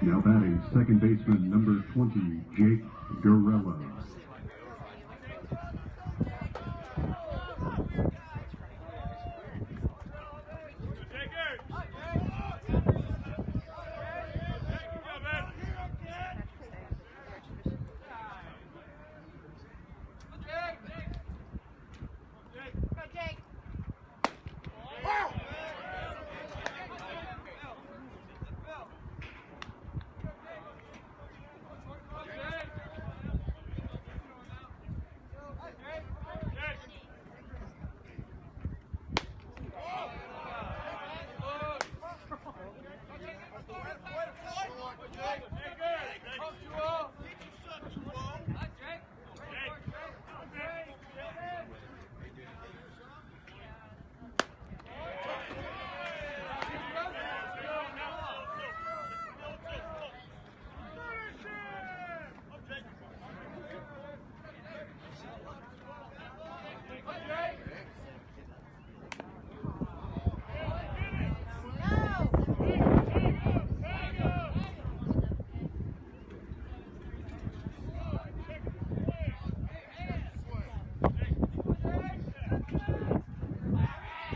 Now batting, second baseman number 20, Jake Garella.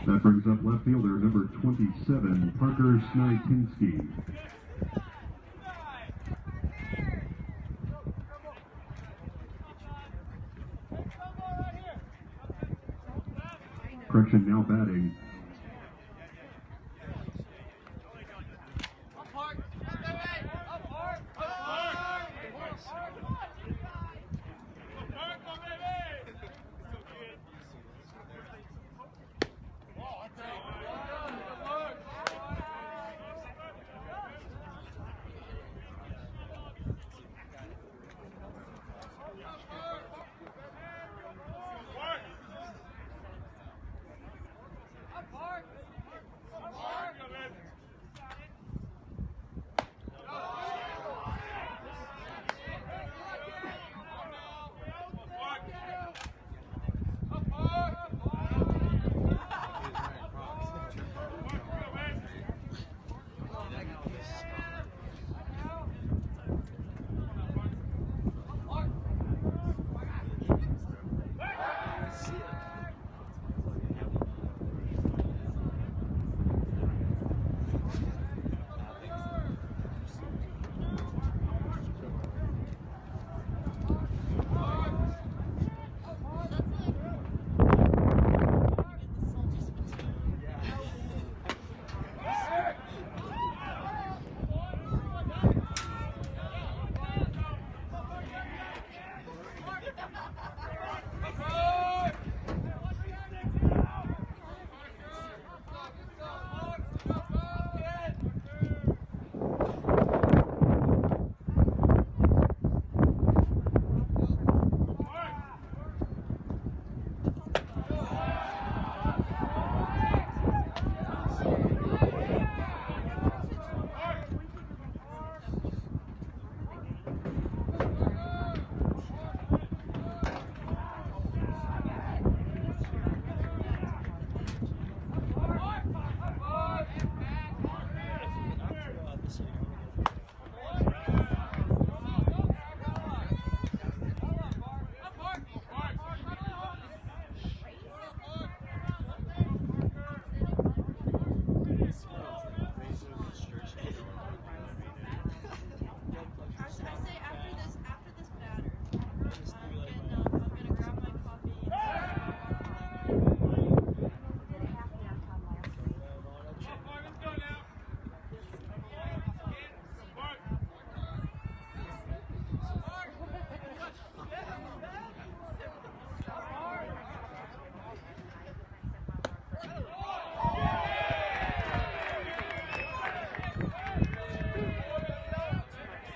That brings up left fielder number 27, Parker Snitinski. Correction, now batting.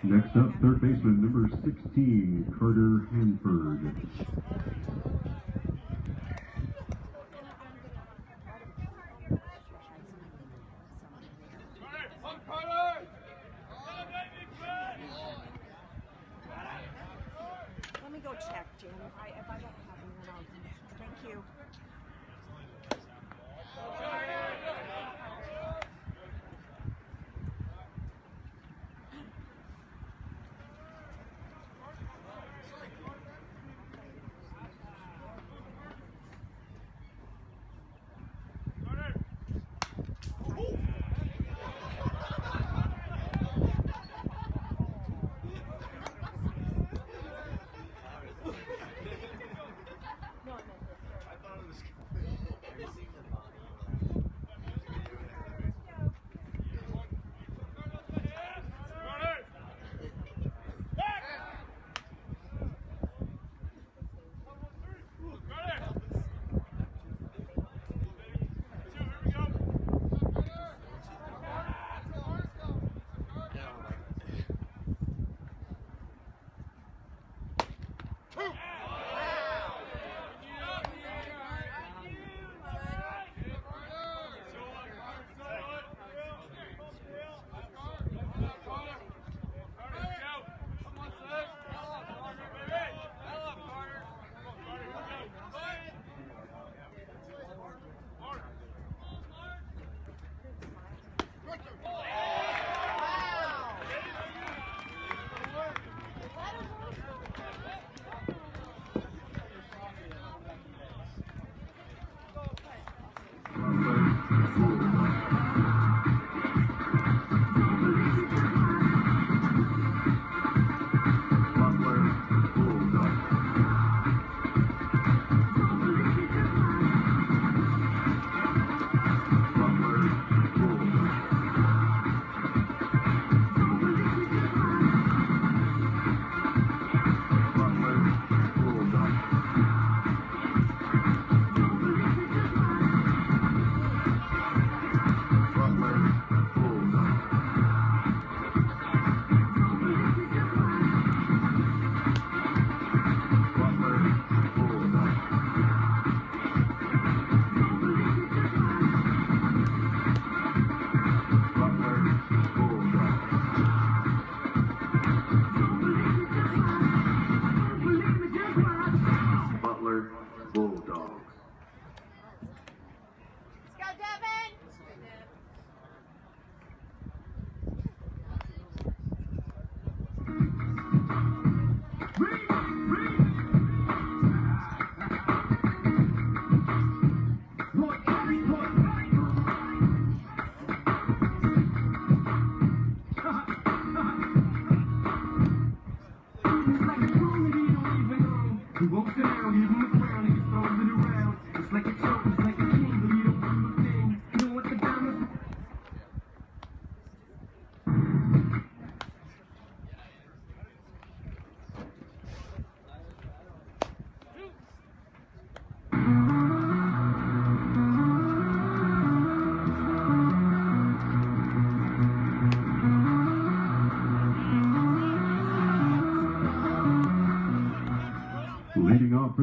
Next up, third baseman number 16, Carter Hanford. Let me go check, Jim. If I don't have him, then I'll. Thank you.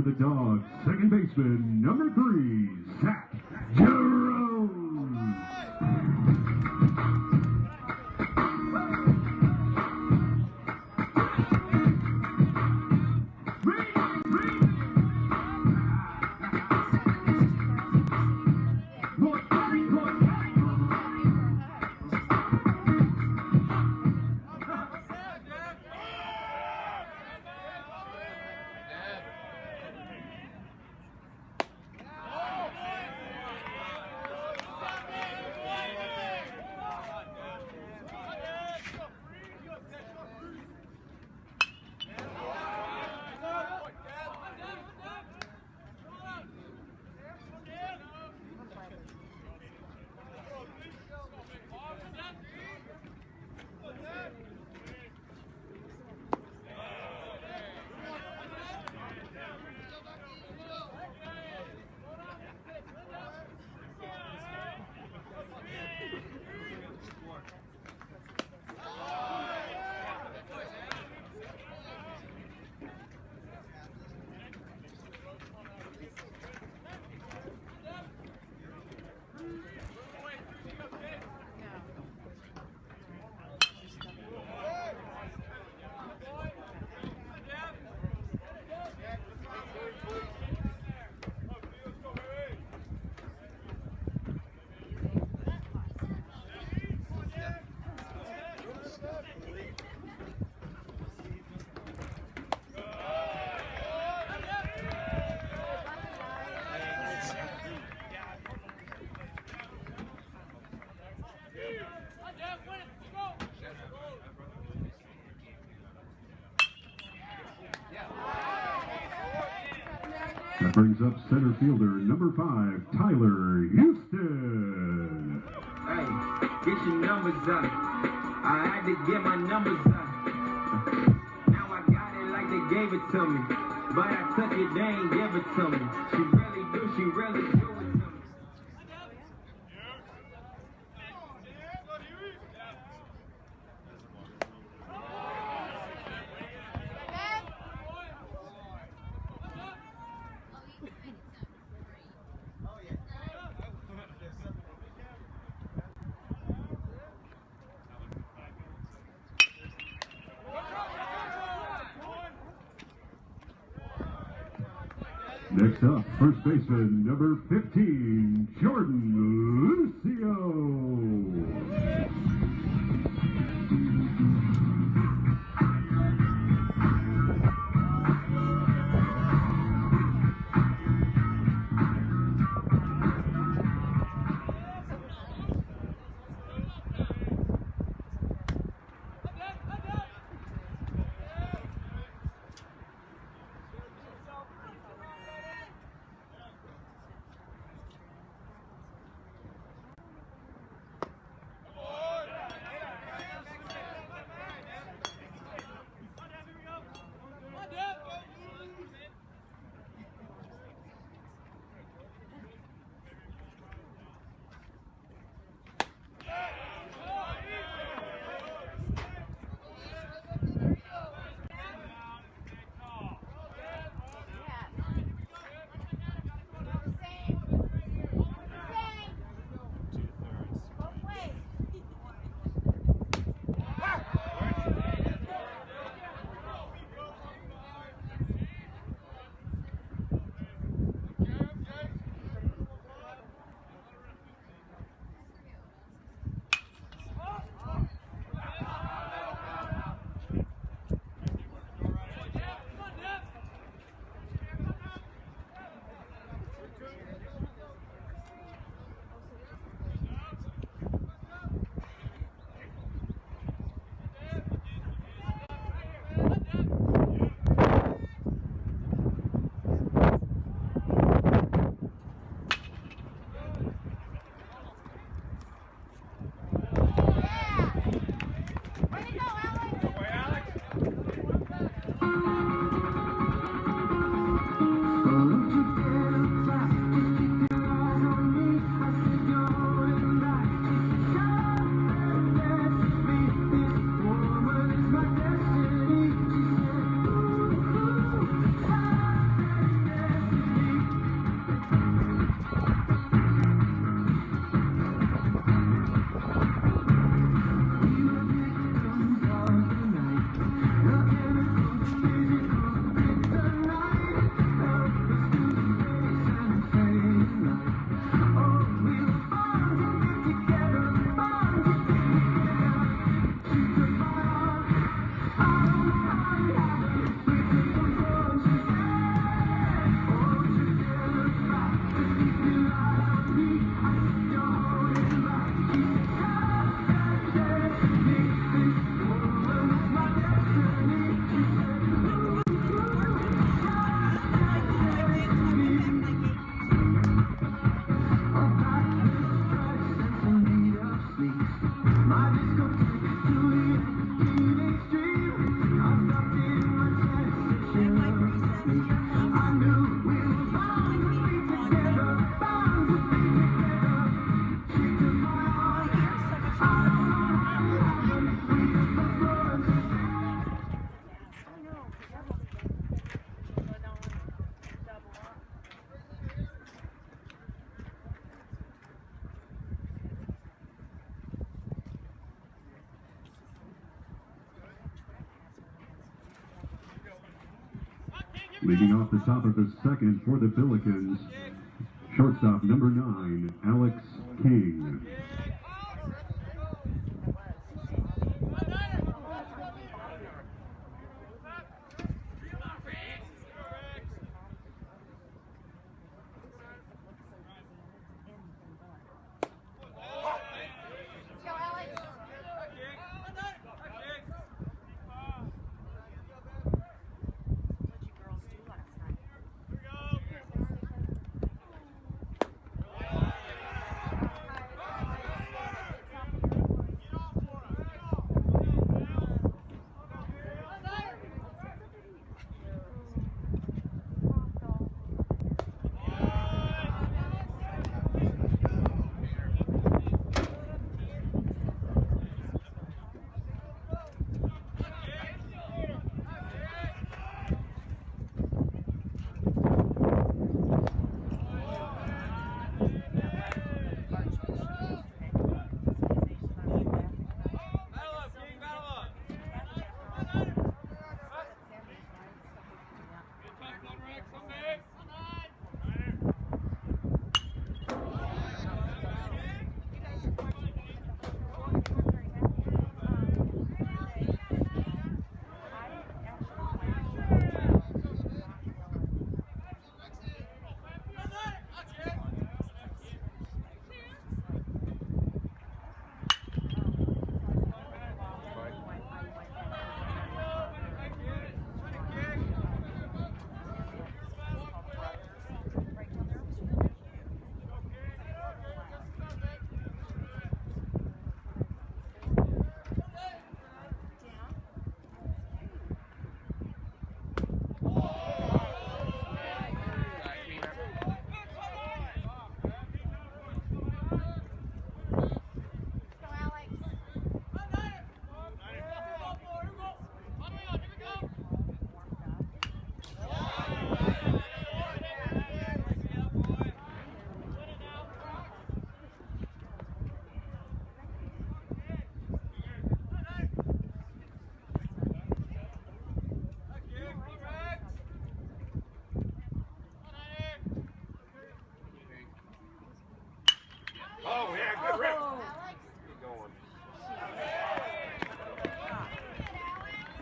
for the Dogs, second baseman, number 3, Zach Jerome. That brings up center fielder number 5, Tyler Houston. Hey, get your numbers up. I had to get my numbers up. Now I got it like they gave it to me. But I took it, they ain't give it to me. She really do it to me. Next up, first baseman, number 15, Jordan Lucio. Leading off the top of the second for the Billikens, shortstop number 9, Alex King.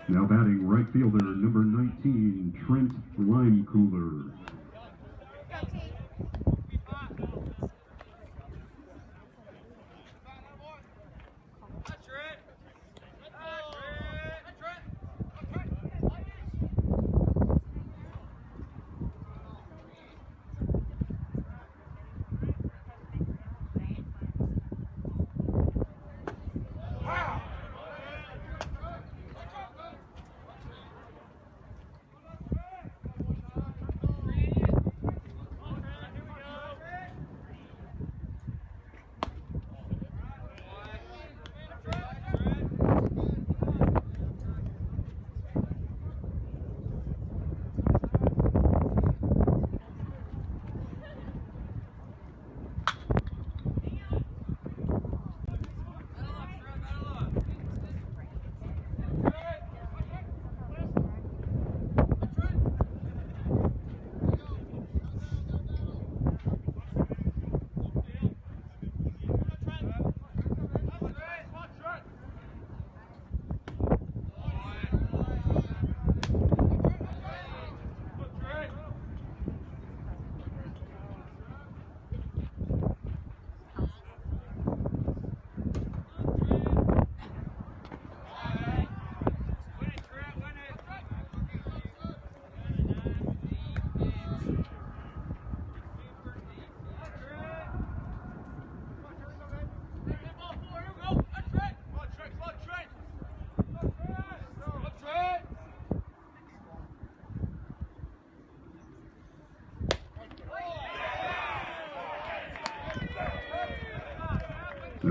Now batting right fielder number 19, Trent Limecooler.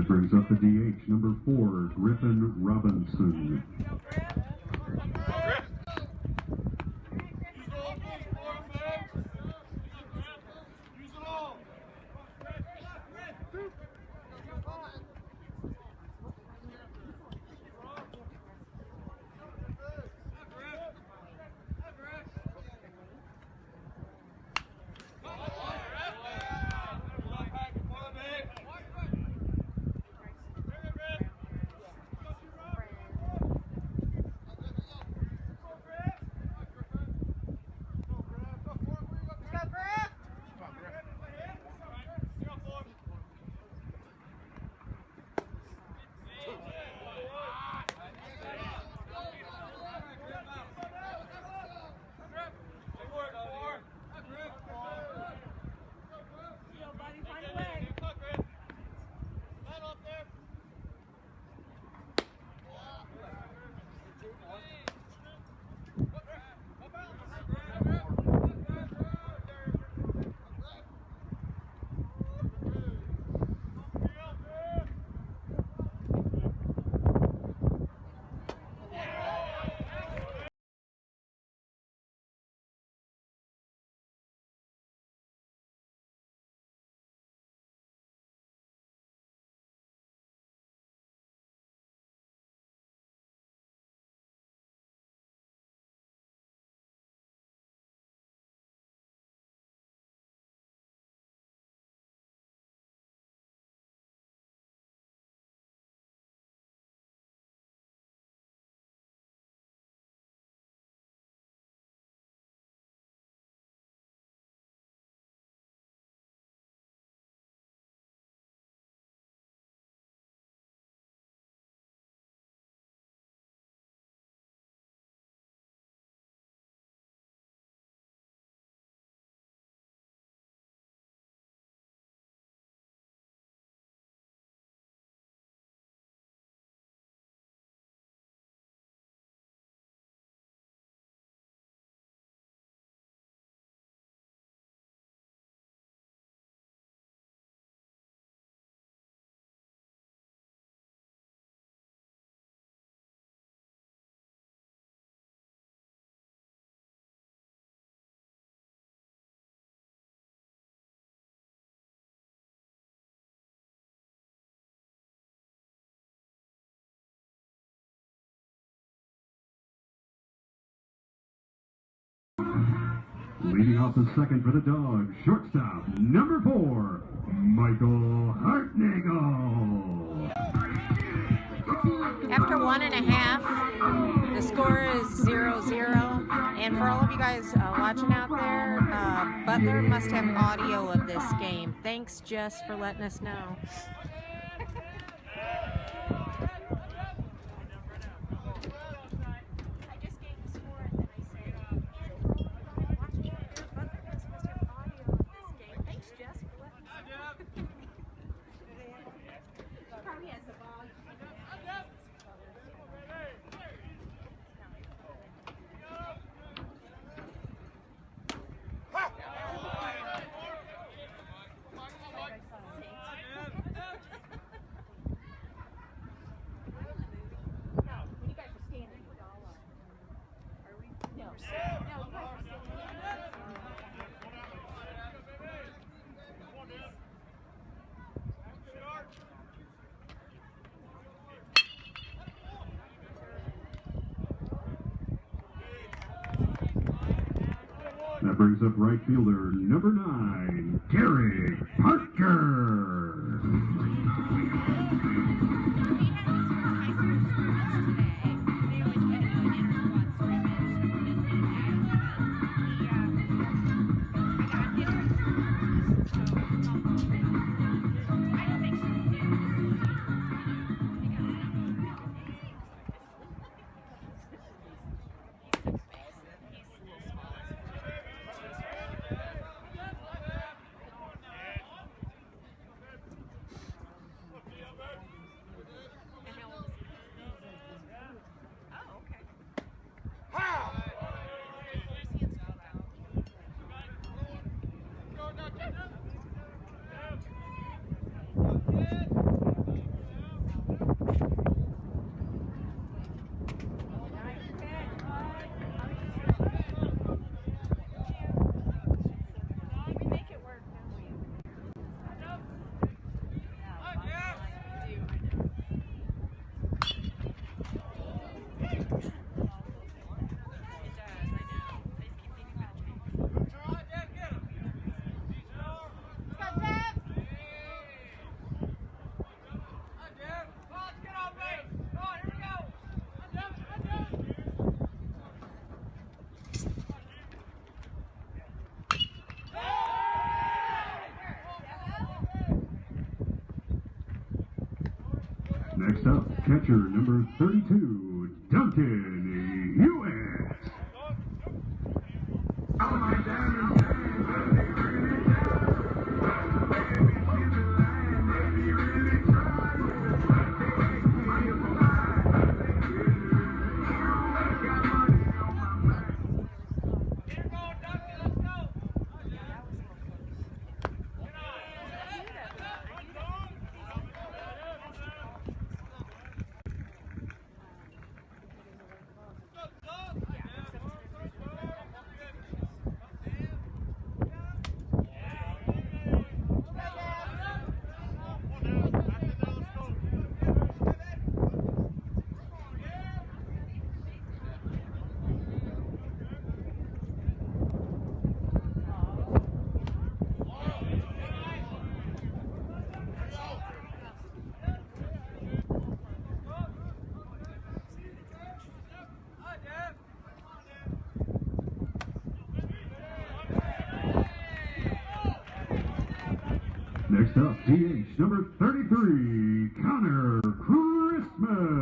brings up the DH, number 4, Griffin Robinson. Leading off the second for the Dogs, shortstop, number 4, Michael Hartnagel. After 1.5, the score is 0-0. And for all of you guys watching out there, Butler must have audio of this game. Thanks, Jess, for letting us know. That brings up right fielder, number 9, Gary Parker. Next up, catcher number 32, Duncan Hewitt. Next up, DH number 33, Connor Christman.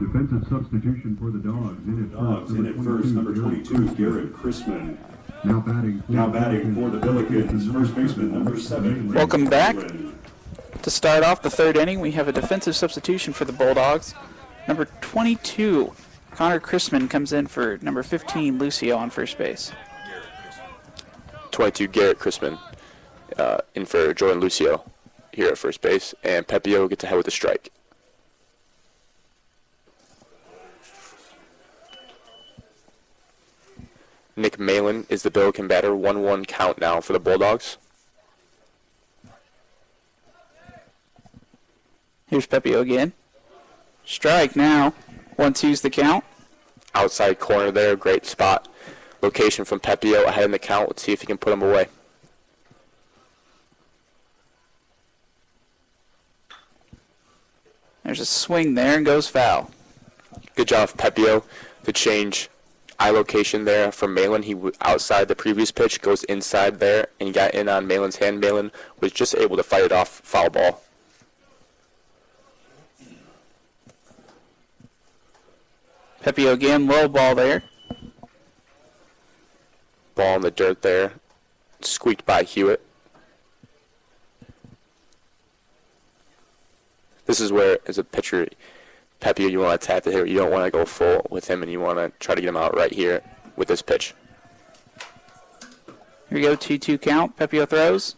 Defensive substitution for the Dogs. In at first, number 22, Garrett Christman. Now batting for the Billikens, first baseman, number 7. Welcome back. To start off the third inning, we have a defensive substitution for the Bulldogs. Number 22, Connor Chrisman comes in for number 15, Lucio, on first base. 22, Garrett Chrisman in for Jordan Lucio here at first base. And Pepio gets ahead with a strike. Nick Malin is the Billiken batter. 1-1 count now for the Bulldogs. Here's Pepio again. Strike now. 1-2's the count. Outside corner there, great spot. Location from Pepio ahead in the count. Let's see if he can put him away. There's a swing there and goes foul. Good job, Pepio, to change eye location there from Malin. He was outside the previous pitch, goes inside there, and he got in on Malin's hand. Malin was just able to fight it off, foul ball. Pepio again, low ball there. Ball in the dirt there, squeaked by Hewitt. This is where, as a pitcher, Pepio, you want to attack the hitter. You don't want to go full with him, and you want to try to get him out right here with this pitch. Here we go, 2-2 count. Pepio throws.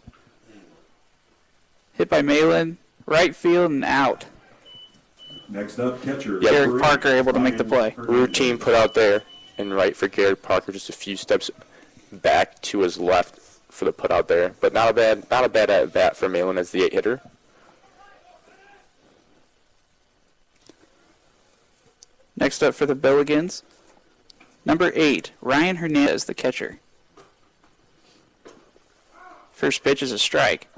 Hit by Malin. Right field and out. Next up, catcher. Garrett Parker able to make the play. Routine put out there and right for Garrett Parker, just a few steps back to his left for the put out there. But not a bad at bat for Malin as the 8-hitter. Next up for the Billikens, number 8, Ryan Hernandez, the catcher. First pitch is a strike.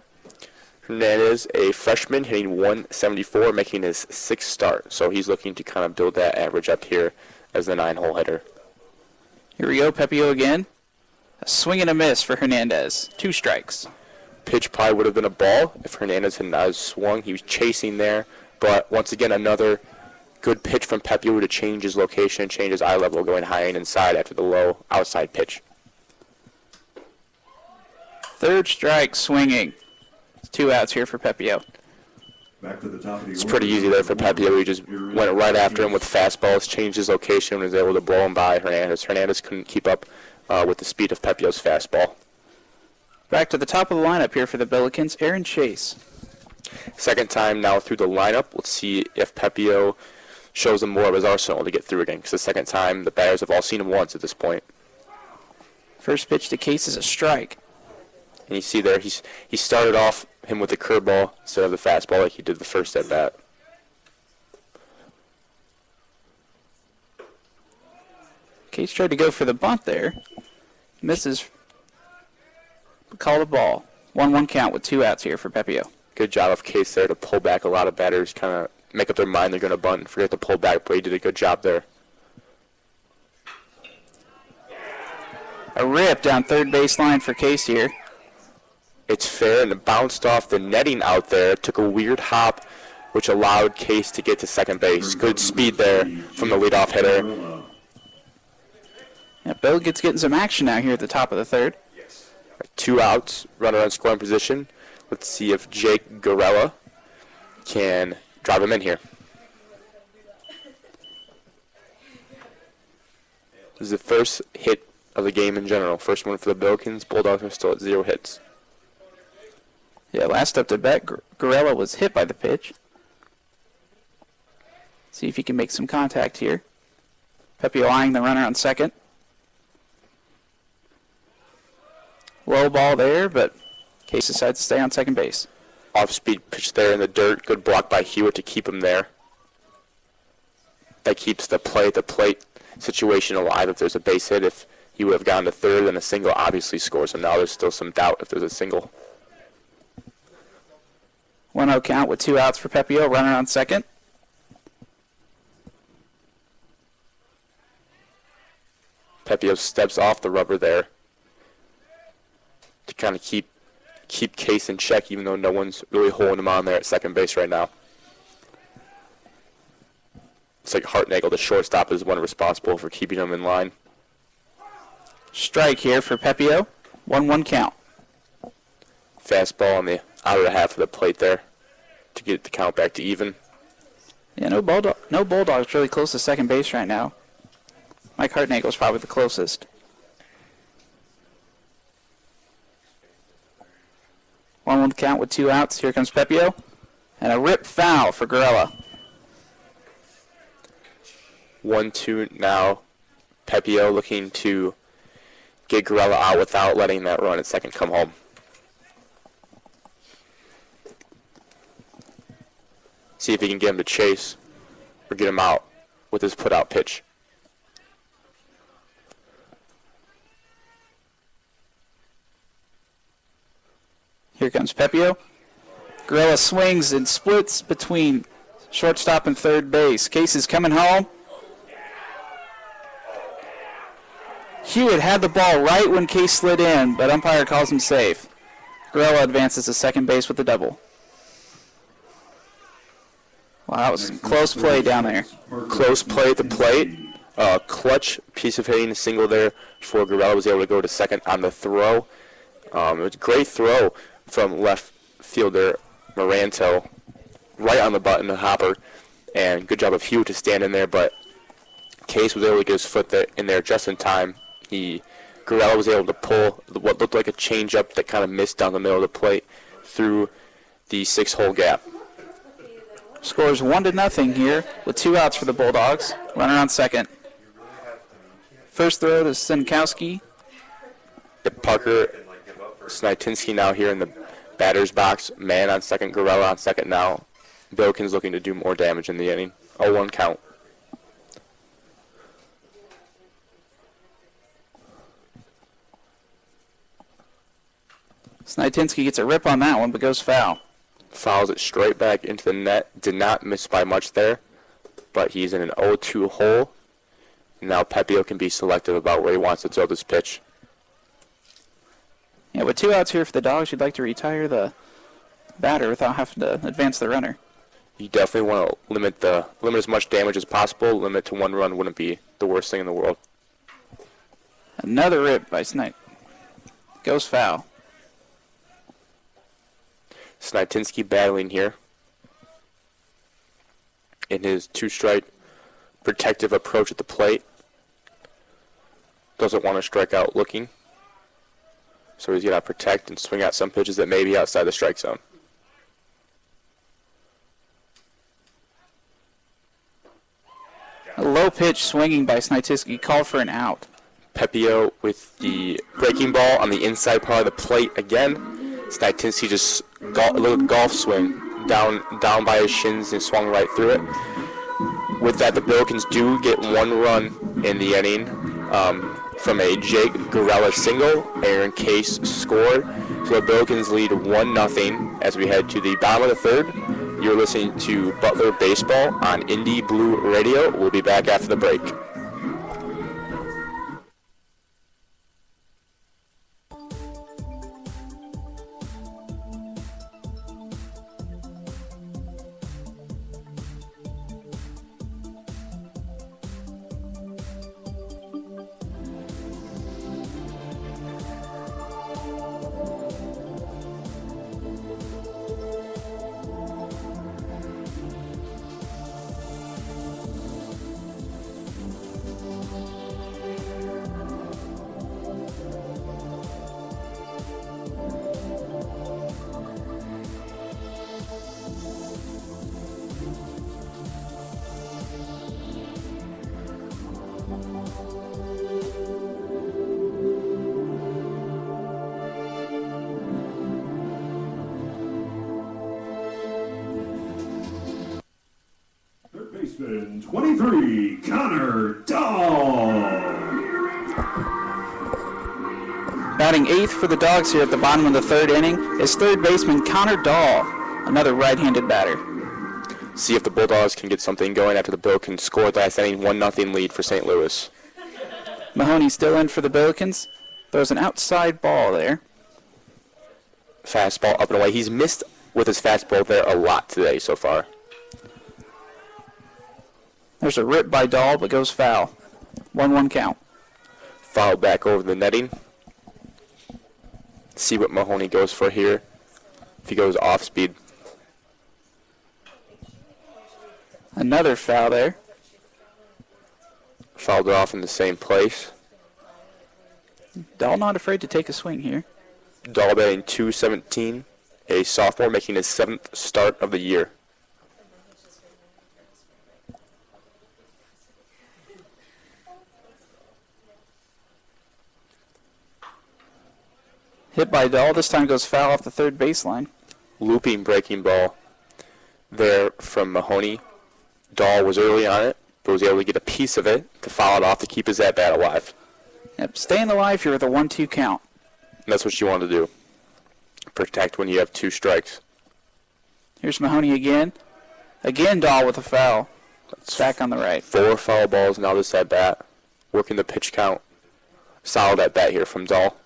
Hernandez, a freshman, hitting 174, making his 6th start. So he's looking to kind of build that average up here as the 9-hole hitter. Here we go, Pepio again. A swing and a miss for Hernandez. 2 strikes. Pitch probably would have been a ball if Hernandez had not swung. He was chasing there, but once again, another good pitch from Pepio to change his location, change his eye level, going high and inside after the low outside pitch. 3rd strike, swinging. 2 outs here for Pepio. Back to the top of the It's pretty easy there for Pepio. He just went right after him with fastballs, changed his location, and was able to blow him by Hernandez. Hernandez couldn't keep up with the speed of Pepio's fastball. Back to the top of the lineup here for the Billikens, Aaron Chase. Second time now through the lineup. Let's see if Pepio shows him more of his arsenal to get through again, because the second time the batters have all seen him once at this point. First pitch to Case is a strike. And you see there, he started off him with the curveball instead of the fastball like he did the first at bat. Case tried to go for the bunt there. Misses. Call the ball. 1-1 count with 2 outs here for Pepio. Good job of Case there to pull back. A lot of batters kind of make up their mind they're going to bunt and forget to pull back, but he did a good job there. A rip down third baseline for Case here. It's fair, and it bounced off the netting out there. Took a weird hop, which allowed Case to get to second base. Good speed there from the leadoff hitter. Yeah, Billikens getting some action now here at the top of the 3rd. 2 outs, runner on scoring position. Let's see if Jake Gorella can drive him in here. This is the first hit of the game in general. First one for the Billikens. Bulldogs are still at 0 hits. Yeah, last up to bat, Gorella was hit by the pitch. See if he can make some contact here. Pepio eyeing the runner on second. Low ball there, but Case decides to stay on second base. Off-speed pitch there in the dirt. Good block by Hewitt to keep him there. That keeps the plate situation alive if there's a base hit. If he would have gone to third, then a single obviously scores. So now there's still some doubt if there's a single. 1-0 count with 2 outs for Pepio. Runner on second. Pepio steps off the rubber there to kind of keep Case in check, even though no one's really holding him on there at second base right now. It's like Hartnagel, the shortstop, is one responsible for keeping him in line. Strike here for Pepio. 1-1 count. Fastball on the outer half of the plate there to get the count back to even. Yeah, no Bulldogs really close to second base right now. Mike Hartnagel's probably the closest. 1-1 count with 2 outs. Here comes Pepio. And a rip foul for Gorella. 1-2 now. Pepio looking to get Gorella out without letting that run at second come home. See if he can get him to chase or get him out with his put-out pitch. Here comes Pepio. Gorella swings and splits between shortstop and third base. Case is coming home. Hewitt had the ball right when Case slid in, but umpire calls him safe. Gorella advances to second base with the double. Wow, that was some close play down there. Close play at the plate. Clutch piece of hitting, a single there before Gorella was able to go to second on the throw. It was a great throw from left fielder Moranto, right on the button, the hopper, and good job of Hewitt to stand in there, but Case was able to get his foot in there just in time. Gorella was able to pull what looked like a changeup that kind of missed down the middle of the plate through the 6-hole gap. Scores 1-0 here with 2 outs for the Bulldogs. Runner on second. First throw to Sinkowski. Parker Snitinsky now here in the batter's box. Man on second, Gorella on second now. Billikens looking to do more damage in the inning. 0-1 count. Snitinsky gets a rip on that one, but goes foul. Fouls it straight back into the net. Did not miss by much there, but he's in an 0-2 hole. Now Pepio can be selective about where he wants to throw this pitch. Yeah, with 2 outs here for the Dogs, you'd like to retire the batter without having to advance the runner. You definitely want to limit as much damage as possible. Limit to 1 run wouldn't be the worst thing in the world. Another rip by Snite. Goes foul. Snitinsky battling here in his 2-strike protective approach at the plate. Doesn't want to strike out looking. So he's going to protect and swing out some pitches that may be outside the strike zone. A low pitch swinging by Snitinsky, called for an out. Pepio with the breaking ball on the inside part of the plate again. Snitinsky just a little golf swing down by his shins and swung right through it. With that, the Billikens do get 1 run in the inning from a Jake Gorella single. Aaron Case scored. So the Billikens lead 1-0 as we head to the bottom of the third. You're listening to Butler Baseball on Indie Blue Radio. We'll be back after the break. Baseman 23, Connor Dahl. Batting 8th for the Dogs here at the bottom of the third inning is third baseman Connor Dahl, another right-handed batter. See if the Bulldogs can get something going after the Billikens score the last inning. 1-0 lead for St. Louis. Mahoney still in for the Billikens. Throws an outside ball there. Fastball up and away. He's missed with his fastball there a lot today so far. There's a rip by Dahl, but goes foul. 1-1 count. Foul back over the netting. See what Mahoney goes for here. If he goes off speed. Another foul there. fouled it off in the same place. Dahl not afraid to take a swing here. Dahl batting .217, a sophomore making his 7th start of the year. Hit by Dahl. This time goes foul off the third baseline. Looping breaking ball there from Mahoney. Dahl was early on it, but was able to get a piece of it to foul it off to keep his at-bat alive. Yep, staying alive here with a 1-2 count. And that's what you want to do. Protect when you have 2 strikes. Here's Mahoney again. Again, Dahl with a foul. Back on the right. 4 foul balls now this at-bat. Working the pitch count. Solid at-bat here from Dahl.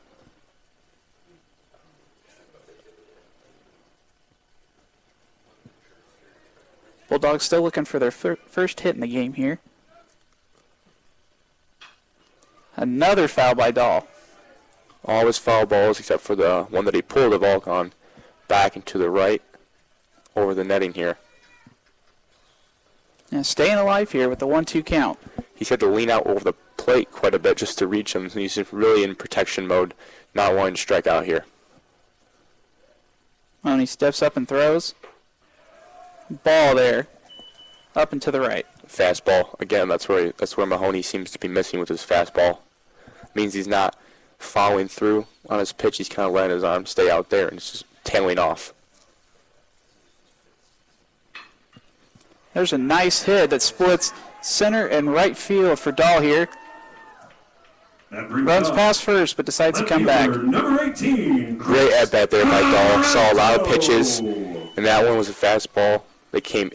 Bulldogs still looking for their first hit in the game here. Another foul by Dahl. All his foul balls except for the one that he pulled have all gone back and to the right over the netting here. Yeah, staying alive here with the 1-2 count. He's had to lean out over the plate quite a bit just to reach him. He's really in protection mode, not wanting to strike out here. Mahoney steps up and throws. Ball there, up and to the right. Fastball again. That's where Mahoney seems to be missing with his fastball. Means he's not following through on his pitch. He's kind of letting his arm stay out there and it's just tailing off. There's a nice hit that splits center and right field for Dahl here. Runs past first, but decides to come back. Number 18. Great at bat there by Dahl. Saw a lot of pitches, and that one was a fastball. They came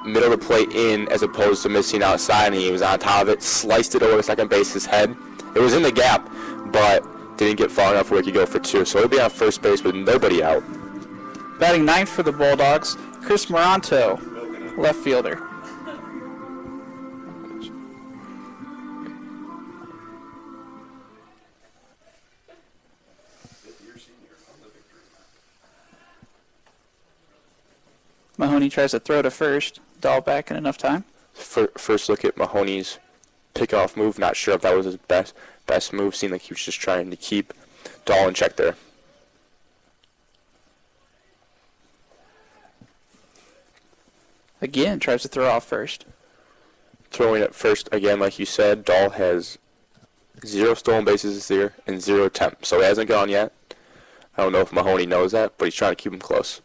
middle of the plate in as opposed to missing outside, and he was on top of it, sliced it over the second base's head. It was in the gap, but didn't get far enough where he could go for 2. So he'll be on first base with nobody out. Batting ninth for the Bulldogs, Chris Moranto, left fielder. Mahoney tries to throw to first. Dahl back in enough time. First look at Mahoney's pickoff move. Not sure if that was his best move. Seemed like he was just trying to keep Dahl in check there. Again, tries to throw off first. Throwing at first again, like you said, Dahl has 0 stolen bases this year and 0 attempts. So he hasn't gone yet. I don't know if Mahoney knows that, but he's trying to keep him close.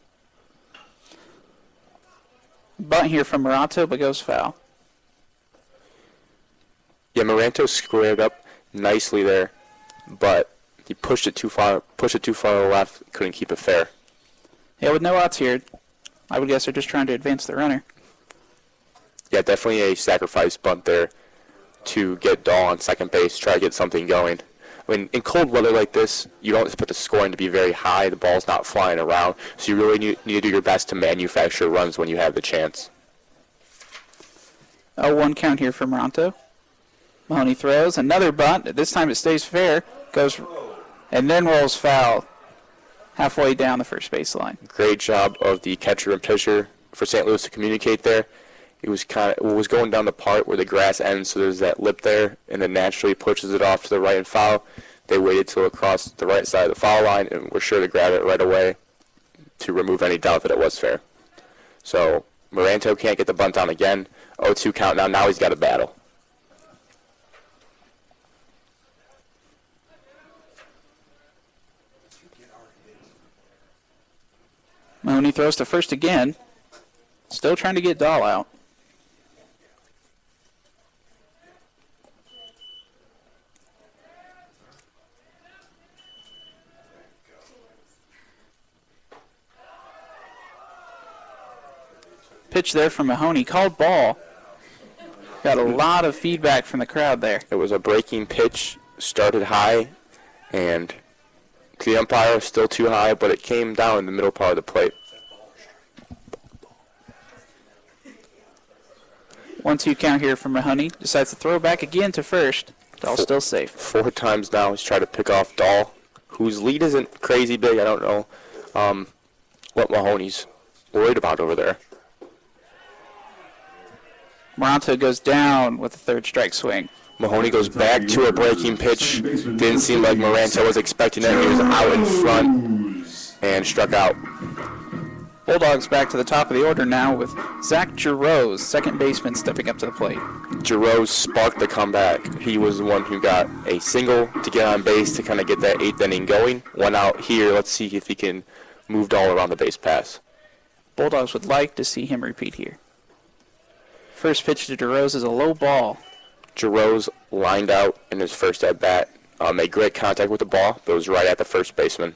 Bunt here from Moranto, but goes foul. Yeah, Moranto squared up nicely there, but he pushed it too far to the left, couldn't keep it fair. Yeah, with no outs here, I would guess they're just trying to advance the runner. Yeah, definitely a sacrifice bunt there to get Dahl on second base, try to get something going. I mean, in cold weather like this, you don't expect the scoring to be very high. The ball's not flying around, so you really need to do your best to manufacture runs when you have the chance. A 1 count here for Moranto. Mahoney throws, another bunt. This time it stays fair, goes, and then rolls foul halfway down the first baseline. Great job of the catcher and pitcher for St. Louis to communicate there. It was going down the part where the grass ends, so there's that lip there, and then naturally pushes it off to the right and foul. They waited till it crossed the right side of the foul line and were sure to grab it right away to remove any doubt that it was fair. So Moranto can't get the bunt on again. 0-2 count now. Now he's got a battle. Mahoney throws to first again. Still trying to get Dahl out. Pitch there from Mahoney. Called ball. Got a lot of feedback from the crowd there. It was a breaking pitch, started high, and to the umpire, still too high, but it came down in the middle part of the plate. 1-2 count here from Mahoney. Decides to throw back again to first. Dahl's still safe. 4 times now he's tried to pick off Dahl, whose lead isn't crazy big. I don't know what Mahoney's worried about over there. Moronto goes down with a third strike swing. Mahoney goes back to a breaking pitch. Didn't seem like Moranto was expecting it. He was out in front and struck out. Bulldogs back to the top of the order now with Zach Giroux, second baseman, stepping up to the plate. Giroux sparked the comeback. He was the one who got a single to get on base to kind of get that 8th inning going. One out here. Let's see if he can move all around the base pass. Bulldogs would like to see him repeat here. First pitch to Giroux is a low ball. Giroux lined out in his first at-bat. Made great contact with the ball, but it was right at the first baseman.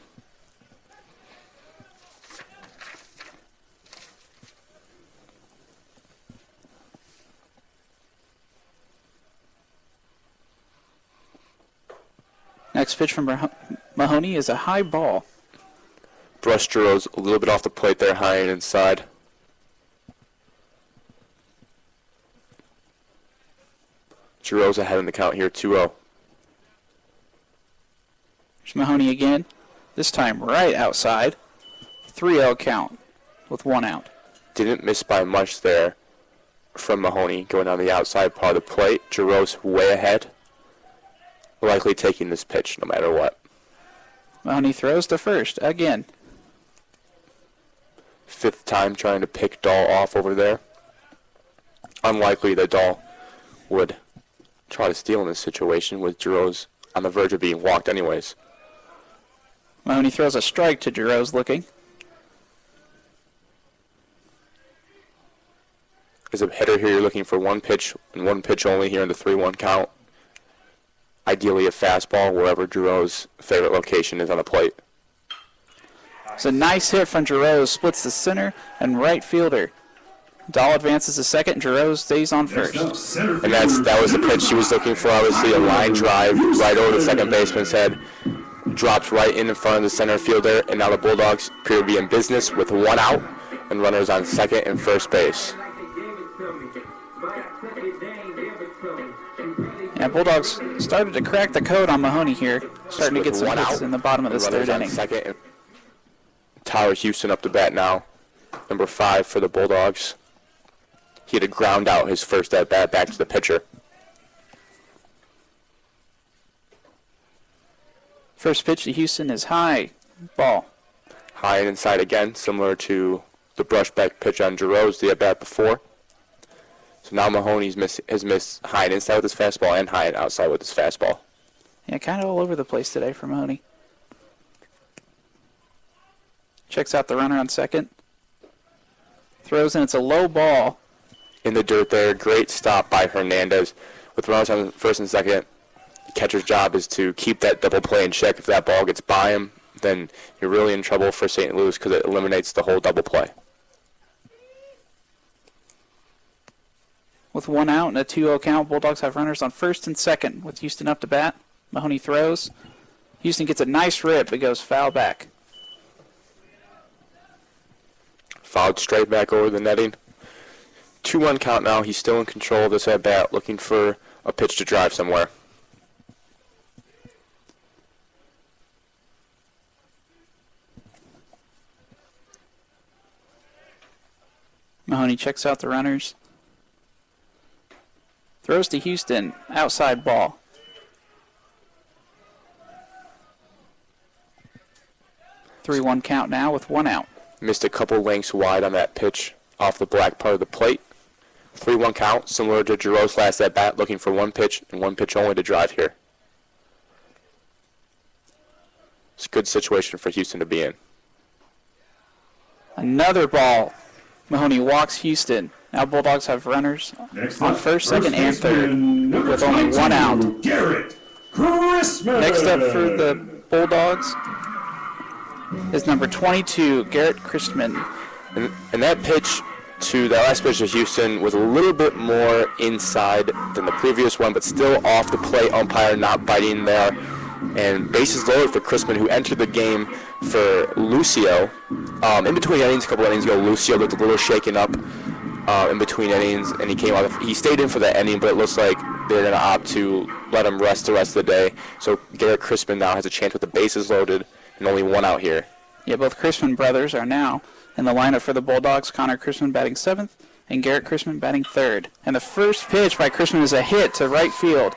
Next pitch from Mahoney is a high ball. Brushed Giroux a little bit off the plate there, high and inside. Giroux ahead in the count here, 2-0. There's Mahoney again, this time right outside. 3-0 count with 1 out. Didn't miss by much there from Mahoney going on the outside part of the plate. Giroux way ahead, likely taking this pitch no matter what. Mahoney throws to first again. 5th time trying to pick Dahl off over there. Unlikely that Dahl would try to steal in this situation with Giroux on the verge of being walked anyways. Mahoney throws a strike to Giroux looking. As a hitter here, you're looking for one pitch and one pitch only here in the 3-1 count. Ideally a fastball wherever Giroux' favorite location is on the plate. It's a nice hit from Giroux, splits the center and right fielder. Dahl advances to second, Giroux stays on first. And that was the pitch he was looking for, obviously a line drive right over the second baseman's head. Drops right in front of the center fielder, and now the Bulldogs appear to be in business with 1 out and runners on second and first base. And Bulldogs started to crack the code on Mahoney here, starting to get some hits in the bottom of this 3rd inning. Second. Tyler Houston up to bat now, number 5 for the Bulldogs. He had to ground out his first at-bat back to the pitcher. First pitch to Houston is high. Ball. High and inside again, similar to the brushback pitch on Giroux, the at-bat before. So now Mahoney has missed high and inside with his fastball and high and outside with his fastball. Yeah, kind of all over the place today for Mahoney. Checks out the runner on second. Throws in, it's a low ball. In the dirt there, great stop by Hernandez. With runners on first and second, the catcher's job is to keep that double play in check. If that ball gets by him, then you're really in trouble for St. Louis because it eliminates the whole double play. With 1 out and a 2-0 count, Bulldogs have runners on first and second with Houston up to bat. Mahoney throws. Houston gets a nice rip, but goes foul back. Fouled straight back over the netting. 2-1 count now. He's still in control of this at-bat, looking for a pitch to drive somewhere. Mahoney checks out the runners. Throws to Houston. Outside ball. Three 1 count now with 1 out. Missed a couple lengths wide on that pitch off the black part of the plate. 3-1 count, similar to Giroux last at bat, looking for one pitch and one pitch only to drive here. It's a good situation for Houston to be in. Another ball. Mahoney walks Houston. Now Bulldogs have runners on first, second, and third with only 1 out. Garrett Christmas. Next up for the Bulldogs is number 22, Garrett Christman. And that pitch to that last pitch to Houston was a little bit more inside than the previous one, but still off the plate, umpire not biting there. And bases loaded for Christman, who entered the game for Lucio. In between innings, a couple innings ago, Lucio looked a little shaken up in between innings, and he came out. He stayed in for that inning, but it looks like they're going to opt to let him rest the rest of the day. So Garrett Christman now has a chance with the bases loaded and only 1 out here. Yeah, both Christman brothers are now in the lineup for the Bulldogs. Connor Christman batting 7th, and Garrett Chrisman batting third. And the first pitch by Chrisman is a hit to right field.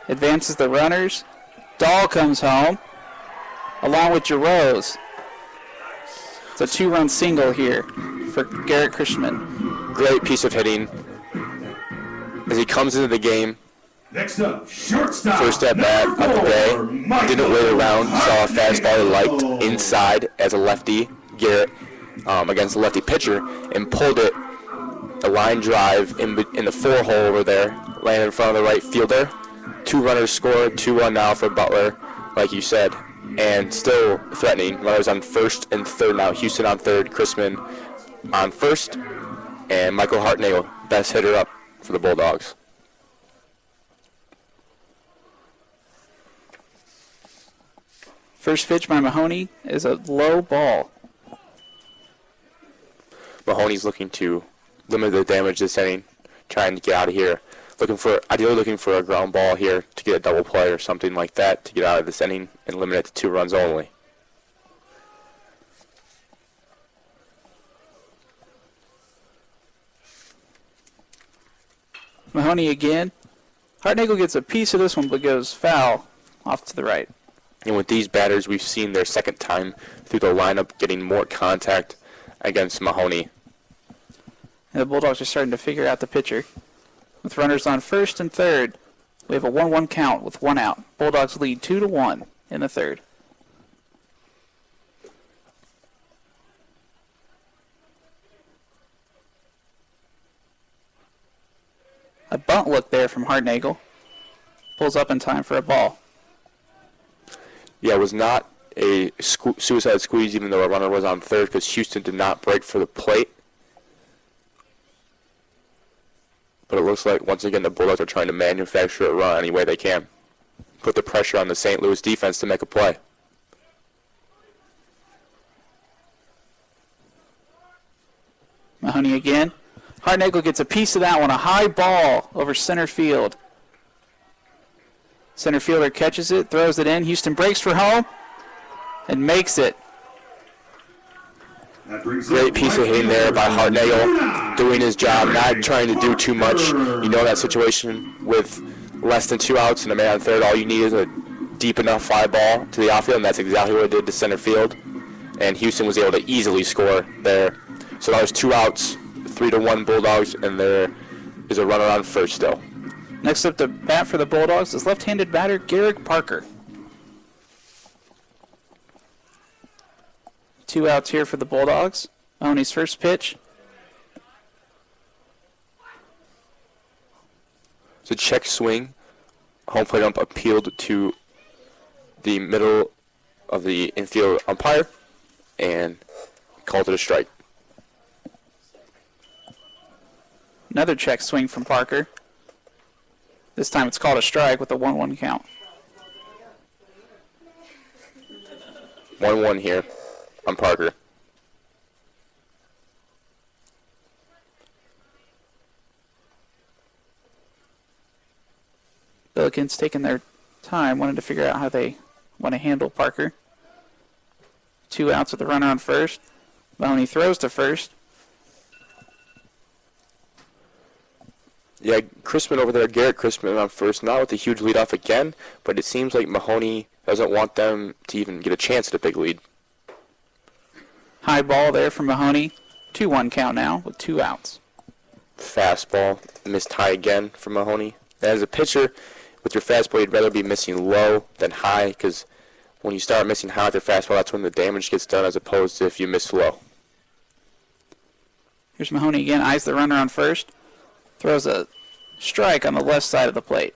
Advances the runners. Dahl comes home, along with Jarose. It's a 2-run single here for Garrett Chrisman. Great piece of hitting as he comes into the game. Next up, shortstop. First at bat of the day. Didn't wait around. Saw a fastball he liked inside as a lefty, Garrett, against a lefty pitcher, and pulled it a line drive in the 4-hole over there, landed in front of the right fielder. 2 runners scored, 2-1 now for Butler, like you said, and still threatening. Runners on first and third now. Houston on third, Chrisman on first, and Michael Hartnagel, best hitter up for the Bulldogs. First pitch by Mahoney is a low ball. Mahoney's looking to limit the damage this inning, trying to get out of here. Ideally looking for a ground ball here to get a double play or something like that to get out of this inning and limit it to 2 runs only. Mahoney again. Hartnagel gets a piece of this one but goes foul off to the right. And with these batters, we've seen their second time through the lineup getting more contact against Mahoney. And the Bulldogs are starting to figure out the pitcher. With runners on first and third, we have a 1-1 count with 1 out. Bulldogs lead 2-1 in the third. A bunt look there from Hartnagel. Pulls up in time for a ball. Yeah, it was not a suicide squeeze even though a runner was on third because Houston did not break for the plate. But it looks like, once again, the Bulldogs are trying to manufacture a run any way they can. Put the pressure on the St. Louis defense to make a play. Mahoney again. Hartnagel gets a piece of that one. A high ball over center field. Center fielder catches it, throws it in. Houston breaks for home and makes it. Great piece of hitting there by Hartnagel, doing his job, not trying to do too much. You know that situation with less than 2 outs and a man on third, all you need is a deep enough fly ball to the outfield, and that's exactly what it did to center field. And Houston was able to easily score there. So that was 2 outs, 3-1 Bulldogs, and there is a runner on first still. Next up to bat for the Bulldogs is left-handed batter Garrick Parker. 2 outs here for the Bulldogs. Mahoney's first pitch. It's a check swing. Home plate ump appealed to the middle of the infield umpire and called it a strike. Another check swing from Parker. This time it's called a strike with a 1-1 count. 1-1 here on Parker. Billikens taking their time, wanted to figure out how they want to handle Parker. 2 outs with the runner on first. Mahoney throws to first. Yeah, Chrisman over there, Garrett Chrisman on first, not with a huge leadoff again, but it seems like Mahoney doesn't want them to even get a chance at a big lead. High ball there from Mahoney. 2-1 count now with 2 outs. Fastball, missed high again from Mahoney. And as a pitcher, with your fastball, you'd rather be missing low than high, because when you start missing high with your fastball, that's when the damage gets done, as opposed to if you miss low. Here's Mahoney again, eyes the runner on first. Throws a strike on the left side of the plate.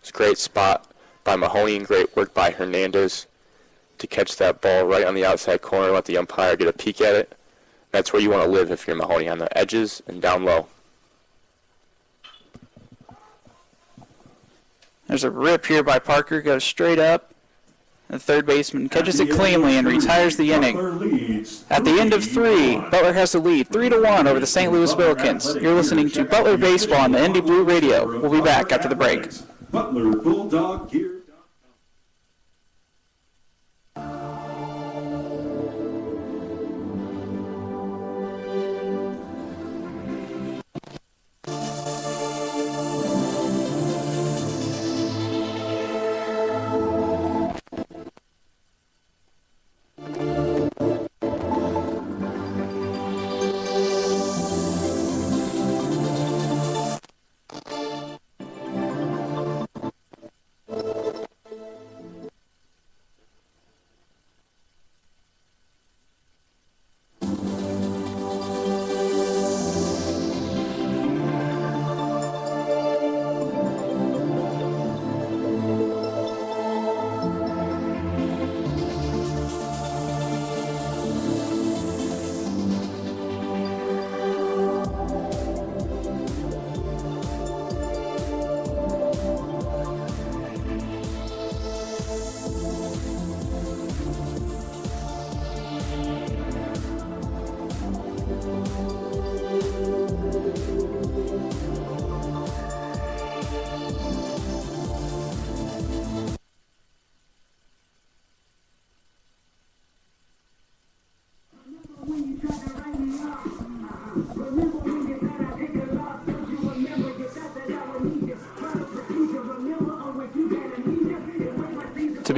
It's a great spot by Mahoney and great work by Hernandez to catch that ball right on the outside corner, let the umpire get a peek at it. That's where you want to live if you're Mahoney, on the edges and down low. There's a rip here by Parker, goes straight up. The third baseman catches it cleanly and retires the inning. At the end of 3, Butler has the lead 3-1 over the St. Louis Billikens. You're listening to Butler Baseball on the Indy Blue Radio. We'll be back after the break. Butler Bulldog Gear.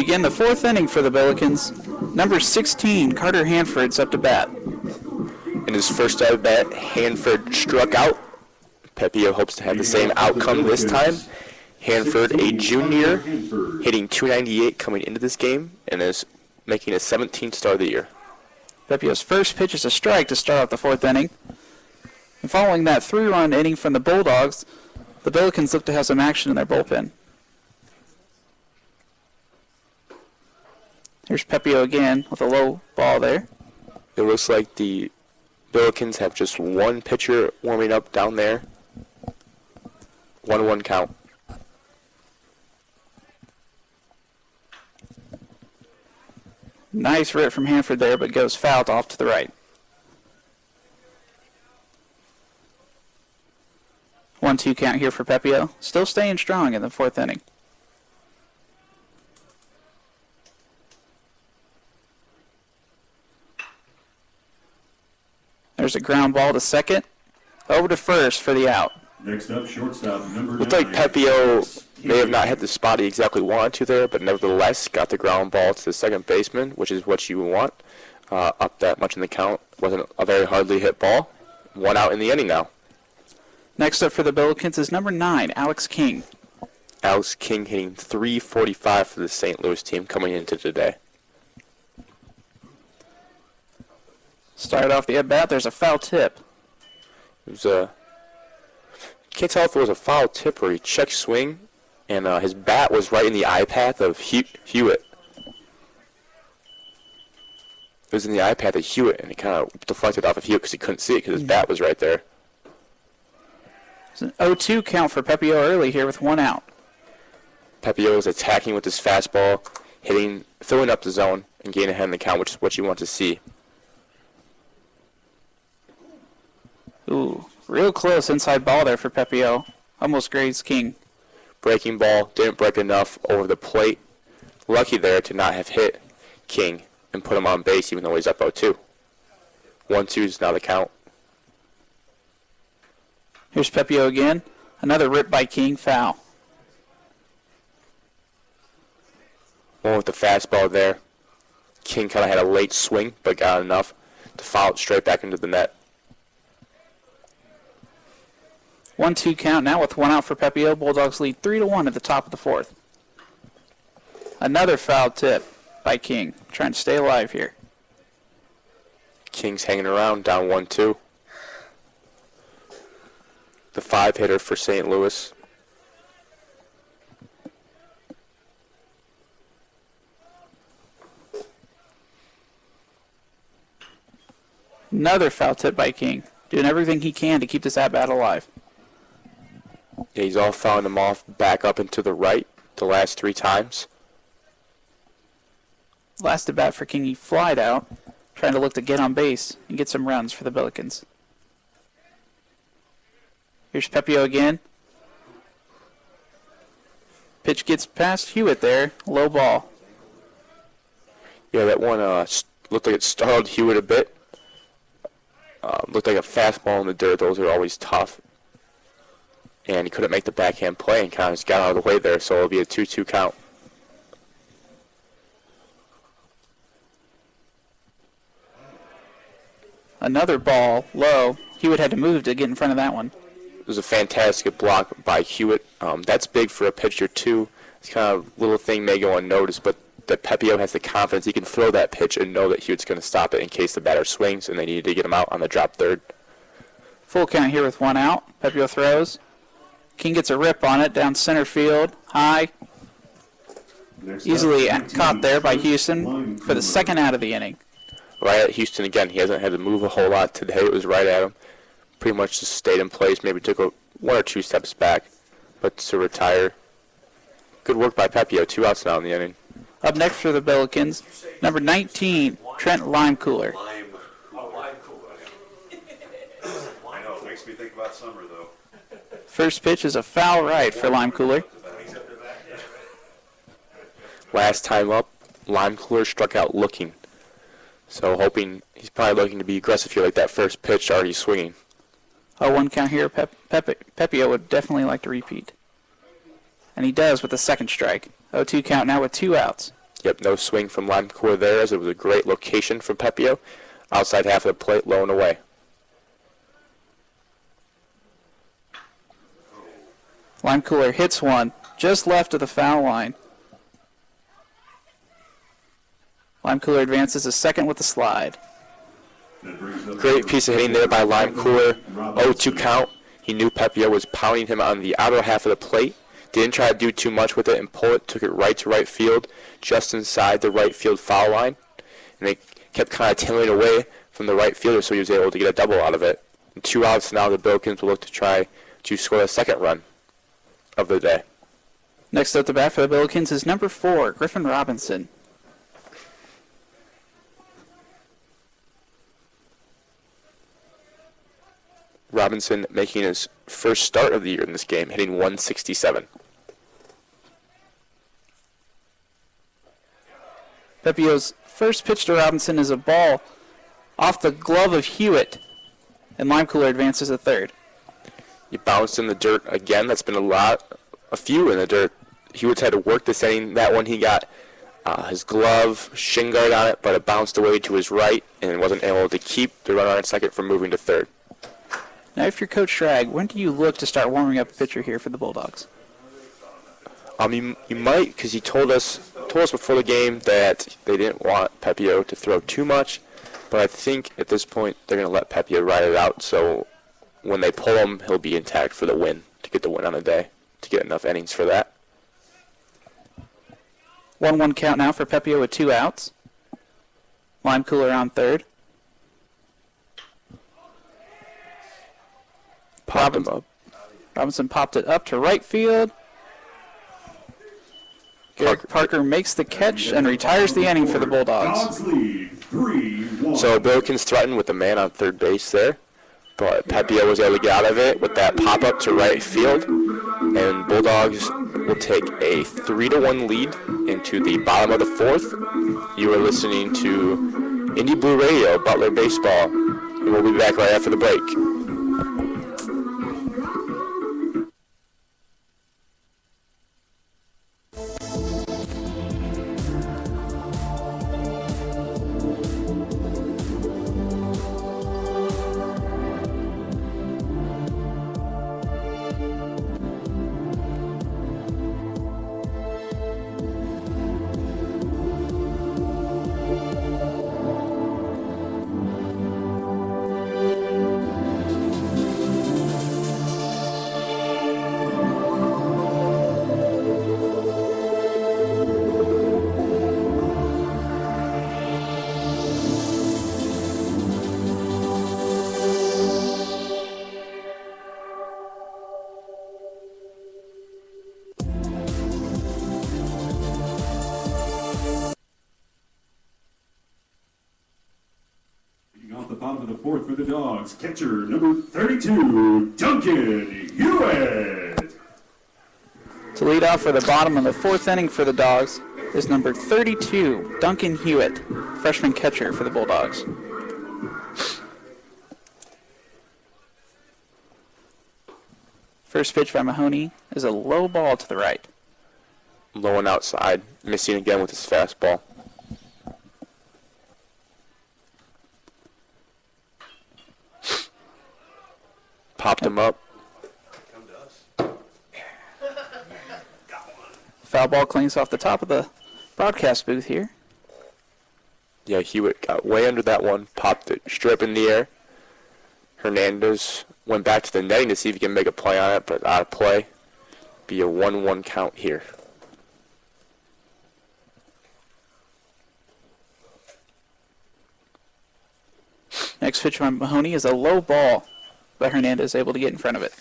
begin the fourth inning for the Billikens. Number 16, Carter Hanford's up to bat. In his first at bat, Hanford struck out. Pepio hopes to have the same outcome this time. Hanford, a junior, hitting .298 coming into this game, and is making his 17th start of the year. Pepio's first pitch is a strike to start off the fourth inning. And following that 3-run inning from the Bulldogs, the Billikens look to have some action in their bullpen. Here's Pepio again with a low ball there. It looks like the Billikens have just one pitcher warming up down there. 1-1 count. Nice rip from Hanford there, but goes fouled off to the right. 1-2 count here for Pepio. Still staying strong in the fourth inning. There's a ground ball to second. Over to first for the out. Next up, shortstop number 9. Looked like Pepio may have not hit the spot he exactly wanted to there, but nevertheless got the ground ball to the second baseman, which is what you want. Up that much in the count. Wasn't a very hardly hit ball. 1 out in the inning now. Next up for the Billikens is number 9, Alex King. Alex King hitting .345 for the St. Louis team coming into today. Started off the at-bat. There's a foul tip. It was a... Can't tell if it was a foul tip or he checked swing, and his bat was right in the eye path of Hewitt. It was in the eye path of Hewitt, and he kind of deflected off of Hewitt because he couldn't see it because his bat was right there. It's an 0-2 count for Pepio early here with 1 out. Pepio is attacking with his fastball, filling up the zone, and getting ahead in the count, which is what you want to see. Ooh, real close inside ball there for Pepio. Almost grazed King. Breaking ball, didn't break enough over the plate. Lucky there to not have hit King and put him on base even though he's up 0-2. 1-2 is now the count. Here's Pepio again. Another rip by King, foul. One with the fastball there. King kind of had a late swing, but got enough to foul it straight back into the net. 1-2 count now with 1 out for Pepio. Bulldogs lead 3-1 at the top of the fourth. Another foul tip by King, trying to stay alive here. King's hanging around, down 1-2. The 5-hitter for St. Louis. Another foul tip by King, doing everything he can to keep this at-bat alive. Yeah, he's all fouling him off back up and to the right the last 3 times. Last at bat for King, he flied out, trying to look to get on base and get some runs for the Billikens. Here's Pepio again. Pitch gets past Hewitt there, low ball. Yeah, that one looked like it startled Hewitt a bit. Looked like a fastball in the dirt. Those are always tough. And he couldn't make the backhand play and kind of just got out of the way there, so it'll be a 2-2 count. Another ball, low. Hewitt had to move to get in front of that one. It was a fantastic block by Hewitt. That's big for a pitcher, too. It's kind of a little thing may go unnoticed, but that Pepio has the confidence he can throw that pitch and know that Hewitt's going to stop it in case the batter swings, and they needed to get him out on the drop third. Full count here with 1 out. Pepio throws. King gets a rip on it down center field, high. Easily caught there by Houston for the second out of the inning. Right at Houston again. He hasn't had to move a whole lot today. It was right at him. Pretty much just stayed in place. Maybe took 1 or 2 steps back, but to retire. Good work by Pepio. 2 outs now in the inning. Up next for the Billikens, number 19, Trent Limecooler. I know, it makes me think about summer, though. First pitch is a foul right for Limecooler. Last time up, Limecooler struck out looking. So hoping, he's probably looking to be aggressive here like that first pitch already swinging. A 1 count here. Pepio would definitely like to repeat. And he does with the second strike. 0-2 count now with 2 outs. Yep, no swing from Lime Cooler there, as it was a great location for Pepio. Outside half of the plate, low and away. Lime Cooler hits one just left of the foul line. Lime Cooler advances to second with the slide. Great piece of hitting there by Lime Cooler. 0-2 count. He knew Pepio was pounding him on the outer half of the plate. Didn't try to do too much with it and pull it. Took it right to right field, just inside the right field foul line. And they kept kind of tailing away from the right fielder, so he was able to get a double out of it. And 2 outs now, the Billikens will look to try to score the second run of the day. Next up to bat for the Billikens is number 4, Griffin Robinson. Robinson making his first start of the year in this game, hitting 167. Pepio's first pitch to Robinson is a ball off the glove of Hewitt, and Lime Cooler advances to third. He bounced in the dirt again. That's been a few in the dirt. Hewitt's had to work this inning. That one he got his glove, shin guard on it, but it bounced away to his right and wasn't able to keep the runner on second from moving to third. Now, if you're Coach Schrag, when do you look to start warming up a pitcher here for the Bulldogs? You might, because he told us before the game that they didn't want Pepio to throw too much, but I think at this point they're going to let Pepio ride it out, so when they pull him, he'll be intact for the win, to get the win on the day, to get enough innings for that. 1-1 count now for Pepio with 2 outs. Lime Cooler on third. Popped him up. Robinson popped it up to right field. Garrett Parker makes the catch and retires the inning for the Bulldogs. Dogs lead 3-1. So Billikens threatened with the man on third base there, but Pepio was able to get out of it with that pop-up to right field, and Bulldogs will take a 3-1 lead into the bottom of the fourth. You are listening to Indy Blue Radio, Butler Baseball, and we'll be back right after the break. Off the bottom of the fourth for the Dogs, catcher number 32, Duncan Hewitt. To lead off for the bottom of the fourth inning for the Dogs is number 32, Duncan Hewitt, freshman catcher for the Bulldogs. First pitch by Mahoney is a low ball to the right. Low and outside, missing again with his fastball. Popped him up. Foul ball cleans off the top of the broadcast booth here. Yeah, Hewitt got way under that one, popped it straight up in the air. Hernandez went back to the netting to see if he can make a play on it, but out of play. Be a 1-1 count here. Next pitch by Mahoney is a low ball, but Hernandez able to get in front of it.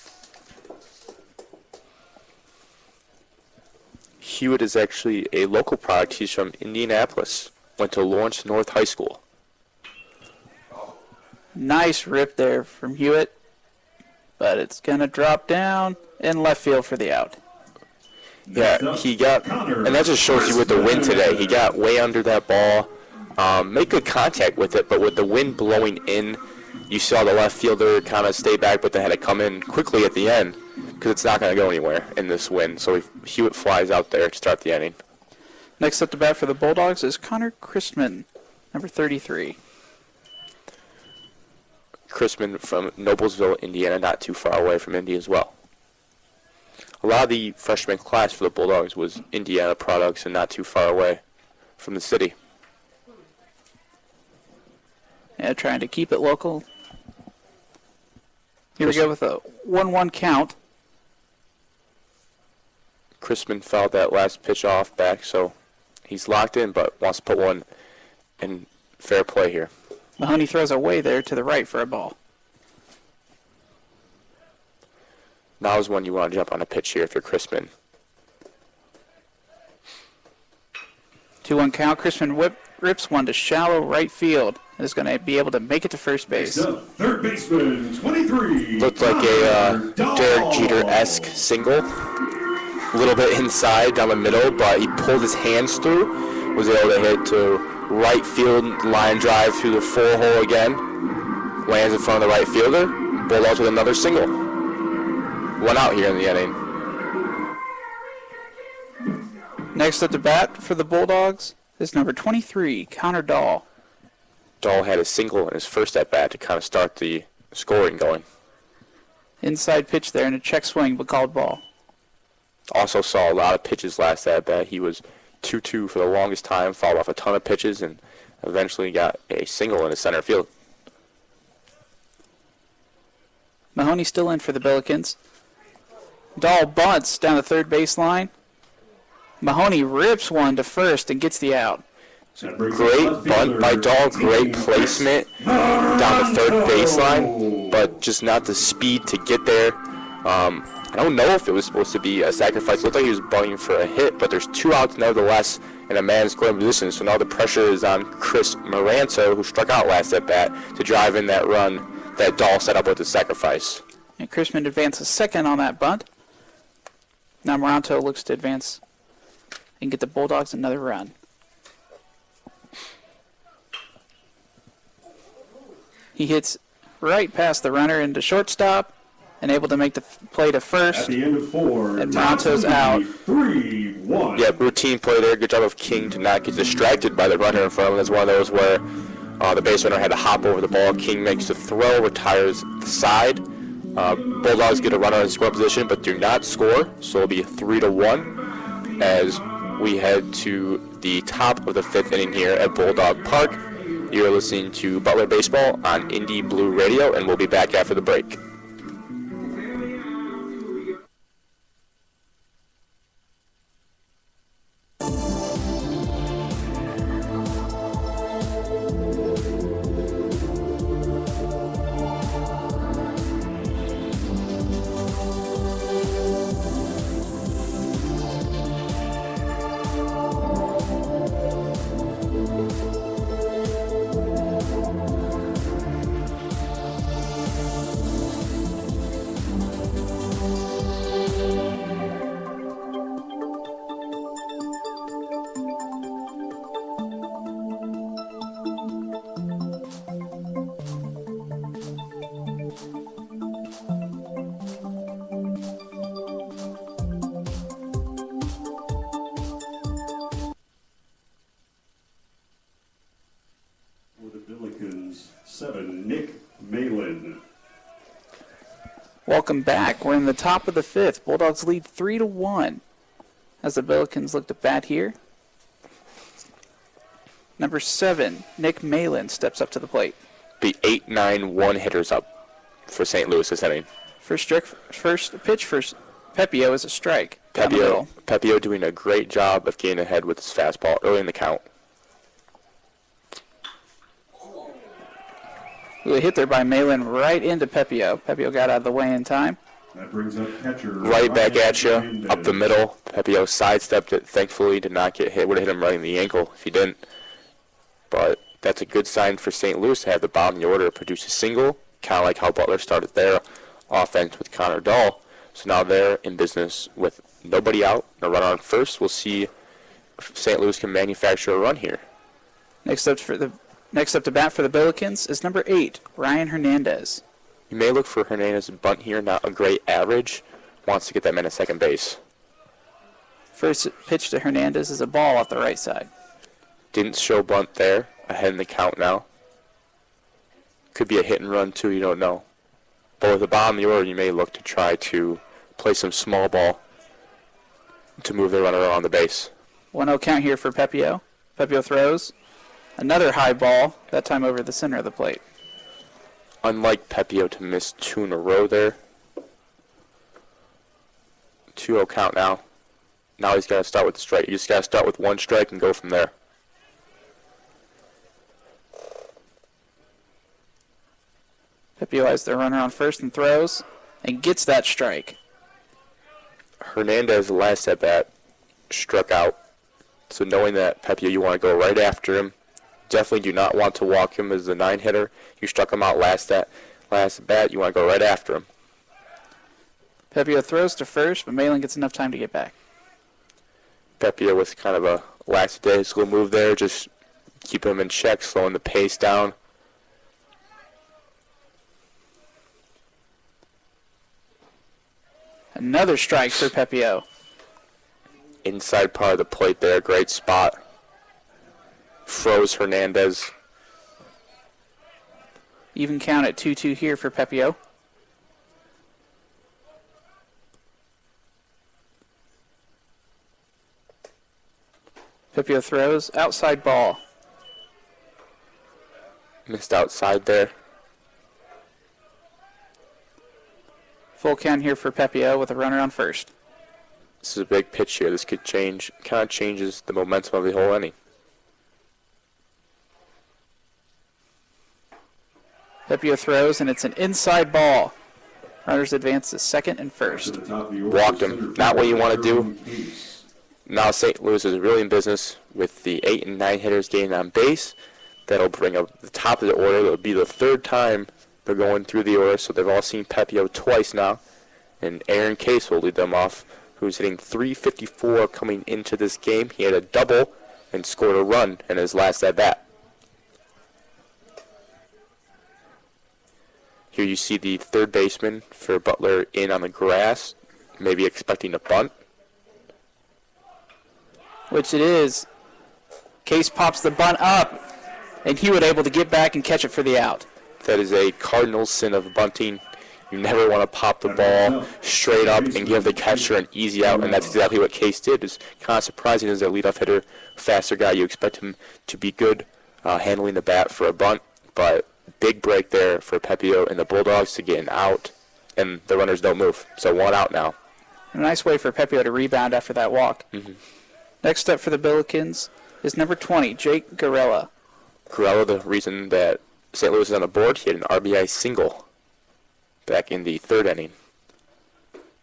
Hewitt is actually a local product. He's from Indianapolis. Went to Lawrence North High School. Nice rip there from Hewitt, but it's going to drop down in left field for the out. Yeah, he got, and that just shows you with the wind today. He got way under that ball, made good contact with it, but with the wind blowing in, you saw the left fielder kind of stay back, but they had to come in quickly at the end because it's not going to go anywhere in this wind. So Hewitt flies out there to start the inning. Next up to bat for the Bulldogs is Connor Christman, number 33. Christman from Noblesville, Indiana, not too far away from Indy as well. A lot of the freshman class for the Bulldogs was Indiana products and not too far away from the city. Yeah, trying to keep it local. Here we go with a 1-1 count. Christman fouled that last pitch off back, so he's locked in, but wants to put one in fair play here. Mahoney throws away there to the right for a ball. Now is when you want to jump on a pitch here if you're Christman. 2-1 count. Christman rips one to shallow right field. Is going to be able to make it to first base. Third baseman, 23. Looked like a Derek Jeter-esque single. A little bit inside down the middle, but he pulled his hands through. Was able to hit to right field, line drive through the 4-hole again. Lands in front of the right fielder. Bulldogs with another single. One out here in the inning. Next up to bat for the Bulldogs is number 23, Connor Dahl. Dahl had a single in his first at-bat to kind of start the scoring going. Inside pitch there and a check swing, but called ball. Also saw a lot of pitches last at-bat. He was 2-2 for the longest time, fouled off a ton of pitches, and eventually got a single in his center field. Mahoney still in for the Billikens. Dahl bunts down the third baseline. Mahoney rips one to first and gets the out. Great bunt by Dahl, great placement down the third baseline, but just not the speed to get there. I don't know if it was supposed to be a sacrifice. It looked like he was bunting for a hit, but there's 2 outs nevertheless in a man scoring position, so now the pressure is on Chris Moranto, who struck out last at bat, to drive in that run that Dahl set up with the sacrifice. And Christman advances second on that bunt. Now Moranto looks to advance and get the Bulldogs another run. He hits right past the runner into shortstop and able to make the play to first. At the end of 4, and Moranto's out. 3-1. Yeah, routine play there. Good job of King to not get distracted by the runner in front of him. That's one of those where the base runner had to hop over the ball. King makes the throw, retires the side. Bulldogs get a runner in scoring position, but do not score. So it'll be 3-1 as we head to the top of the 5th inning here at Bulldog Park. You're listening to Butler Baseball on Indy Blue Radio, and we'll be back after the break. Billikens 7, Nick Malin. Welcome back. We're in the top of the 5th. Bulldogs lead 3-1 as the Billikens look to bat here. Number 7, Nick Malin steps up to the plate. The 8-9-1 hitters up for St. Louis this inning. First pitch for Pepio is a strike. Down the middle. Pepio doing a great job of getting ahead with his fastball early in the count. A hit there by Malin right into Pepio. Pepio got out of the way in time. That brings up catcher. Right back at you, up the middle. Pepio sidestepped it. Thankfully, did not get hit. Would have hit him right in the ankle if he didn't. But that's a good sign for St. Louis to have the bottom of the order produce a single, kind of like how Butler started their offense with Connor Dahl. So now they're in business with nobody out, a runner on first. We'll see if St. Louis can manufacture a run here. Next up to bat for the Billikens is number 8, Ryan Hernandez. You may look for Hernandez' bunt here, not a great average. Wants to get that man at second base. First pitch to Hernandez is a ball off the right side. Didn't show bunt there. Ahead in the count now. Could be a hit and run too, you don't know. But with the bottom of the order, you may look to try to play some small ball to move the runner on the base. 1-0 count here for Pepio. Pepio throws. Another high ball, that time over the center of the plate. Unlike Pepio to miss 2 in a row there. 2-0 count now. Now he's got to start with the strike. You just got to start with 1 strike and go from there. Pepio has the runner on first and throws and gets that strike. Hernandez, last at bat, struck out. So knowing that, Pepio, you want to go right after him. Definitely do not want to walk him as the 9-hitter. You struck him out last at bat. You want to go right after him. Pepio throws to first, but Malin gets enough time to get back. Pepio with kind of a lackadaisical move there, just keep him in check, slowing the pace down. Another strike for Pepio. Inside part of the plate there, great spot. Froze Hernandez. Even count at 2-2 here for Pepio. Pepio throws, outside ball. Missed outside there. Full count here for Pepio with a runner on first. This is a big pitch here. This could change, kind of changes the momentum of the whole inning. Pepio throws, and it's an inside ball. Runners advance to second and first. Walked him. Not what you want to do. Now St. Louis is really in business with the 8 and 9 hitters getting on base. That'll bring up the top of the order. It'll be the 3rd time they're going through the order, so they've all seen Pepio twice now. And Aaron Case will lead them off, who's hitting .354 coming into this game. He had a double and scored a run in his last at-bat. Here you see the third baseman for Butler in on the grass, maybe expecting a bunt. Which it is. Case pops the bunt up, and Hewitt able to get back and catch it for the out. That is a cardinal sin of bunting. You never want to pop the ball straight up and give the catcher an easy out, and that's exactly what Case did. It's kind of surprising as a leadoff hitter, faster guy. You expect him to be good handling the bat for a bunt, but big break there for Pepio and the Bulldogs to get an out, and the runners don't move. So 1 out now. A nice way for Pepio to rebound after that walk. Mm-hmm. Next up for the Billikens is number 20, Jake Garella. Garella, the reason that St. Louis is on the board, he had an RBI single back in the 3rd inning.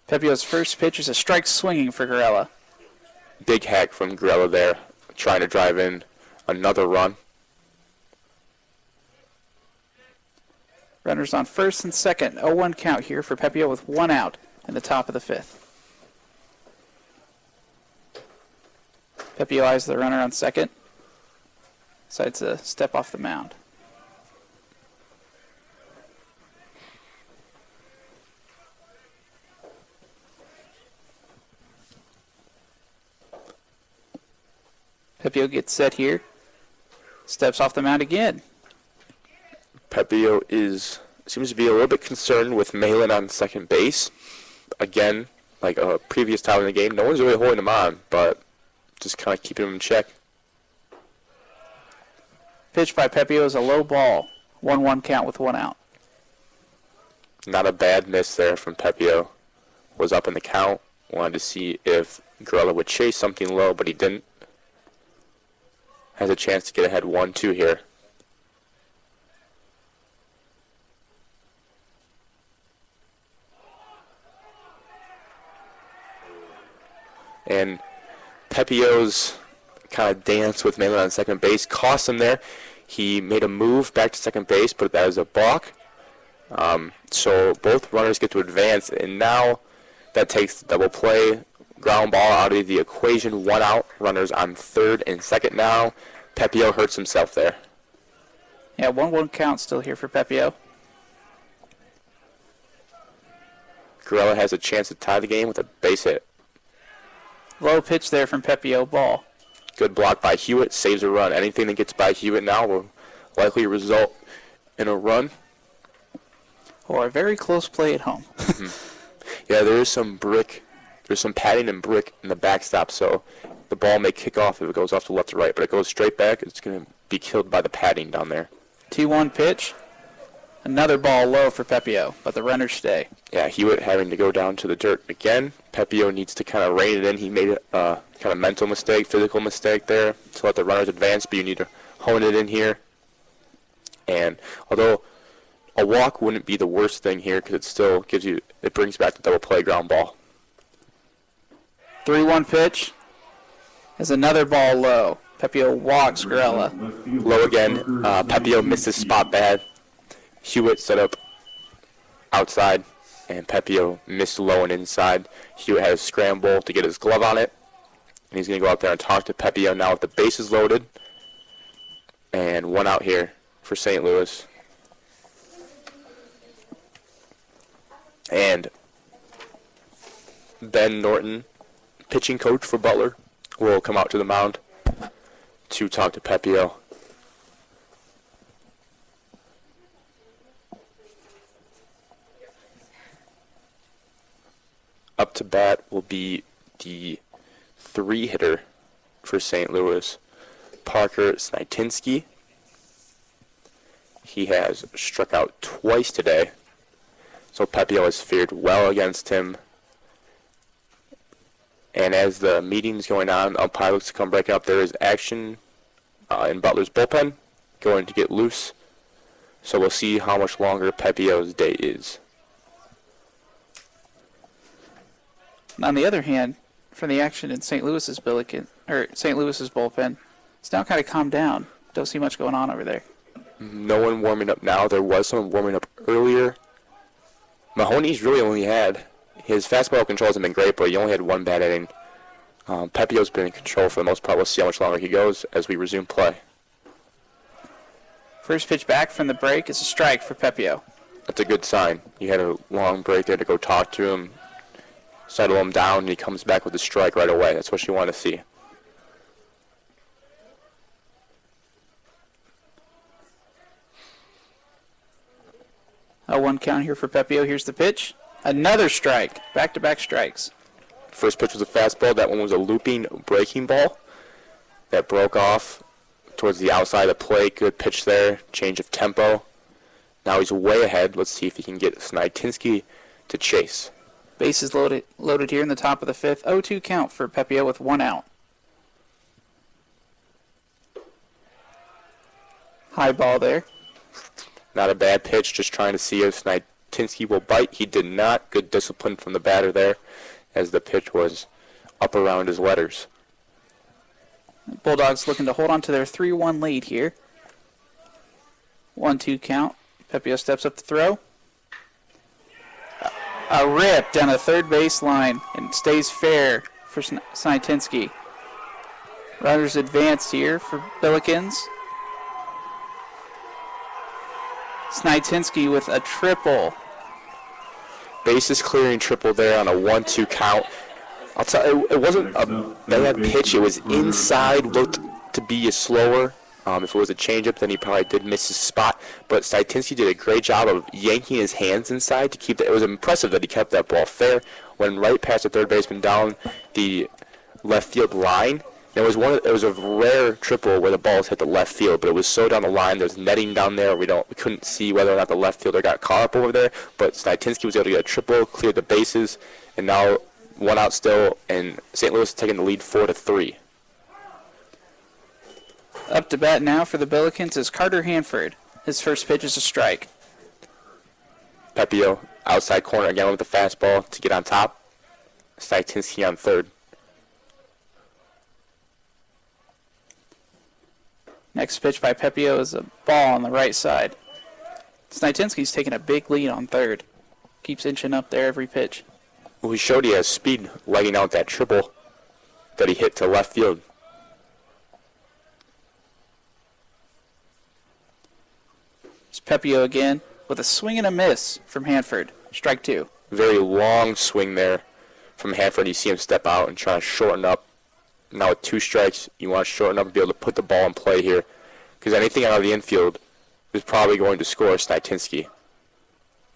Pepio's first pitch is a strike swinging for Garella. Big hack from Garella there, trying to drive in another run. Runners on first and second. 0-1 count here for Pepio with 1 out in the top of the 5th. Pepio eyes the runner on second. Decides to step off the mound. Pepio gets set here. Steps off the mound again. Pepio seems to be a little bit concerned with Malin on second base. Again, like a previous time in the game, no one's really holding him on, but just kind of keeping him in check. Pitch by Pepio is a low ball. 1-1 count with 1 out. Not a bad miss there from Pepio. Was up in the count. Wanted to see if Garella would chase something low, but he didn't. Has a chance to get ahead 1-2 here. And Pepio's kind of dance with Malin on second base cost him there. He made a move back to second base, but that was a balk. So both runners get to advance, and now that takes the double play. Ground ball out of the equation, 1 out. Runners on third and second now. Pepio hurts himself there. Yeah, 1-1 count still here for Pepio. Garella has a chance to tie the game with a base hit. Low pitch there from Pepio, ball. Good block by Hewitt, saves a run. Anything that gets by Hewitt now will likely result in a run. Or a very close play at home. Yeah, there is some brick. There's some padding and brick in the backstop, so the ball may kick off if it goes off to left or right, but it goes straight back. It's going to be killed by the padding down there. 2-1 pitch. Another ball low for Pepio, but the runners stay. Yeah, Hewitt having to go down to the dirt again. Pepio needs to kind of rein it in. He made a kind of mental mistake, physical mistake there to let the runners advance, but you need to hone it in here. And although a walk wouldn't be the worst thing here because it still gives you, it brings back the double play ground ball. 3-1 pitch. As another ball low. Pepio walks Gorella. Low again. Pepio missed his spot bad. Hewitt set up outside, and Pepio missed low and inside. Hewitt had a scramble to get his glove on it, and he's going to go out there and talk to Pepio now with the bases loaded. And one out here for St. Louis. And Ben Norton, pitching coach for Butler, will come out to the mound to talk to Pepio. Up to bat will be the 3-hitter for St. Louis, Parker Snitinsky. He has struck out twice today, so Pepio has fared well against him. And as the meeting's going on, umpire looks to come break up. There is action in Butler's bullpen going to get loose, so we'll see how much longer Pepio's day is. On the other hand, from the action in St. Louis's bullpen, it's now kind of calmed down. Don't see much going on over there. No one warming up now. There was someone warming up earlier. Mahoney's really only had, his fastball control hasn't been great, but he only had one bad inning. Pepio's been in control for the most part. We'll see how much longer he goes as we resume play. First pitch back from the break is a strike for Pepio. That's a good sign. You had a long break there to go talk to him, settle him down, and he comes back with a strike right away. That's what you want to see. A 1 count here for Pepio. Here's the pitch. Another strike. Back-to-back strikes. First pitch was a fastball. That one was a looping breaking ball that broke off towards the outside of the plate. Good pitch there. Change of tempo. Now he's way ahead. Let's see if he can get Snitinsky to chase. Bases loaded here in the top of the 5th. 0-2 count for Pepio with 1 out. High ball there. Not a bad pitch, just trying to see if Snitinsky will bite. He did not. Good discipline from the batter there as the pitch was up around his letters. Bulldogs looking to hold on to their 3-1 lead here. 1-2 count. Pepio steps up to throw. A rip down the third base line and stays fair for Snitinsky. Runners advance here for Billikens. Snitinsky with a triple. Bases clearing triple there on a 1-2 count. I'll tell you, it wasn't a bad pitch. It was inside, looked to be a slower. If it was a changeup, then he probably did miss his spot. But Snitinsky did a great job of yanking his hands inside to keep that. It was impressive that he kept that ball fair. Went right past the third baseman down the left field line. It was a rare triple where the balls hit the left field, but it was so down the line. There's netting down there. We couldn't see whether or not the left fielder got caught up over there. But Snitinsky was able to get a triple, cleared the bases, and now 1 out still, and St. Louis is taking the lead 4-3. Up to bat now for the Billikens is Carter Hanford. His first pitch is a strike. Pepio outside corner again with the fastball to get on top. Snitinsky on third. Next pitch by Pepio is a ball on the right side. Snitinsky's taking a big lead on third. Keeps inching up there every pitch. Well, he showed he has speed legging out that triple that he hit to left field. It's Pepio again with a swing and a miss from Hanford. Strike 2. Very long swing there from Hanford. You see him step out and try to shorten up. Now with 2 strikes, you want to shorten up and be able to put the ball in play here, because anything out of the infield is probably going to score Snitinsky.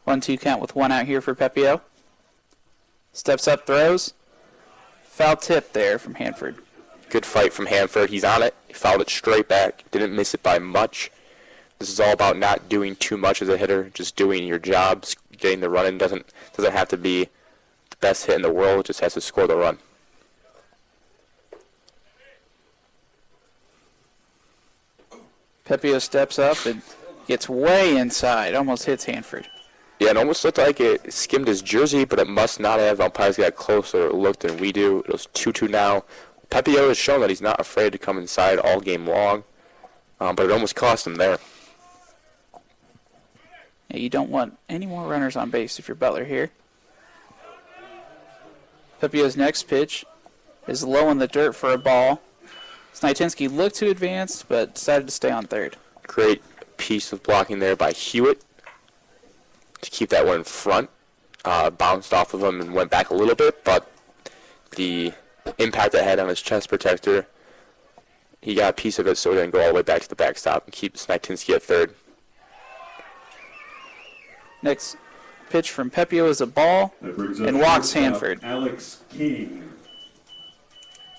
1-2 count with 1 out here for Pepio. Steps up, throws. Foul tip there from Hanford. Good fight from Hanford. He's on it. He fouled it straight back. Didn't miss it by much. This is all about not doing too much as a hitter, just doing your job, getting the run in. Doesn't have to be the best hit in the world. It just has to score the run. Pepio steps up and gets way inside. Almost hits Hanford. Yeah, it almost looked like it skimmed his jersey, but it must not have. Umpires got closer look than we do. It was 2-2 now. Pepio has shown that he's not afraid to come inside all game long, but it almost cost him there. Yeah, you don't want any more runners on base if you're Butler here. Pepio's next pitch is low in the dirt for a ball. Snitinsky looked to advance, but decided to stay on third. Great piece of blocking there by Hewitt to keep that one in front. Bounced off of him and went back a little bit, but the impact it had on his chest protector, he got a piece of it so he didn't go all the way back to the backstop and keep Snitinsky at third. Next pitch from Pepio is a ball and walks Hanford. Alex King.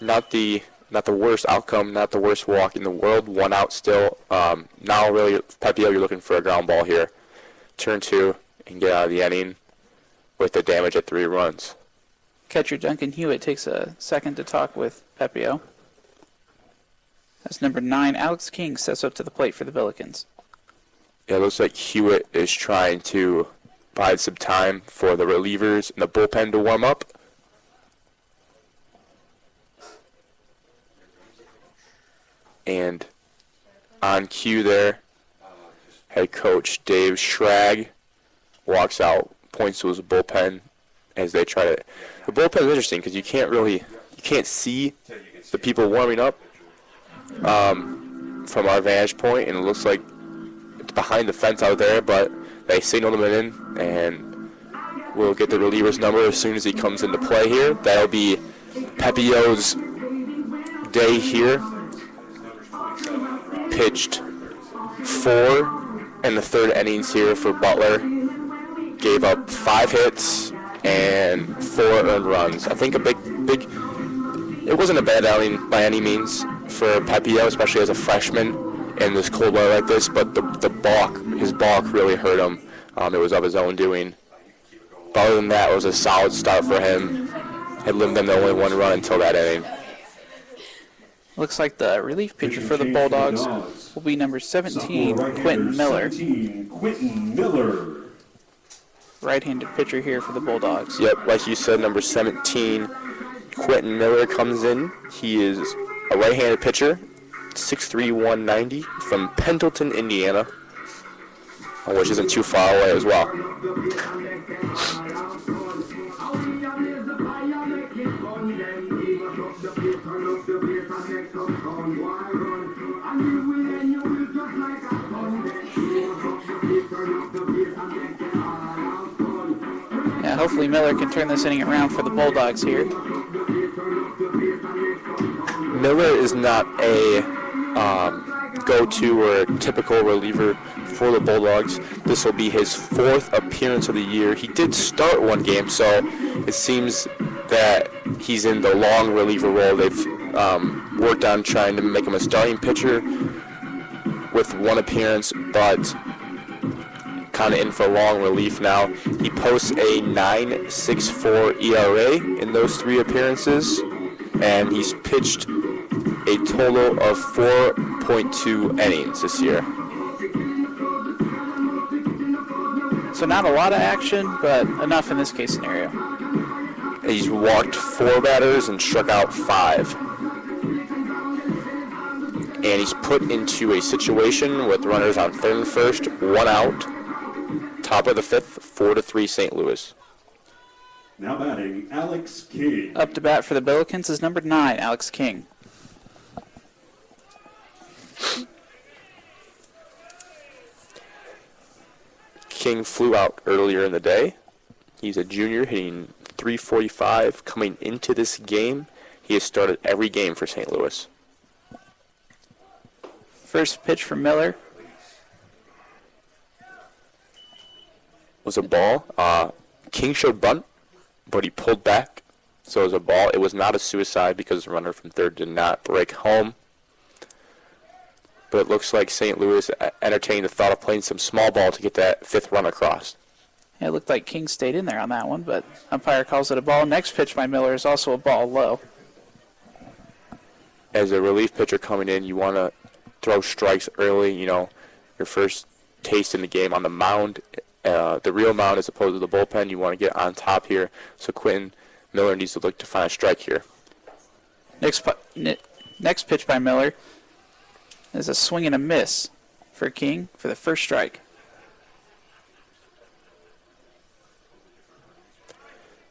Not the worst outcome, not the worst walk in the world. 1 out still. Now really, Pepio, you're looking for a ground ball here. Turn 2 and get out of the inning with the damage at 3 runs. Catcher Duncan Hewitt takes a second to talk with Pepio. As number 9, Alex King steps up to the plate for the Billikens. Yeah, it looks like Hewitt is trying to provide some time for the relievers and the bullpen to warm up. And on cue there, head coach Dave Schrag walks out, points to his bullpen as they try to. The bullpen is interesting because you can't see the people warming up from our vantage point, and it looks like it's behind the fence out there, but they signaled him in, and we'll get the reliever's number as soon as he comes into play here. That'll be Pepio's day here. Pitched 4 in the 3rd innings here for Butler. Gave up 5 hits and 4 earned runs. I think it wasn't a bad outing by any means for Pepio, especially as a freshman in this cold weather like this, but his balk really hurt him. It was of his own doing. But other than that, it was a solid start for him. Had limited them to only 1 run until that inning. Looks like the relief pitcher for the Bulldogs will be number 17, Quentin Miller. Quentin Miller. Right-handed pitcher here for the Bulldogs. Yep, like you said, number 17, Quentin Miller comes in. He is a right-handed pitcher, 6'3", 190, from Pendleton, Indiana, which isn't too far away as well. Yeah, hopefully Miller can turn this inning around for the Bulldogs here. Miller is not a go-to or a typical reliever for the Bulldogs. This will be his 4th appearance of the year. He did start 1 game, so it seems that he's in the long reliever role. They've worked on trying to make him a starting pitcher with 1 appearance, but kind of in for long relief now. He posts a 9.64 ERA in those 3 appearances, and he's pitched a total of 4.2 innings this year. So not a lot of action, but enough in this case scenario. He's walked 4 batters and struck out 5. And he's put into a situation with runners on 3rd and 1st, 1 out. Top of the 5th, 4-3 St. Louis. Now batting, Alex King. Up to bat for the Billikens is number 9, Alex King. King flew out earlier in the day. He's a junior hitting 345 coming into this game. He has started every game for St. Louis. First pitch from Miller. Was a ball. King showed bunt, but he pulled back, so it was a ball. It was not a suicide because the runner from third did not break home. But it looks like St. Louis entertained the thought of playing some small ball to get that fifth run across. Yeah, it looked like King stayed in there on that one, but umpire calls it a ball. Next pitch by Miller is also a ball low. As a relief pitcher coming in, you want to throw strikes early, your first taste in the game on the mound. The real mound as opposed to the bullpen, you want to get on top here. So Quentin Miller needs to look to find a strike here. Next pitch by Miller is a swing and a miss for King for the first strike.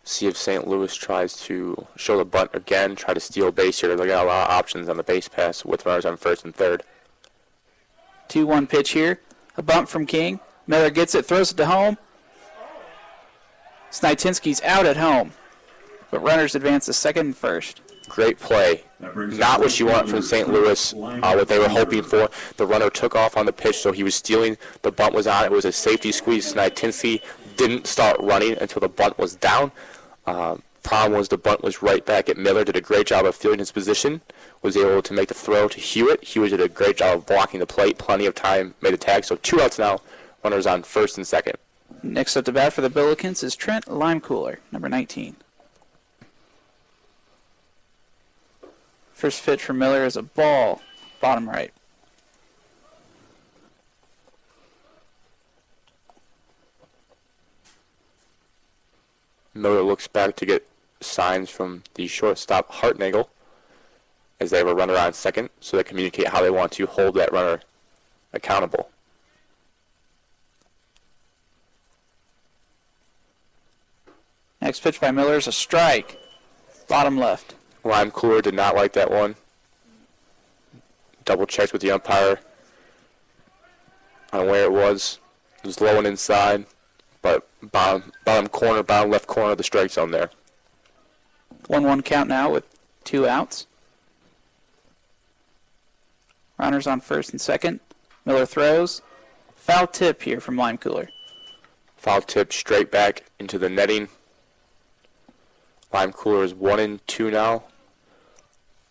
See if St. Louis tries to show the bunt again, try to steal base here. They got a lot of options on the base pass with runners on first and third. 2-1 pitch here. A bunt from King. Miller gets it, throws it to home. Snitinsky's out at home, but runners advance to second and first. Great play. Not what you want from St. Louis, what they were hoping for. The runner took off on the pitch, so he was stealing. The bunt was on. It was a safety squeeze. Snitinsky didn't start running until the bunt was down. Problem was the bunt was right back at Miller. Did a great job of fielding his position. Was able to make the throw to Hewitt. Hewitt did a great job of blocking the plate. Plenty of time. Made a tag. So 2 outs now. Runners on first and second. Next up to bat for the Billikens is Trent Limecooler, number 19. First pitch from Miller is a ball, bottom right. Miller looks back to get signs from the shortstop Hartnagel as they have a runner on second, so they communicate how they want to hold that runner accountable. Next pitch by Miller is a strike, bottom left. Limecooler did not like that one. Double checked with the umpire on where it was. It was low and inside, but bottom left corner of the strike zone there. 1-1 count now with 2 outs. Runners on first and second. Miller throws. Foul tip here from Limecooler. Foul tip straight back into the netting. Limecooler is 1-2 now,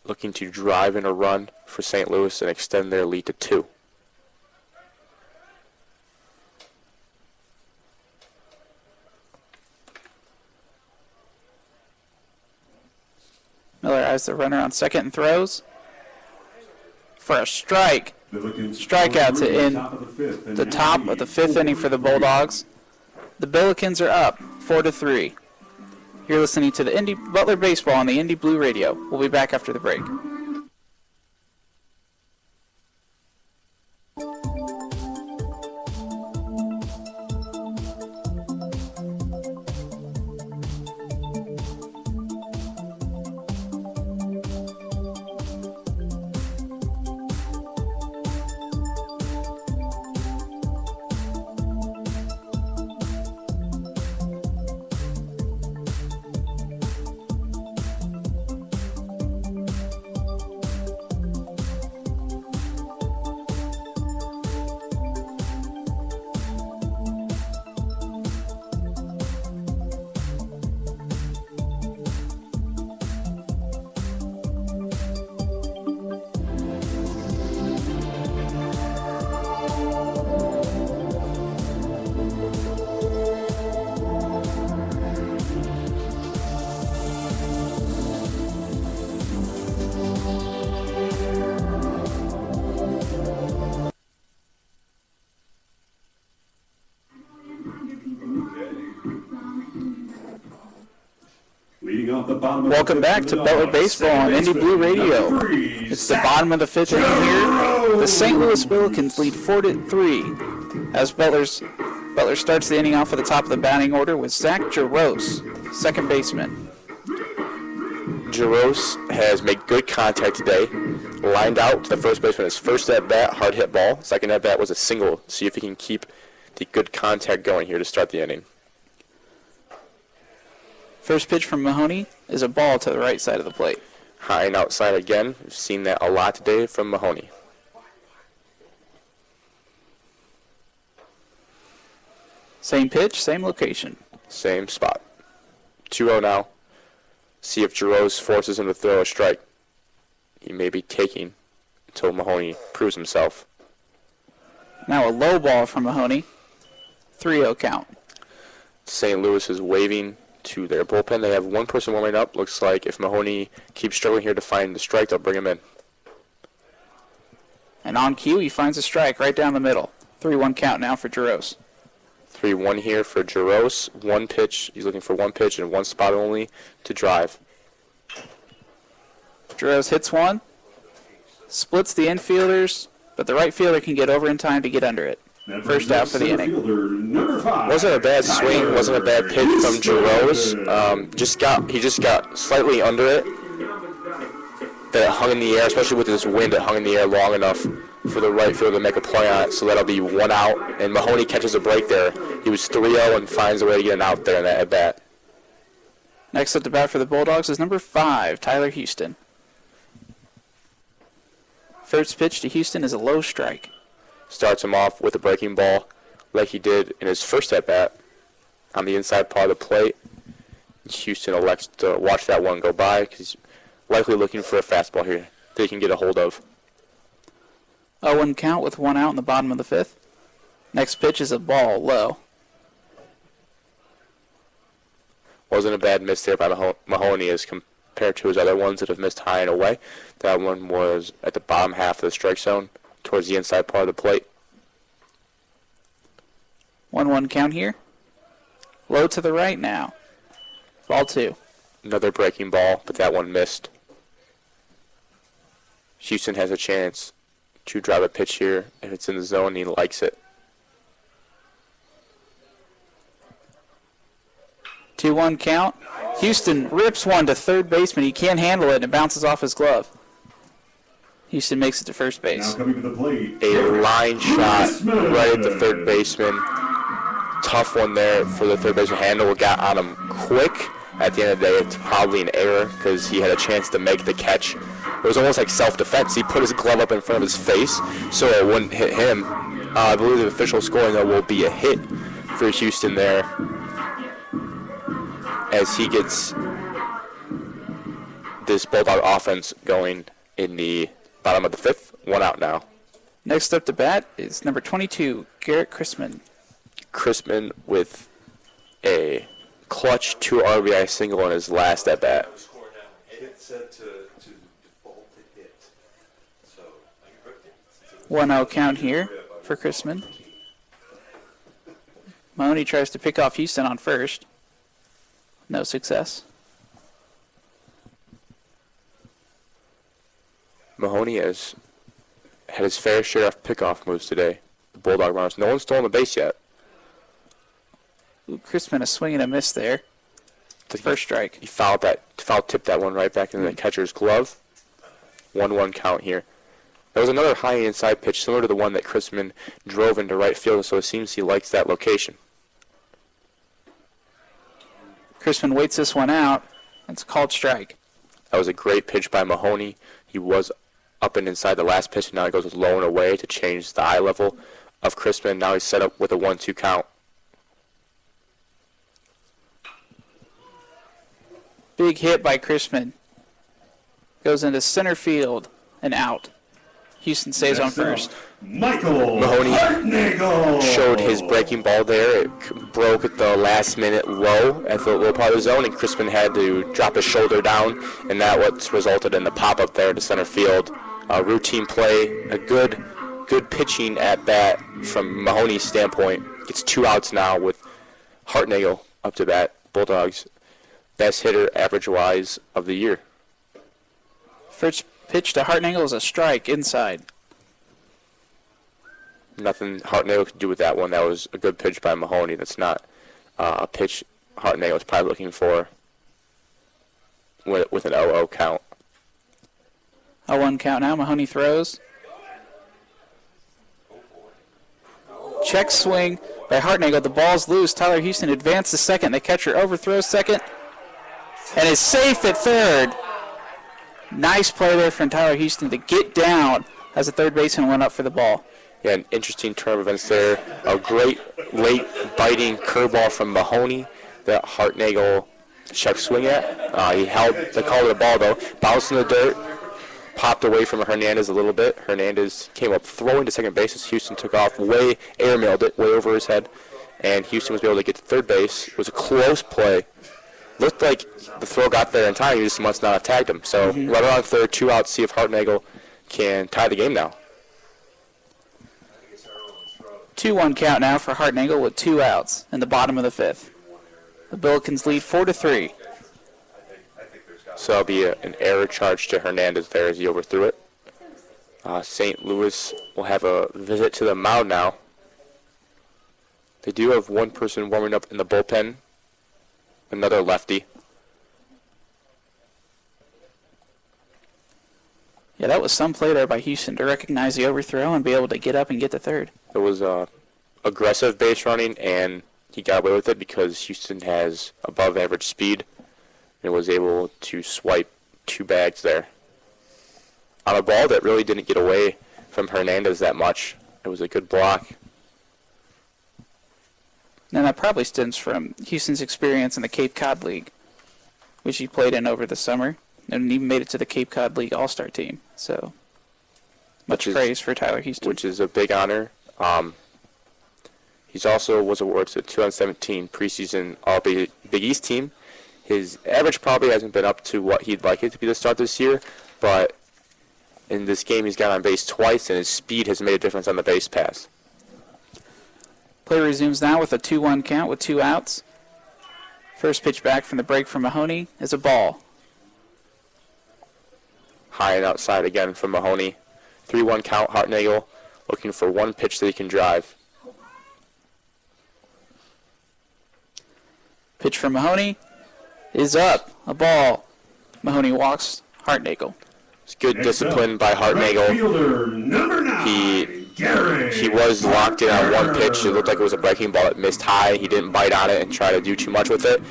looking to drive in a run for St. Louis and extend their lead to 2. Miller has the runner on second and throws for a strike. Strikeout to end the top of the 5th inning for the Bulldogs. The Billikens are up 4-3. You're listening to the Indy Butler Baseball on the Indy Blue Radio. We'll be back after the break. Welcome back to Butler Baseball on Indy Blue Radio. It's the bottom of the 5th inning here. The St. Louis Billikens lead 4-3 as Butler starts the inning off at the top of the batting order with Zach Jaros, second baseman. Jaros has made good contact today. Lined out to the first baseman. His first at bat, hard hit ball. Second at bat was a single. See if he can keep the good contact going here to start the inning. First pitch from Mahoney is a ball to the right side of the plate. High and outside again. We've seen that a lot today from Mahoney. Same pitch, same location. Same spot. 2-0 now. See if Jaros forces him to throw a strike. He may be taking until Mahoney proves himself. Now a low ball from Mahoney. 3-0 count. St. Louis is waving to their bullpen. They have one person warming up. Looks like if Mahoney keeps struggling here to find the strike, they'll bring him in. And on cue, he finds a strike right down the middle. 3-1 count now for Jaros. 3-1 here for Jaros. One pitch. He's looking for one pitch and one spot only to drive. Jaros hits one, splits the infielders, but the right fielder can get over in time to get under it. First out for the inning. Wasn't a bad swing. Wasn't a bad pitch from Jaros. He just got slightly under it. That it hung in the air, especially with this wind. It hung in the air long enough for the right fielder to make a play on it. So that'll be one out. And Mahoney catches a break there. He was 3-0 and finds a way to get an out there in that at bat. Next up to bat for the Bulldogs is number 5, Tyler Houston. First pitch to Houston is a low strike. Starts him off with a breaking ball like he did in his first at-bat on the inside part of the plate. Houston elects to watch that one go by because he's likely looking for a fastball here that he can get a hold of. 0-1 count with one out in the bottom of the 5th. Next pitch is a ball low. Wasn't a bad miss there by Mahoney as compared to his other ones that have missed high and away. That one was at the bottom half of the strike zone towards the inside part of the plate. 1-1 count here. Low to the right now. Ball 2. Another breaking ball, but that one missed. Houston has a chance to drive a pitch here if it's in the zone and he likes it. 2-1 count. Houston rips one to third baseman. He can't handle it and it bounces off his glove. Houston makes it to first base. Now coming to the plate. A line shot right at the third baseman. Tough one there for the third baseman. Handle got on him quick. At the end of the day, it's probably an error because he had a chance to make the catch. It was almost like self-defense. He put his glove up in front of his face so it wouldn't hit him. I believe the official scoring, though, will be a hit for Houston there as he gets this Bulldog offense going in the bottom of the 5th. One out now. Next up to bat is number 22, Garrett Chrisman. Chrisman with a clutch 2 RBI single in his last at bat. One out count here for Chrisman. Mahoney tries to pick off Houston on first. No success. Mahoney has had his fair share of pickoff moves today. The Bulldog runners. No one's stolen the base yet. Ooh, Chrisman a swing and a miss there. First strike. He foul tipped that one right back into the catcher's glove. 1-1 count here. There was another high inside pitch similar to the one that Chrisman drove into right field, so it seems he likes that location. Chrisman waits this one out. It's called strike. That was a great pitch by Mahoney. He was up and inside the last pitch, and now he goes low and away to change the eye level of Chrisman. Now he's set up with a 1-2 count. Big hit by Chrisman. Goes into center field and out. Houston stays on first. Michael Mahoney showed his breaking ball there. It broke at the last minute low at the low part of the zone, and Crispin had to drop his shoulder down, and that what resulted in the pop-up there to center field. Routine play, a good pitching at bat from Mahoney's standpoint. Gets 2 outs now with Hartnagel up to bat. Bulldogs best hitter average-wise of the year. First pitch to Hartnagel is a strike inside. Nothing Hartnagel could do with that one. That was a good pitch by Mahoney. That's not a pitch Hartnagel was probably looking for with an 0-0 count. 0-1 count now. Mahoney throws. Check swing by Hartnagel. The ball's loose. Tyler Houston advances second. The catcher overthrows second. and is safe at third. Nice play there from Tyler Houston to get down as the third baseman went up for the ball. Yeah, an interesting turn of events there. A great late biting curveball from Mahoney that Hartnagel check swing at. He held the call of the ball, though. Bounced in the dirt, popped away from Hernandez a little bit. Hernandez came up throwing to second base as Houston took off, airmailed it way over his head, and Houston was able to get to third base. It was a close play. Looked like the throw got there in time. He just must not have tagged him. So right around third, 2 outs, see if Hartnagel can tie the game now. 2-1 count now for Hartnagel with 2 outs in the bottom of the 5th. The Billikens lead 4-3. So that'll be an error charge to Hernandez there as he overthrew it. St. Louis will have a visit to the mound now. They do have one person warming up in the bullpen, another lefty. Yeah, that was some play there by Houston to recognize the overthrow and be able to get up and get to third. It was aggressive base running, and he got away with it because Houston has above average speed and was able to swipe 2 bags there. On a ball that really didn't get away from Hernandez that much. It was a good block. And that probably stems from Houston's experience in the Cape Cod League, which he played in over the summer, and even made it to the Cape Cod League All-Star team. So, much praise for Tyler Houston. Which is a big honor. He's also was awarded to the 2017 preseason All-Big East team. His average probably hasn't been up to what he'd like it to be to start this year, but in this game he's got on base twice, and his speed has made a difference on the base pass. Play resumes now with a 2-1 count with 2 outs. First pitch back from the break from Mahoney is a ball. High and outside again from Mahoney. 3-1 count, Hartnagel looking for one pitch that he can drive. Pitch from Mahoney is up, a ball. Mahoney walks Hartnagel. It's good discipline by Hartnagel. Fielder number 9. He was locked in on one pitch. It looked like it was a breaking ball that missed high. He didn't bite on it and try to do too much with it.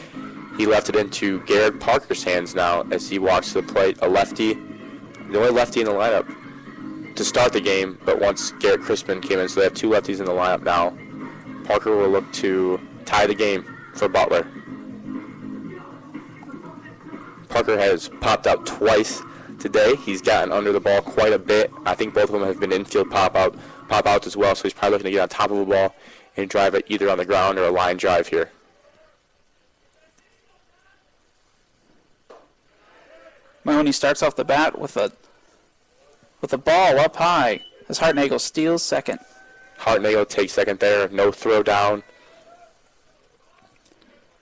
He left it into Garrett Parker's hands now as he walks to the plate. A lefty, the only lefty in the lineup to start the game, but once Garrett Crispin came in, so they have 2 lefties in the lineup now. Parker will look to tie the game for Butler. Parker has popped out twice today. He's gotten under the ball quite a bit. I think both of them have been infield pop-outs as well, so he's probably looking to get on top of the ball and drive it either on the ground or a line drive here. Mahoney starts off the bat with a ball up high as Hartnagel steals second. Hartnagel takes second there, no throw down.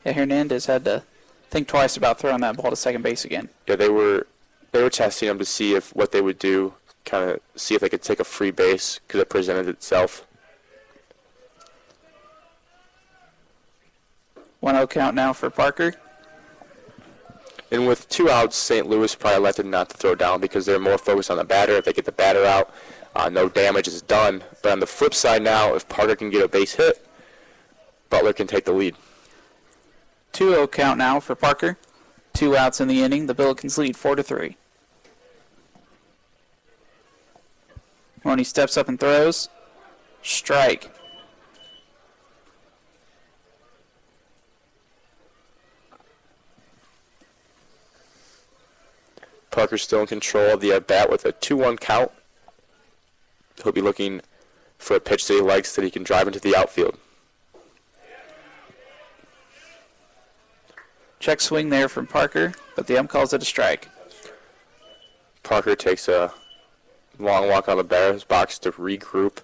Yeah, Hernandez had to think twice about throwing that ball to second base again. Yeah, they were testing him to see if what they would do, kind of see if they could take a free base because it presented itself. 1-0 count now for Parker. And with 2 outs, St. Louis probably elected not to throw down because they're more focused on the batter. If they get the batter out, no damage is done. But on the flip side now, if Parker can get a base hit, Butler can take the lead. 2-0 count now for Parker. 2 outs in the inning. The Billikens lead 4-3. Mahoney steps up and throws. Strike. Parker's still in control of the at-bat with a 2-1 count. He'll be looking for a pitch that he likes that he can drive into the outfield. Check swing there from Parker, but the ump calls it a strike. Parker takes a long walk out of the batter's box to regroup.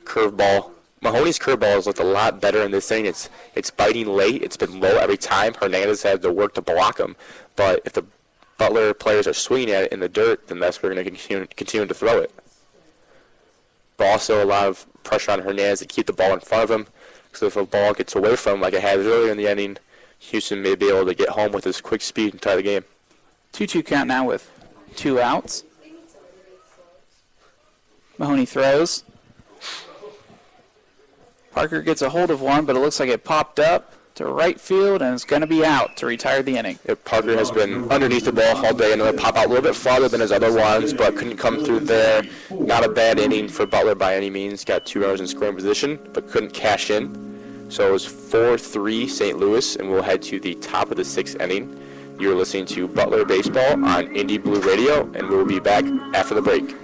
Curveball. Mahoney's curveball has looked a lot better in this inning. It's biting late. It's been low every time. Hernandez had to work to block him. But if the Butler players are swinging at it in the dirt, then that's where we're going to continue to throw it. But also a lot of pressure on Hernandez to keep the ball in front of him. So if a ball gets away from him like it had earlier in the inning, Houston may be able to get home with his quick speed and tie the game. 2-2 count now with 2 outs. Mahoney throws. Parker gets a hold of one, but it looks like it popped up to right field, and it's going to be out to retire the inning. Parker has been underneath the ball all day. Another pop out a little bit farther than his other ones, but couldn't come through there. Not a bad inning for Butler by any means. Got 2 runners in scoring position, but couldn't cash in. So it was 4-3 St. Louis, and we'll head to the top of the 6th inning. You're listening to Butler Baseball on Indy Blue Radio, and we'll be back after the break.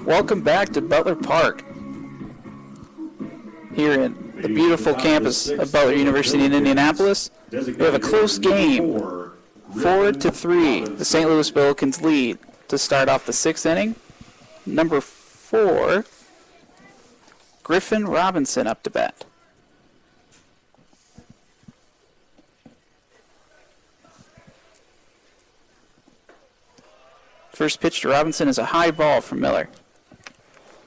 Welcome back to Butler Park, here in the beautiful campus of Butler University in Indianapolis. We have a close game, 4-3. The St. Louis Billikens lead to start off the 6th inning. Number 4, Griffin Robinson up to bat. First pitch to Robinson is a high ball from Miller.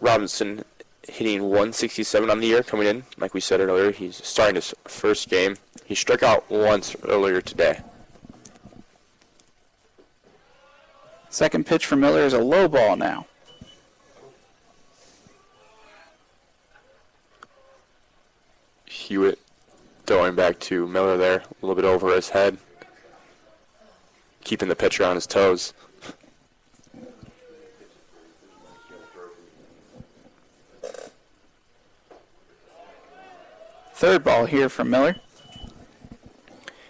Robinson hitting 167 on the year coming in. Like we said earlier, he's starting his first game. He struck out once earlier today. Second pitch for Miller is a low ball now. Hewitt throwing back to Miller there, a little bit over his head, keeping the pitcher on his toes. Third ball here from Miller.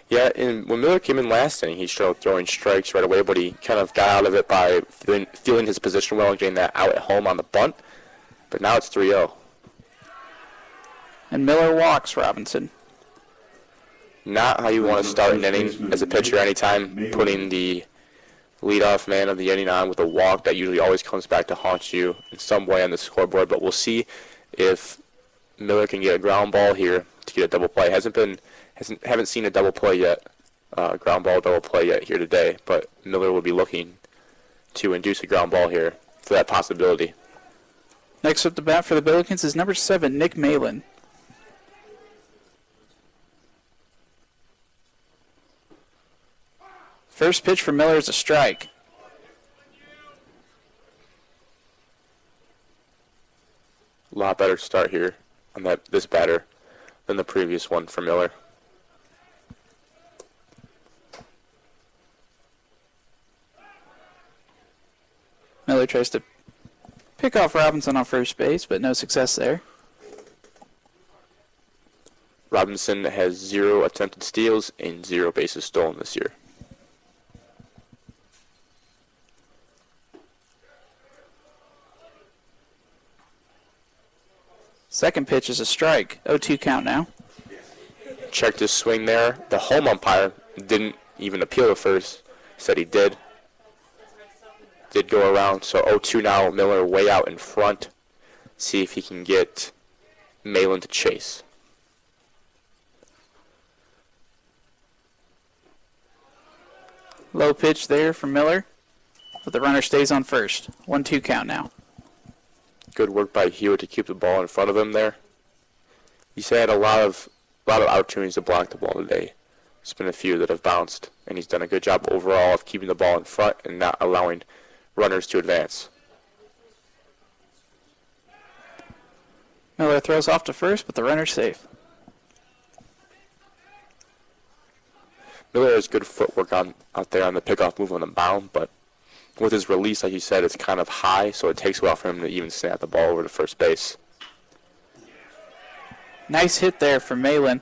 Yeah, and when Miller came in last inning, he started throwing strikes right away, but he kind of got out of it by feeling his position well and getting that out at home on the bunt. But now it's 3-0. And Miller walks Robinson. Not how you want to start an inning as a pitcher anytime, putting the leadoff man of the inning on with a walk that usually always comes back to haunt you in some way on the scoreboard. But we'll see if Miller can get a ground ball here to get a double play. Haven't seen a double play yet, ground ball double play yet here today, but Miller will be looking to induce a ground ball here for that possibility. Next up to bat for the Billikens is number 7, Nick Malin. First pitch for Miller is a strike. A lot better start here on this batter than the previous one for Miller. Miller tries to pick off Robinson on first base, but no success there. Robinson has 0 attempted steals and 0 bases stolen this year. Second pitch is a strike. 0-2 count now. Checked his swing there. The home umpire didn't even appeal to first. Said he did. Did go around. So 0-2 now. Miller way out in front. See if he can get Malin to chase. Low pitch there from Miller, but the runner stays on first. 1-2 count now. Good work by Hewitt to keep the ball in front of him there. He's had a lot of opportunities to block the ball today. There's been a few that have bounced, and he's done a good job overall of keeping the ball in front and not allowing runners to advance. Miller throws off to first, but the runner's safe. Miller has good footwork out there on the pickoff move on the mound, but with his release, like you said, it's kind of high, so it takes a while for him to even snap the ball over to first base. Nice hit there from Malin.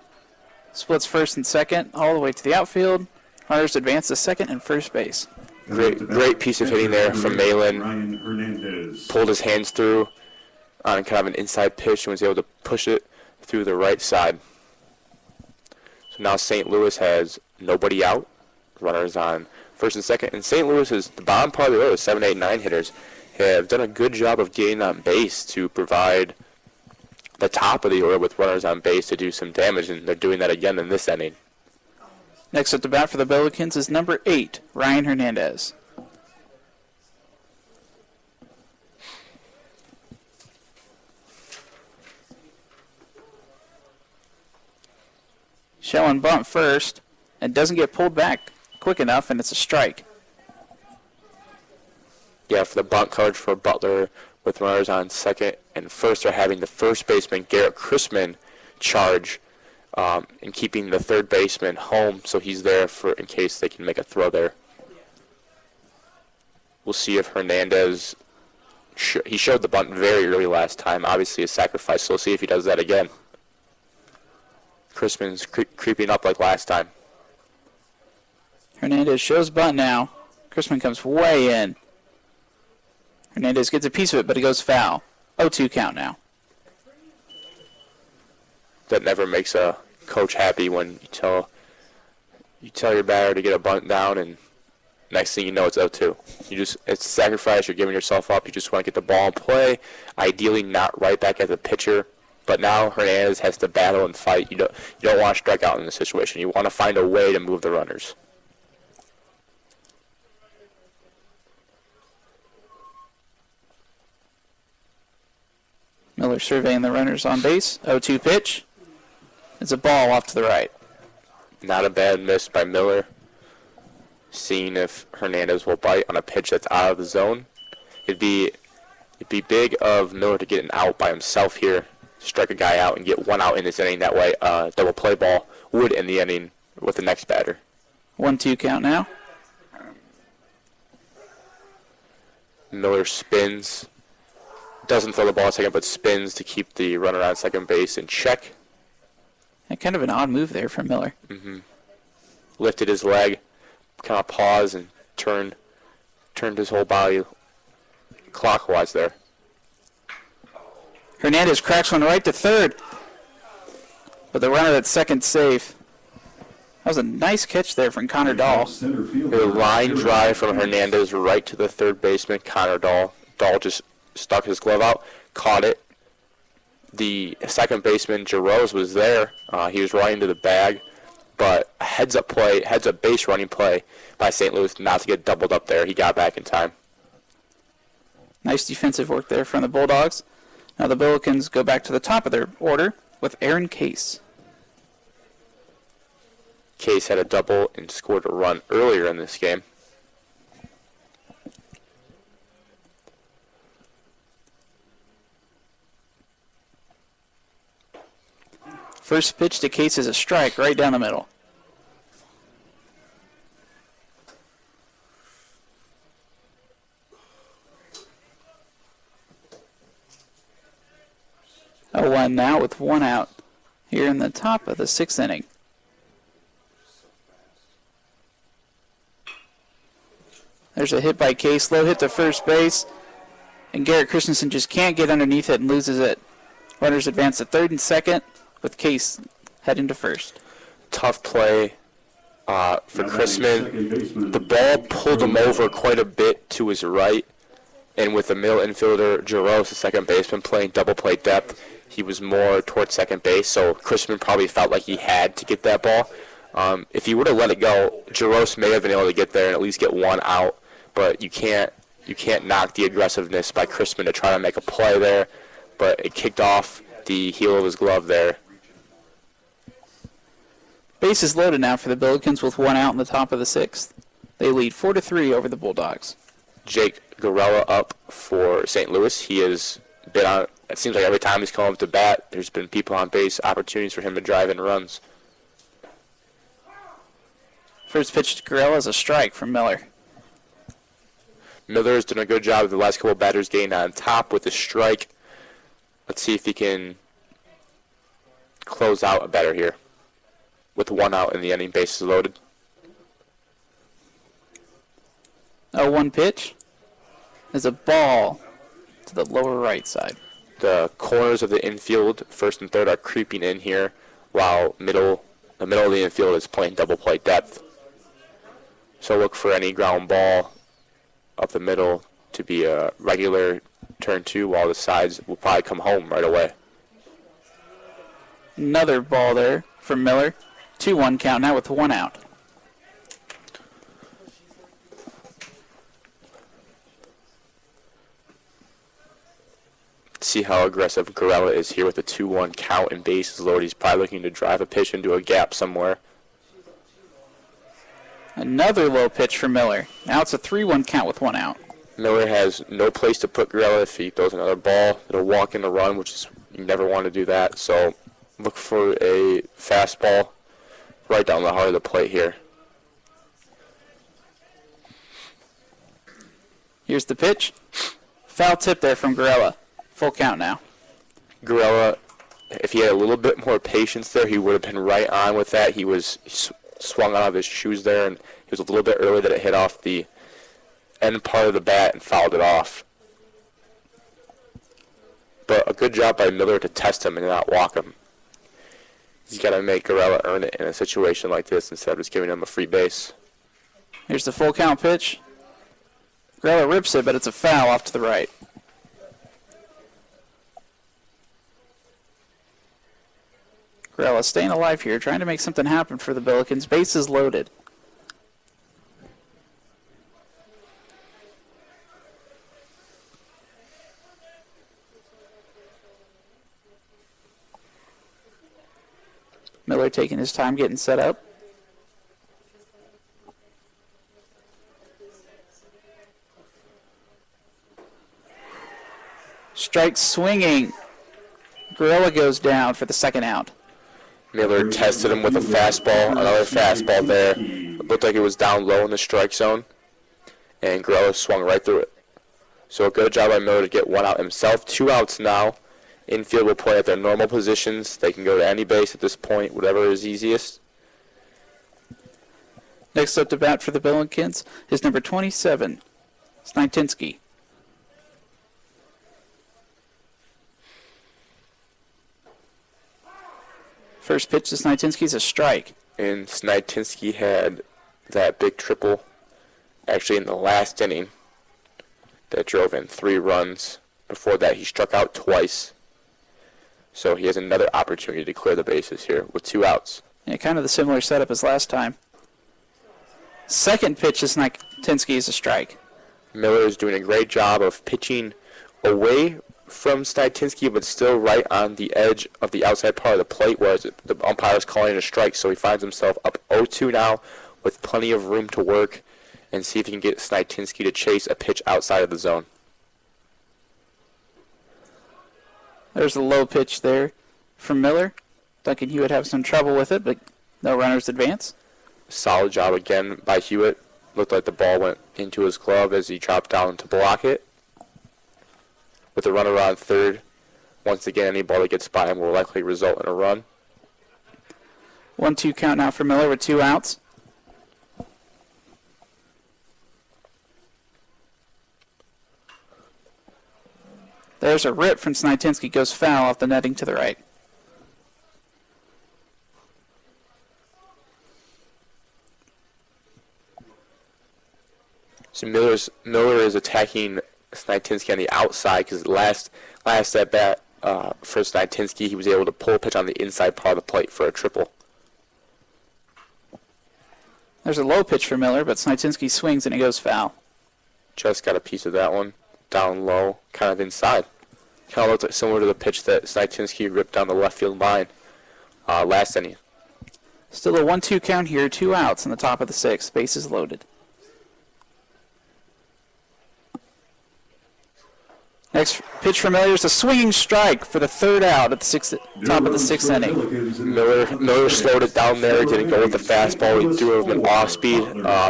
Splits first and second all the way to the outfield. Runners advance to second and first base. Great piece of hitting there from Malin. Ryan Hernandez. Pulled his hands through on kind of an inside pitch and was able to push it through the right side. So now St. Louis has nobody out. Runners on first and second. And St. Louis is the bottom part of the order, 7, 8, 9 hitters, have done a good job of getting on base to provide the top of the order with runners on base to do some damage, and they're doing that again in this inning. Next at the bat for the Billikens is number 8, Ryan Hernandez. Showing bunt first, and doesn't get pulled back quick enough, and it's a strike. Yeah, for the bunt coverage for Butler with runners on second and first are having the first baseman, Garrett Chrisman, charge and keeping the third baseman home so he's there for in case they can make a throw there. We'll see if Hernandez, he showed the bunt very early last time, obviously a sacrifice, so we'll see if he does that again. Chrisman's creeping up like last time. Hernandez shows bunt now. Chrisman comes way in. Hernandez gets a piece of it, but he goes foul. 0-2 count now. That never makes a coach happy when you tell your batter to get a bunt down, and next thing you know, it's 0-2. It's a sacrifice. You're giving yourself up. You just want to get the ball in play. Ideally, not right back at the pitcher. But now Hernandez has to battle and fight. You don't want to strike out in this situation. You want to find a way to move the runners. Miller surveying the runners on base. 0-2 pitch. It's a ball off to the right. Not a bad miss by Miller. Seeing if Hernandez will bite on a pitch that's out of the zone. It'd be big of Miller to get an out by himself here. Strike a guy out and get one out in this inning. That way, double play ball would end the inning with the next batter. 1-2 count now. Miller spins. Doesn't throw the ball at second, but spins to keep the runner on second base in check. And kind of an odd move there from Miller. Lifted his leg, kind of paused, and turned his whole body clockwise there. Hernandez cracks one right to third. But the runner at second safe. That was a nice catch there from Connor Dahl. A line drive from Hernandez right to the third baseman, Connor Dahl. Dahl just stuck his glove out, caught it. The second baseman, Jarosz, was there. He was running to the bag, but a heads-up base running play by St. Louis not to get doubled up there. He got back in time. Nice defensive work there from the Bulldogs. Now the Billikens go back to the top of their order with Aaron Case. Case had a double and scored a run earlier in this game. First pitch to Case is a strike right down the middle. A 1 now with one out here in the top of the 6th inning. There's a hit by Case, low hit to first base, and Garrett Christensen just can't get underneath it and loses it. Runners advance to third and second with Case heading to first. Tough play for Chrisman. The ball pulled him over quite a bit to his right, and with the middle infielder, Jarosz, the second baseman, playing double play depth, he was more towards second base, so Chrisman probably felt like he had to get that ball. If he would have let it go, Jarosz may have been able to get there and at least get one out, but you can't knock the aggressiveness by Chrisman to try to make a play there, but it kicked off the heel of his glove there. Base is loaded now for the Billikens with one out in the top of the 6th. They lead 4-3 over the Bulldogs. Jake Gorella up for St. Louis. He has been on. It seems like every time he's come up to bat, there's been people on base, opportunities for him to drive in runs. First pitch to Gorilla is a strike from Miller. Miller has done a good job of the last couple of batters getting on top with a strike. Let's see if he can close out a batter here with 1 out in the inning, bases loaded. 0-1 pitch is a ball to the lower right side. The corners of the infield, first and third, are creeping in here, while the middle of the infield is playing double play depth. So look for any ground ball up the middle to be a regular turn 2, while the sides will probably come home right away. Another ball there from Miller. 2-1 count now with 1 out. See how aggressive Gorilla is here with a 2-1 count and bases loaded. He's probably looking to drive a pitch into a gap somewhere. Another low pitch for Miller. Now it's a 3-1 count with 1 out. Miller has no place to put Gorilla. If he throws another ball, it'll walk in the run, which is, you never want to do that. So look for a fastball right down the heart of the plate here. Here's the pitch. Foul tip there from Gorilla. Full count now. Gorilla, if he had a little bit more patience there, he would have been right on with that. He swung out of his shoes there, and he was a little bit early that it hit off the end part of the bat and fouled it off. But a good job by Miller to test him and not walk him. He's got to make Gorilla earn it in a situation like this instead of just giving him a free base. Here's the full count pitch. Gorilla rips it, but it's a foul off to the right. Gorilla staying alive here, trying to make something happen for the Billikens. Bases loaded. Miller taking his time getting set up. Strike swinging. Gorilla goes down for the 2nd out. Miller tested him with a fastball, another fastball there. It looked like it was down low in the strike zone, and Gorilla swung right through it. So a good job by Miller to get 1 out himself. 2 outs now. Infield will play at their normal positions. They can go to any base at this point, whatever is easiest. Next up to bat for the Billikens is number 27, Snitinsky. First pitch to Snitinsky is a strike. And Snitinsky had that big triple actually in the last inning that drove in 3 runs. Before that, he struck out twice. So he has another opportunity to clear the bases here with 2 outs. Yeah, kind of the similar setup as last time. Second pitch to Snitinsky is a strike. Miller is doing a great job of pitching away from Snitinsky, but still right on the edge of the outside part of the plate, whereas the umpire is calling it a strike. So he finds himself up 0-2 now with plenty of room to work and see if he can get Snitinsky to chase a pitch outside of the zone. There's a low pitch there from Miller. Thinking he would have some trouble with it, but no runners advance. Solid job again by Hewitt. Looked like the ball went into his glove as he dropped down to block it. With a runner on third, once again, any ball that gets by him will likely result in a run. 1-2 count now for Miller with 2 outs. There's a rip from Snitinsky, goes foul off the netting to the right. So Miller is attacking Snitinsky on the outside because last at bat for Snitinsky, he was able to pull a pitch on the inside part of the plate for a triple. There's a low pitch for Miller, but Snitinsky swings and it goes foul. Just got a piece of that one down low, kind of inside. Kind of looked like similar to the pitch that Snitinsky ripped down the left field line last inning. Still a 1-2 count here, 2 outs in the top of the 6th. Bases loaded. Next pitch for Miller is a swinging strike for the third out at the top of the sixth inning. Miller slowed it down there, didn't go with the fastball. He threw him an off speed,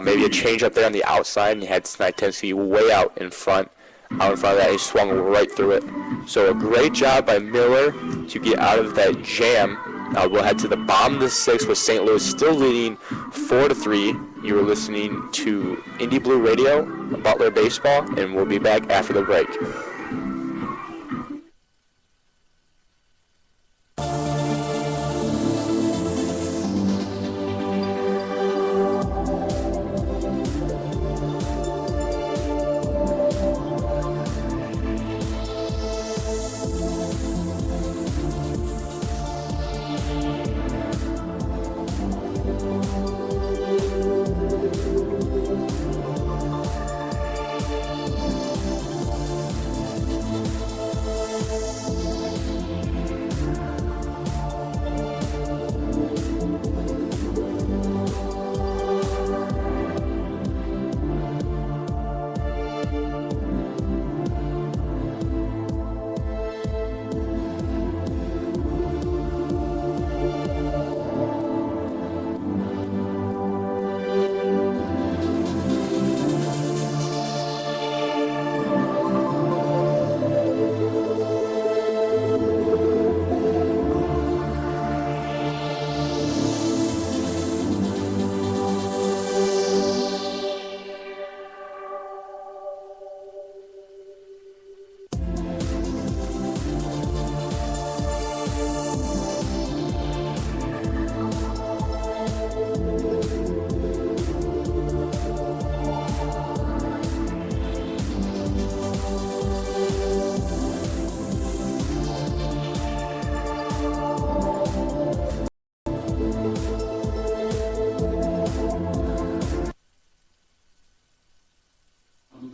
maybe a change up there on the outside, and he had Snitensky way out in front. Out in front of that, he swung right through it. So a great job by Miller to get out of that jam. Now we'll head to the bottom of the sixth with St. Louis still leading 4-3. You are listening to Indie Blue Radio, Butler Baseball, and we'll be back after the break.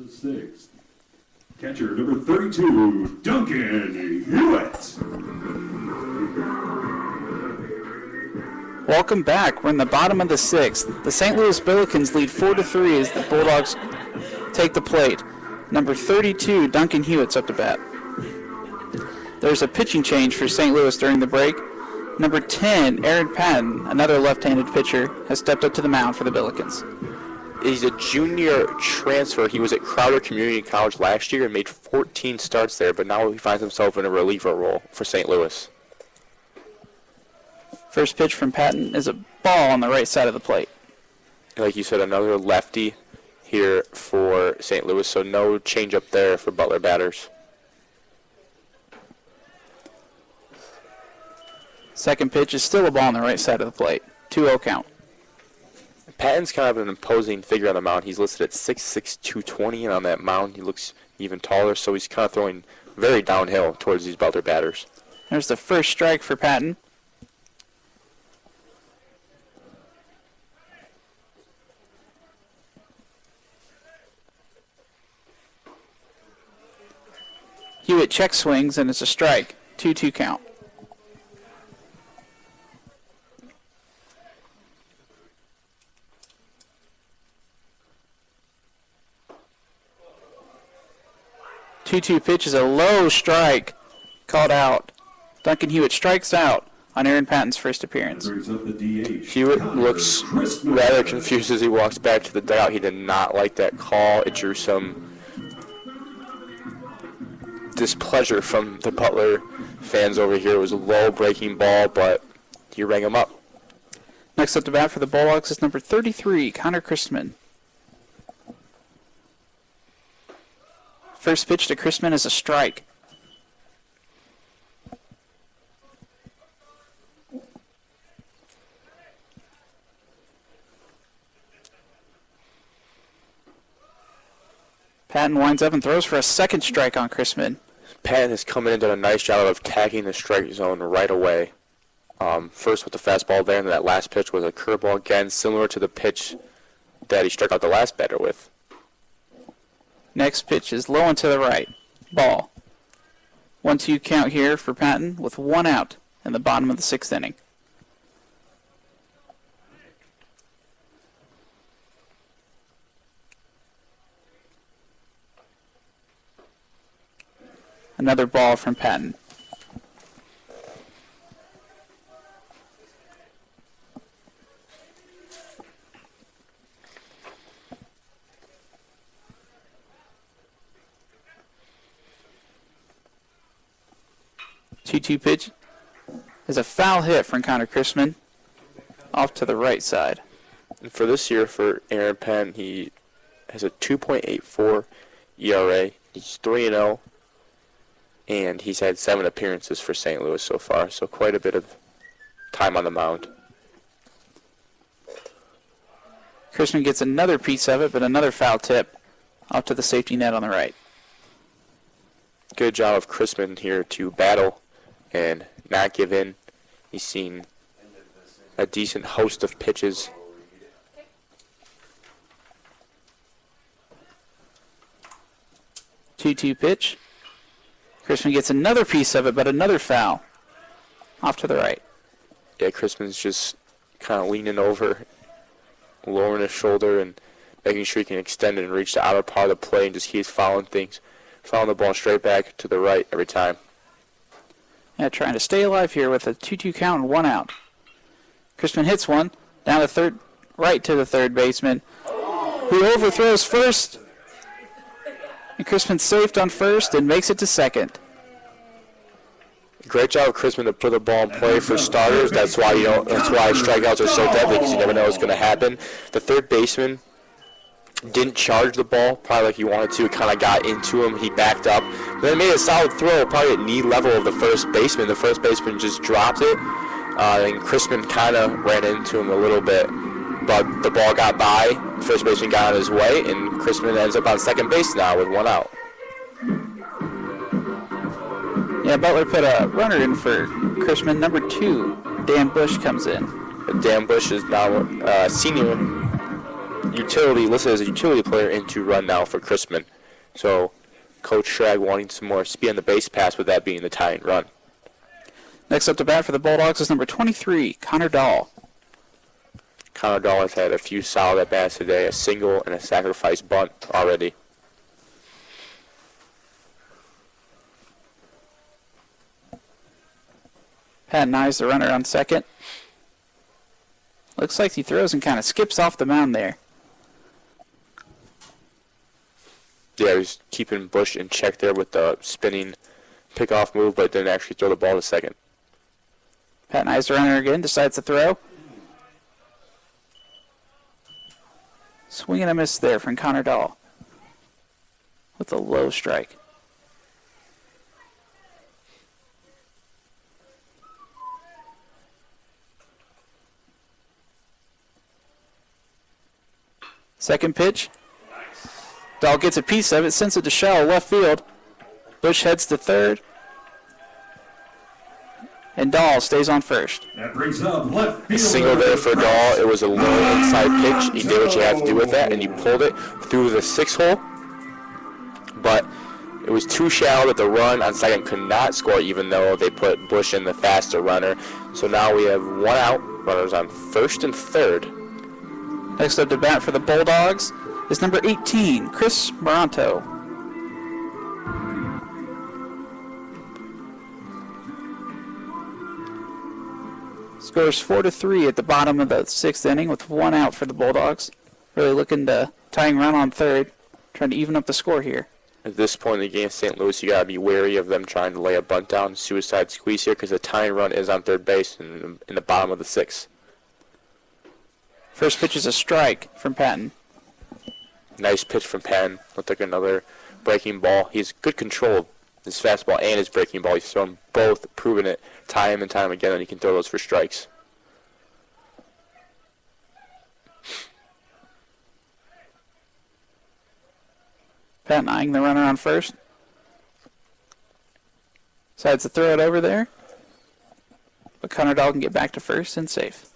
Sixth. Catcher number 32, Duncan Hewitt. Welcome back. We're in the bottom of the sixth. The St. Louis Billikens lead 4-3 as the Bulldogs take the plate. Number 32, Duncan Hewitt's up to bat. There's a pitching change for St. Louis during the break. Number 10, Aaron Patton, another left-handed pitcher, has stepped up to the mound for the Billikens. He's a junior transfer. He was at Crowder Community College last year and made 14 starts there, but now he finds himself in a reliever role for St. Louis. First pitch from Patton is a ball on the right side of the plate. Like you said, another lefty here for St. Louis, so no change up there for Butler batters. Second pitch is still a ball on the right side of the plate. 2-0 count. Patton's kind of an imposing figure on the mound. He's listed at 6'6", 220, and on that mound he looks even taller, so he's kind of throwing very downhill towards these Butler batters. There's the first strike for Patton. Hewitt check swings, and it's a strike. 2-2 count. Two-two pitch is a low strike, called out. Duncan Hewitt strikes out on Aaron Patton's first appearance. Hewitt looks rather confused as he walks back to the dugout. He did not like that call. It drew some displeasure from the Butler fans over here. It was a low breaking ball, but you rang him up. Next up to bat for the Bulldogs is number 33, Connor Christman. First pitch to Christman is a strike. Patton winds up and throws for a second strike on Christman. Patton has come in and done a nice job of attacking the strike zone right away. First with the fastball there, and that last pitch was a curveball again, similar to the pitch that he struck out the last batter with. Next pitch is low and to the right. Ball. 1-2 count here for Patton with one out in the bottom of the sixth inning. Another ball from Patton. Two-two pitch is a foul hit from Connor Chrisman off to the right side. And for this year, for Aaron Penn, he has a 2.84 ERA. He's 3-0, and he's had 7 appearances for St. Louis so far, so quite a bit of time on the mound. Chrisman gets another piece of it, but another foul tip off to the safety net on the right. Good job of Chrisman here to battle and not give in. He's seen a decent host of pitches. Two-two pitch. Chrisman gets another piece of it, but another foul off to the right. Yeah, Chrisman's just kind of leaning over, lowering his shoulder, and making sure he can extend it and reach the outer part of the plate and just keeps following things, following the ball straight back to the right every time. Yeah, trying to stay alive here with a 2-2 count and 1 out. Chrisman hits one down the third, right to the third baseman, who overthrows first. And Chrisman's saved on first and makes it to second. Great job of Chrisman to put the ball in play for starters. That's why strikeouts are so deadly, because you never know what's going to happen. The third baseman didn't charge the ball probably like he wanted to. It kind of got into him. He backed up. Then made a solid throw, probably at knee level of the first baseman. The first baseman just dropped it. And Chrisman kind of ran into him a little bit. But the ball got by. The first baseman got on his way. And Chrisman ends up on second base now with 1 out. Yeah, Butler put a runner in for Chrisman. Number 2, Dan Bush comes in. Dan Bush is now senior utility, listed as a utility player into run now for Chrisman. So Coach Schrag wanting some more speed on the base pass, with that being the tying run. Next up to bat for the Bulldogs is number 23, Connor Dahl. Connor Dahl has had a few solid at-bats today, a single and a sacrifice bunt already. Patton eyes the runner on second. Looks like he throws and kind of skips off the mound there. Yeah, he's keeping Bush in check there with the spinning pickoff move, but didn't actually throw the ball to second. Patton eyes the runner again, decides to throw. Swing and a miss there from Connor Dahl with a low strike. Second pitch. Dahl gets a piece of it, sends it to shallow left field. Bush heads to third. And Dahl stays on first. That brings up left field. Single there for Dahl. It was a low inside pitch. He did what you had to do with that, and he pulled it through the 6 hole. But it was too shallow that the run on second could not score, even though they put Bush in the faster runner. So now we have 1 out. Runners on first and third. Next up to bat for the Bulldogs is number 18, Chris Moranto. Scores 4-3 at the bottom of the 6th inning with 1 out for the Bulldogs. Really looking to tying run on third, trying to even up the score here. At this point in the game, St. Louis, you got to be wary of them trying to lay a bunt down, suicide squeeze here, because the tying run is on third base in the bottom of the 6th. First pitch is a strike from Patton. Nice pitch from Patton. Looked like another breaking ball. He has good control of his fastball and his breaking ball. He's thrown both, proven it time and time again, and he can throw those for strikes. Patton eyeing the runner on first. Decides to throw it over there. But Connor Dahl can get back to first and safe.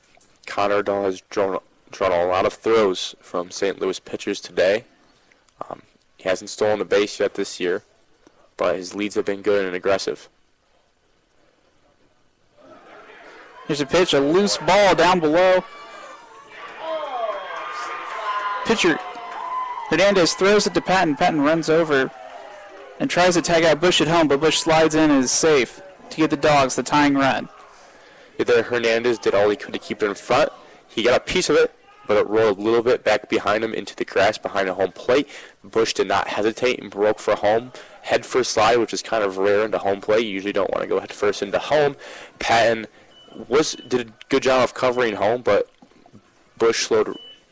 Connor Dahl has drawn a lot of throws from St. Louis pitchers today. He hasn't stolen a base yet this year, but his leads have been good and aggressive. Here's a pitch, a loose ball down below. Pitcher Hernandez throws it to Patton. Patton runs over and tries to tag out Bush at home, but Bush slides in and is safe to give the Dogs the tying run. Either Hernandez did all he could to keep it in front. He got a piece of it, but it rolled a little bit back behind him into the grass behind the home plate. Bush did not hesitate and broke for home. Head first slide, which is kind of rare into home plate. You usually don't want to go head first into home. Patton did a good job of covering home, but Bush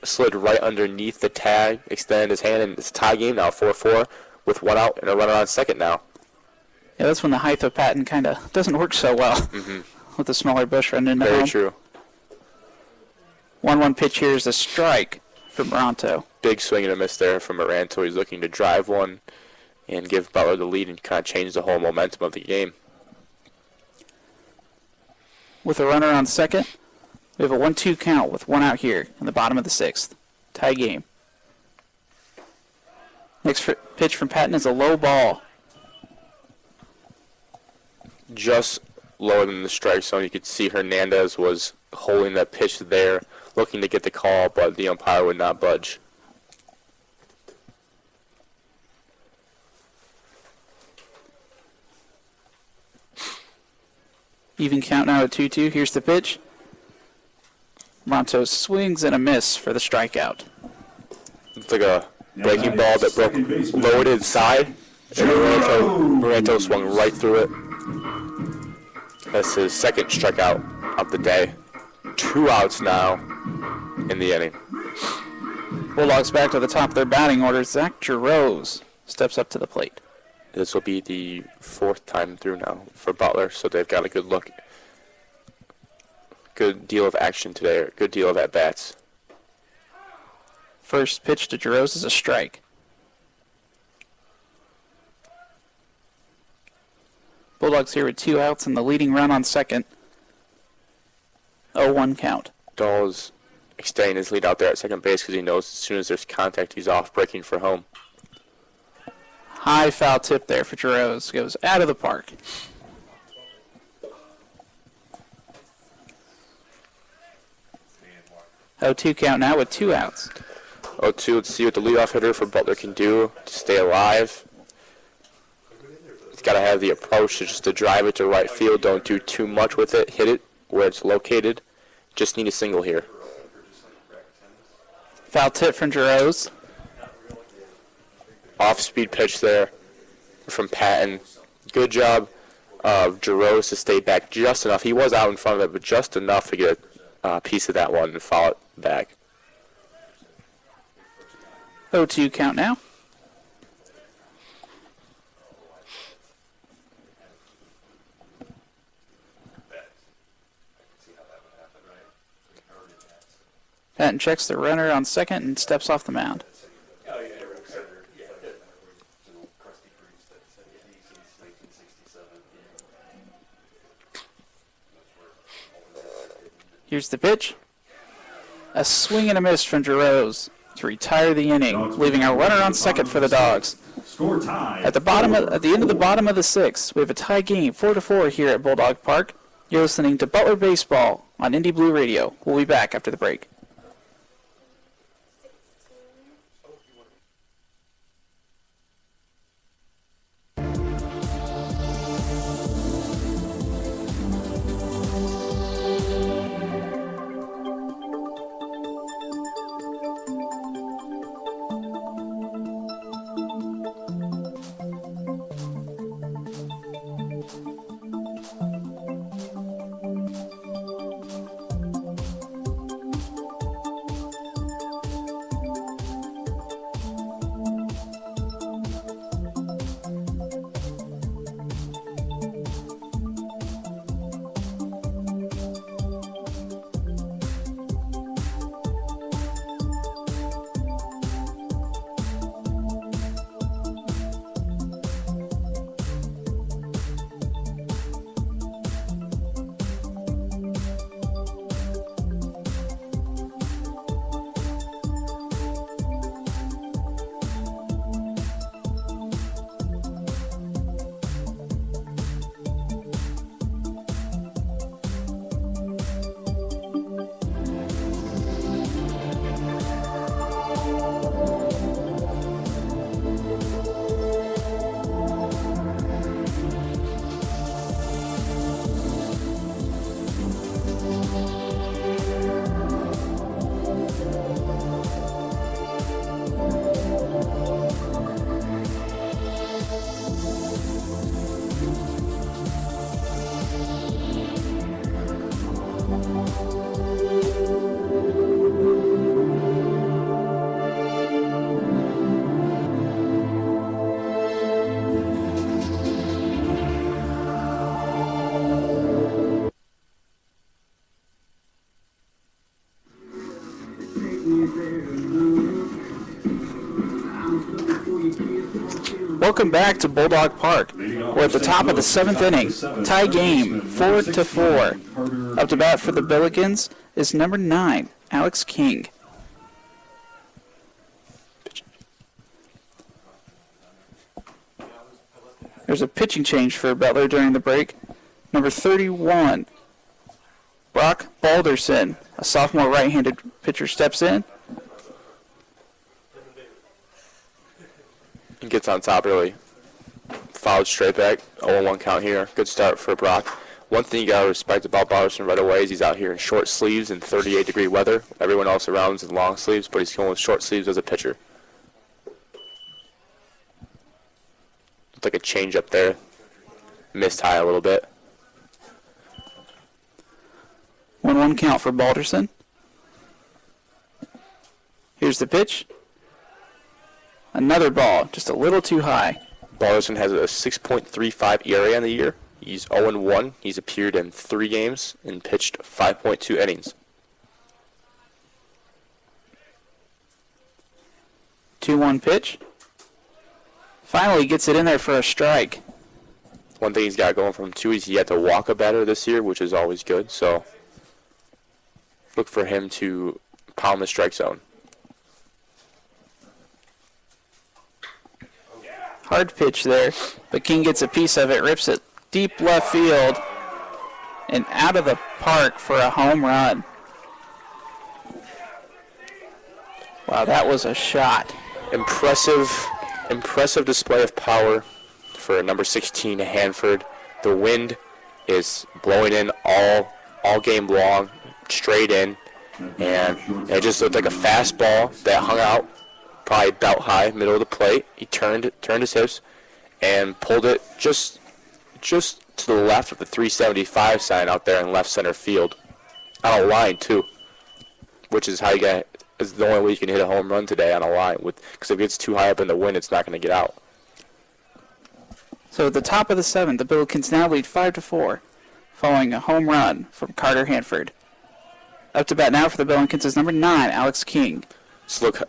slid right underneath the tag, extended his hand, and it's a tie game now, 4-4, with one out and a runner on second now. Yeah, that's when the height of Patton kind of doesn't work so well with the smaller Bush running into home. Very true. 1-1 pitch here is a strike for Moranto. Big swing and a miss there from Moranto. He's looking to drive one and give Butler the lead and kind of change the whole momentum of the game. With a runner on second, we have a 1-2 count with one out here in the bottom of the sixth. Tie game. Next pitch from Patton is a low ball. Just lower than the strike zone. You could see Hernandez was holding that pitch there, looking to get the call, but the umpire would not budge. Even count now at 2-2. Here's the pitch. Moranto swings and a miss for the strikeout. It's like a breaking ball that broke lowered inside, and Moranto swung right through it. That's his second strikeout of the day. 2 outs now in the inning. Bulldogs back to the top of their batting order. Zach Giroux steps up to the plate. This will be the 4th time through now for Butler, so they've got a good look. Good deal of action today, or good deal of at-bats. First pitch to Giroux is a strike. Bulldogs here with 2 outs and the leading run on second. 0-1 count. Dahl's extending his lead out there at second base because he knows as soon as there's contact, he's off, breaking for home. High foul tip there for Giroux. Goes out of the park. 0-2 count now with 2 outs. 0-2, let's see what the leadoff hitter for Butler can do to stay alive. He's got to have the approach to just to drive it to right field. Don't do too much with it. Hit it where it's located. Just need a single here. Foul tip from Giroux. Off-speed pitch there from Patton. Good job of Giroux to stay back just enough. He was out in front of it, but just enough to get a piece of that one and foul it back. 0-2 count now. Patton checks the runner on second and steps off the mound. Here's the pitch. A swing and a miss from Giroux to retire the inning, leaving our runner on second for the Dogs. Score tie. At the end of the bottom of the sixth, we have a tie game, 4-4 here at Bulldog Park. You're listening to Butler Baseball on Indy Blue Radio. We'll be back after the break. Welcome back to Bulldog Park. We're at the top of the 7th inning. Tie game, 4-4. Up to bat for the Billikens is number 9, Alex King. There's a pitching change for Butler during the break. Number 31, Brock Balderson, a sophomore right-handed pitcher, steps in. He gets on top early. Fouled straight back. 0-1 count here. Good start for Brock. One thing you got to respect about Balderson right away is he's out here in short sleeves in 38-degree weather. Everyone else around is in long sleeves, but he's going with short sleeves as a pitcher. Looks like a change up there. Missed high a little bit. 1-1 count for Balderson. Here's the pitch. Another ball, just a little too high. Balderson has a 6.35 ERA on the year. He's 0-1. He's appeared in 3 games and pitched 5.2 innings. 2-1 pitch. Finally gets it in there for a strike. One thing he's got going for him, too, is he had to walk a batter this year, which is always good. So look for him to pound the strike zone. Hard pitch there, but King gets a piece of it, rips it deep left field, and out of the park for a home run. Wow, that was a shot. Impressive display of power for number 16, Hanford. The wind is blowing in all game long, straight in, and it just looked like a fastball that hung out probably belt high, middle of the plate. He turned his hips and pulled it just to the left of the 375 sign out there in left center field. On a line, too, which is how you get. Is the only way you can hit a home run today on a line, because if it gets too high up in the wind, it's not going to get out. So at the top of the 7th, the Billikens now lead 5-4, following a home run from Carter Hanford. Up to bat now for the Billikens is number 9, Alex King. Let's look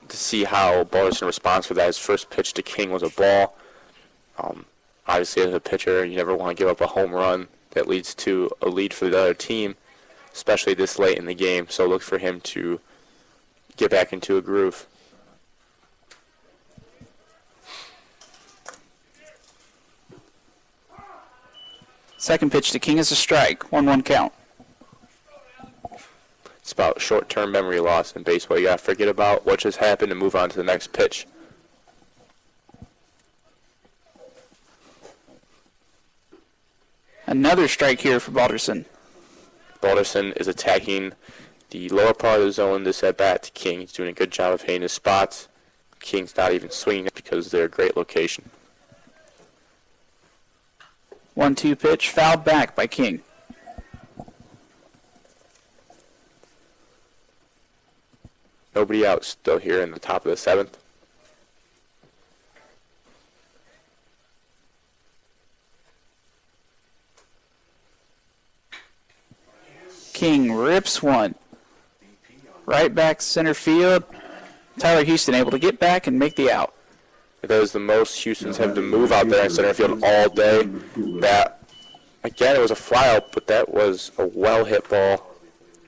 to see how Balderson responds for that. His first pitch to King was a ball. Obviously, as a pitcher, you never want to give up a home run that leads to a lead for the other team, especially this late in the game. So look for him to get back into a groove. Second pitch to King is a strike, 1-1 count. It's about short-term memory loss in baseball. You got to forget about what just happened and move on to the next pitch. Another strike here for Balderson. Balderson is attacking the lower part of the zone this at-bat to King. He's doing a good job of hitting his spots. King's not even swinging it because they're a great location. 1-2 pitch, fouled back by King. Nobody out still here in the top of the 7th. King rips one. Right back center field. Tyler Houston able to get back and make the out. That is the most Houston's have to move out there in center field all day. That, again, it was a flyout, but that was a well-hit ball.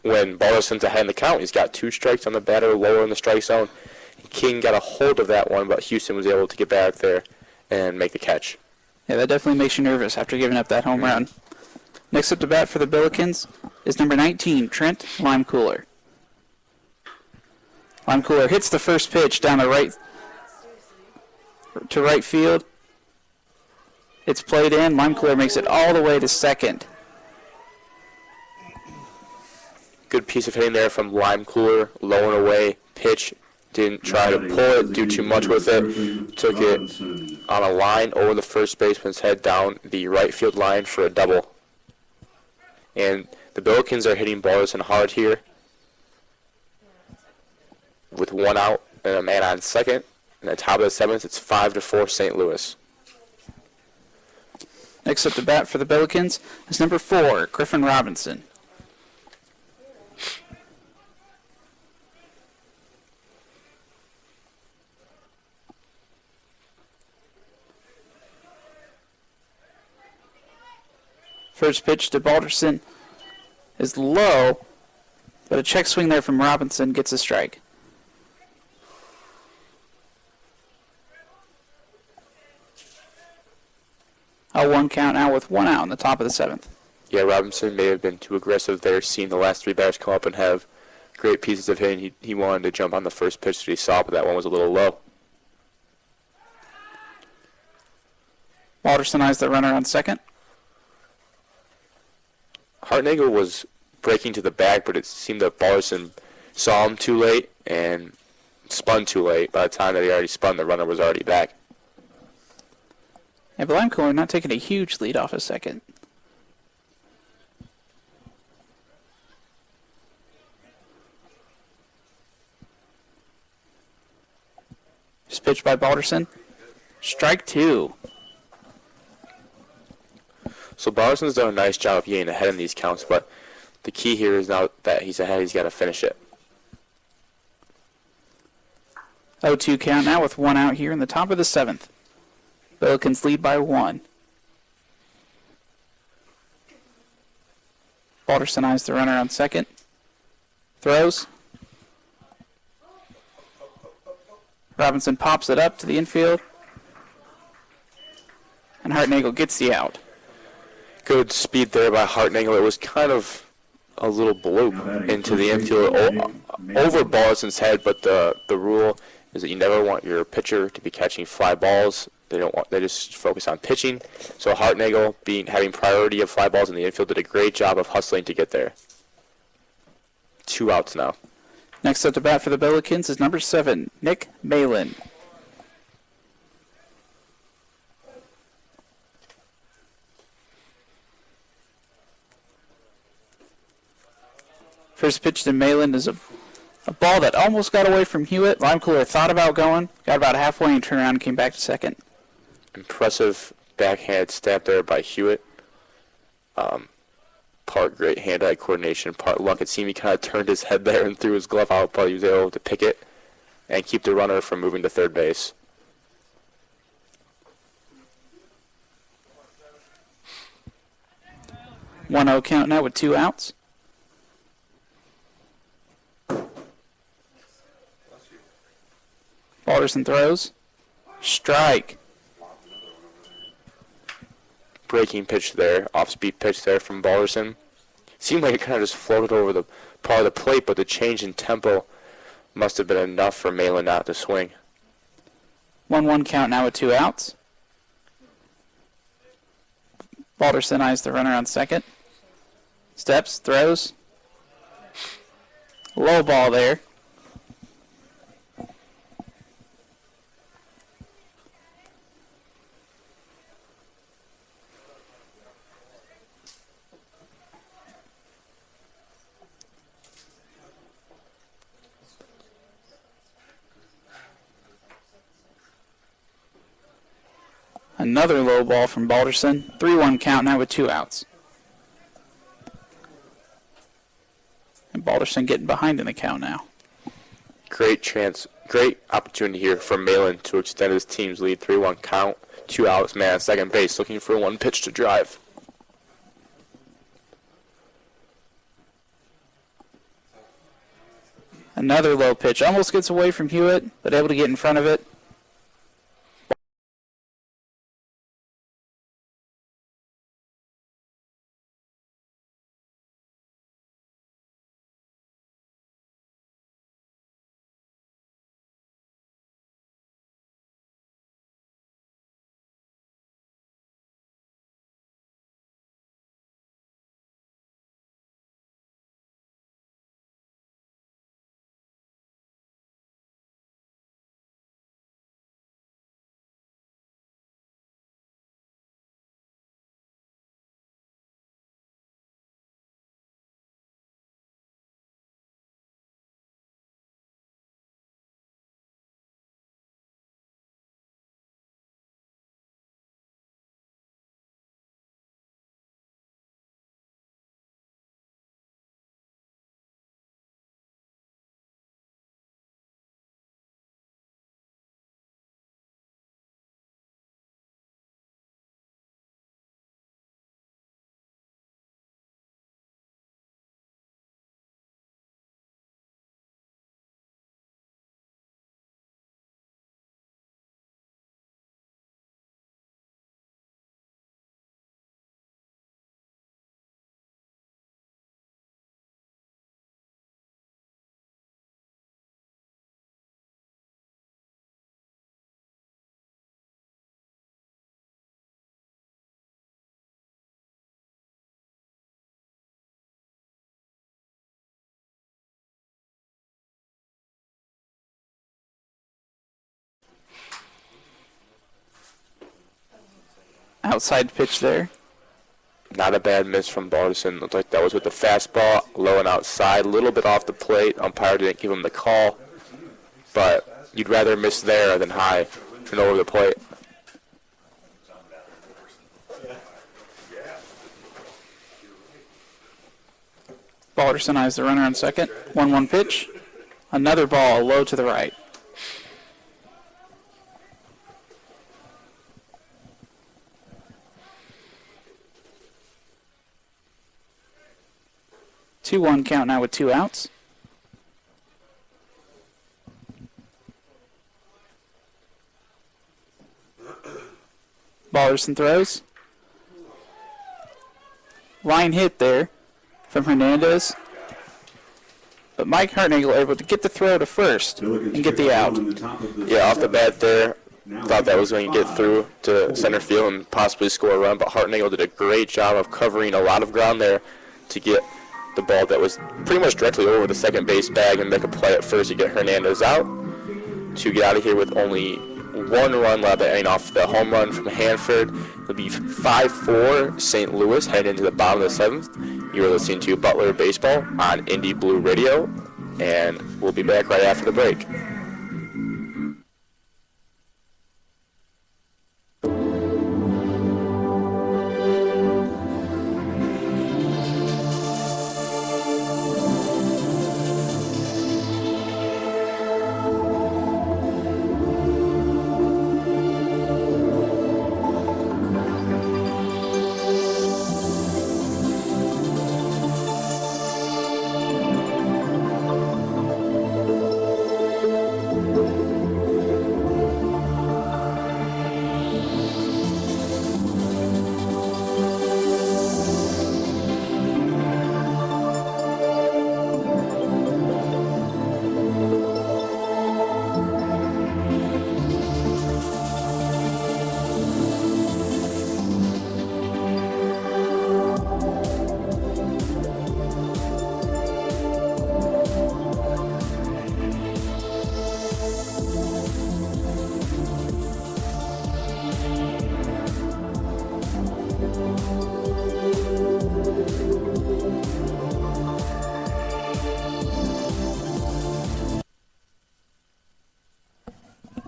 When Balderson's ahead in the count, he's got 2 strikes on the batter, lower in the strike zone. King got a hold of that one, but Houston was able to get back there and make the catch. Yeah, that definitely makes you nervous after giving up that home run. Next up to bat for the Billikens is number 19, Trent Limecooler. Limecooler hits the first pitch down the right field. It's played in. Limecooler makes it all the way to second. Good piece of hitting there from Limecooler, low and away pitch. Didn't try to pull it, do too much with it. Took it on a line over the first baseman's head down the right field line for a double. And the Billikens are hitting Balderson hard here. With 1 out and a man on second. And at the top of the 7th, it's 5-4 St. Louis. Next up to bat for the Billikens is number 4, Griffin Robinson. First pitch to Balderson is low, but a check swing there from Robinson gets a strike. A 1 count now with 1 out in the top of the 7th. Yeah, Robinson may have been too aggressive there, seeing the last 3 batters come up and have great pieces of hitting. He wanted to jump on the first pitch that he saw, but that one was a little low. Balderson eyes the runner on second. Hartnagel was breaking to the bag, but it seemed that Balderson saw him too late and spun too late. By the time that he already spun, the runner was already back. Yeah, but Limecooler not taking a huge lead off a second. Just pitched by Balderson. Strike 2. So Balderson's done a nice job of getting ahead in these counts, but the key here is now that he's ahead, he's got to finish it. 0-2 count now with 1 out here in the top of the 7th. Billikens lead by 1. Balderson eyes the runner on second. Throws. Robinson pops it up to the infield. And Hartnagel gets the out. Good speed there by Hartnagel. It was kind of a little bloop into the infield over Balderson's head, but the rule is that you never want your pitcher to be catching fly balls. They just focus on pitching. So Hartnagel, having priority of fly balls in the infield, did a great job of hustling to get there. 2 outs now. Next up to bat for the Billikens is number 7, Nick Malin. First pitch to Malin is a ball that almost got away from Hewitt. Limecooler thought about going, got about halfway and turned around and came back to second. Impressive backhand stab there by Hewitt. Part great hand-eye coordination, part luck. It seemed he kind of turned his head there and threw his glove out, but he was able to pick it and keep the runner from moving to third base. One 0 count now with 2 outs. Balderson throws. Strike. Breaking pitch there, off-speed pitch there from Balderson. Seemed like it kind of just floated over the part of the plate, but the change in tempo must have been enough for Malin not to swing. 1-1 count now with 2 outs. Balderson eyes the runner on second. Steps, throws. Low ball there. Another low ball from Balderson. 3-1 count now with 2 outs. And Balderson getting behind in the count now. Great opportunity here for Malin to extend his team's lead. 3-1 count, 2 outs, man at second base, looking for 1 pitch to drive. Another low pitch. Almost gets away from Hewitt, but able to get in front of it. outside pitch there. Not a bad miss from Balderson. Looked like that was with the fastball, low and outside, a little bit off the plate. Umpire didn't give him the call, but you'd rather miss there than high and over the plate. Balderson eyes the runner on second. 1-1 pitch. Another ball low to the right. Two-one count now with 2 outs. Balderson throws. Line hit there from Hernandez. But Mike Hartnagel able to get the throw to first and get the out. Yeah, off the bat there, thought that was going to get through to center field and possibly score a run, but Hartnagel did a great job of covering a lot of ground there to get the ball that was pretty much directly over the second base bag and make a play at first to get Hernandez out, to get out of here with only 1 run left, and off the home run from Hanford. It'll be 5-4 St. Louis heading into the bottom of the 7th. You're listening to Butler Baseball on Indy Blue Radio, and we'll be back right after the break.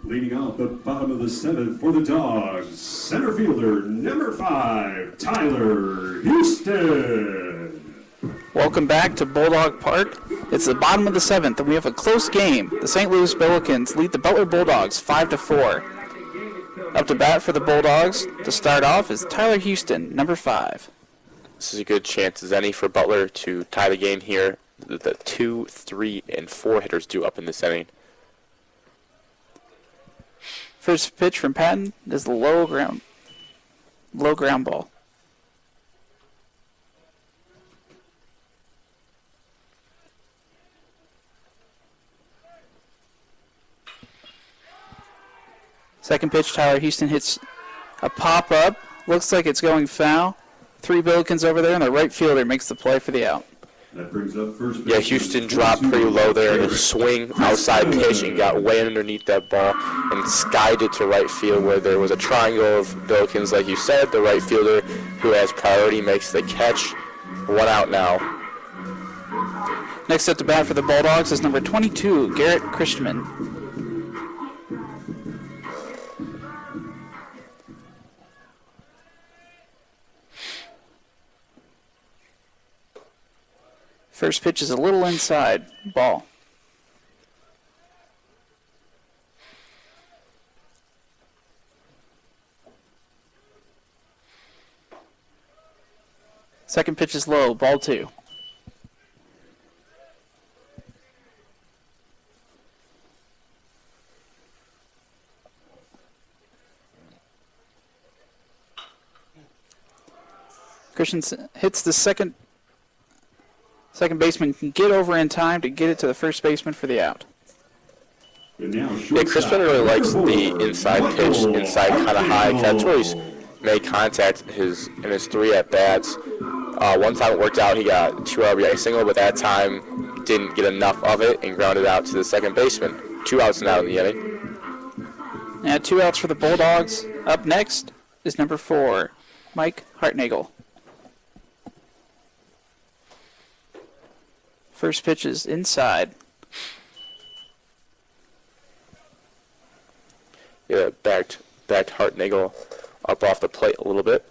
Leading off the bottom of the 7th for the Dogs, center fielder number 5, Tyler Houston. Welcome back to Bulldog Park. It's the bottom of the 7th, and we have a close game. The St. Louis Billikens lead the Butler Bulldogs 5-4. Up to bat for the Bulldogs to start off is Tyler Houston, number 5. This is a good chance as any for Butler to tie the game here. The 2, 3, and 4 hitters due up in this inning. First pitch from Patton is the low ground ball. Second pitch, Tyler Houston hits a pop-up. Looks like it's going foul. 3 Billikens over there, and the right fielder makes the play for the out. That brings up first. Yeah, Houston dropped pretty low there in his swing, outside pitch, and got way underneath that ball and skied it to right field where there was a triangle of Billikens, like you said. The right fielder who has priority makes the catch. 1 out now. Next up to bat for the Bulldogs is number 22, Garrett Christman. First pitch is a little inside. Ball. Second pitch is low. Ball 2. Christensen hits the second baseman, can get over in time to get it to the first baseman for the out. Yeah, Crispin really likes the inside pitch, inside kind of high catch. Where he's made contact in his 3 at-bats. One time it worked out, he got 2 RBI single, but that time didn't get enough of it and grounded out to the second baseman. 2 outs now in the inning. Yeah, 2 outs for the Bulldogs. Up next is number 4, Mike Hartnagel. First pitch is inside. Yeah, backed Hartnagel up off the plate a little bit.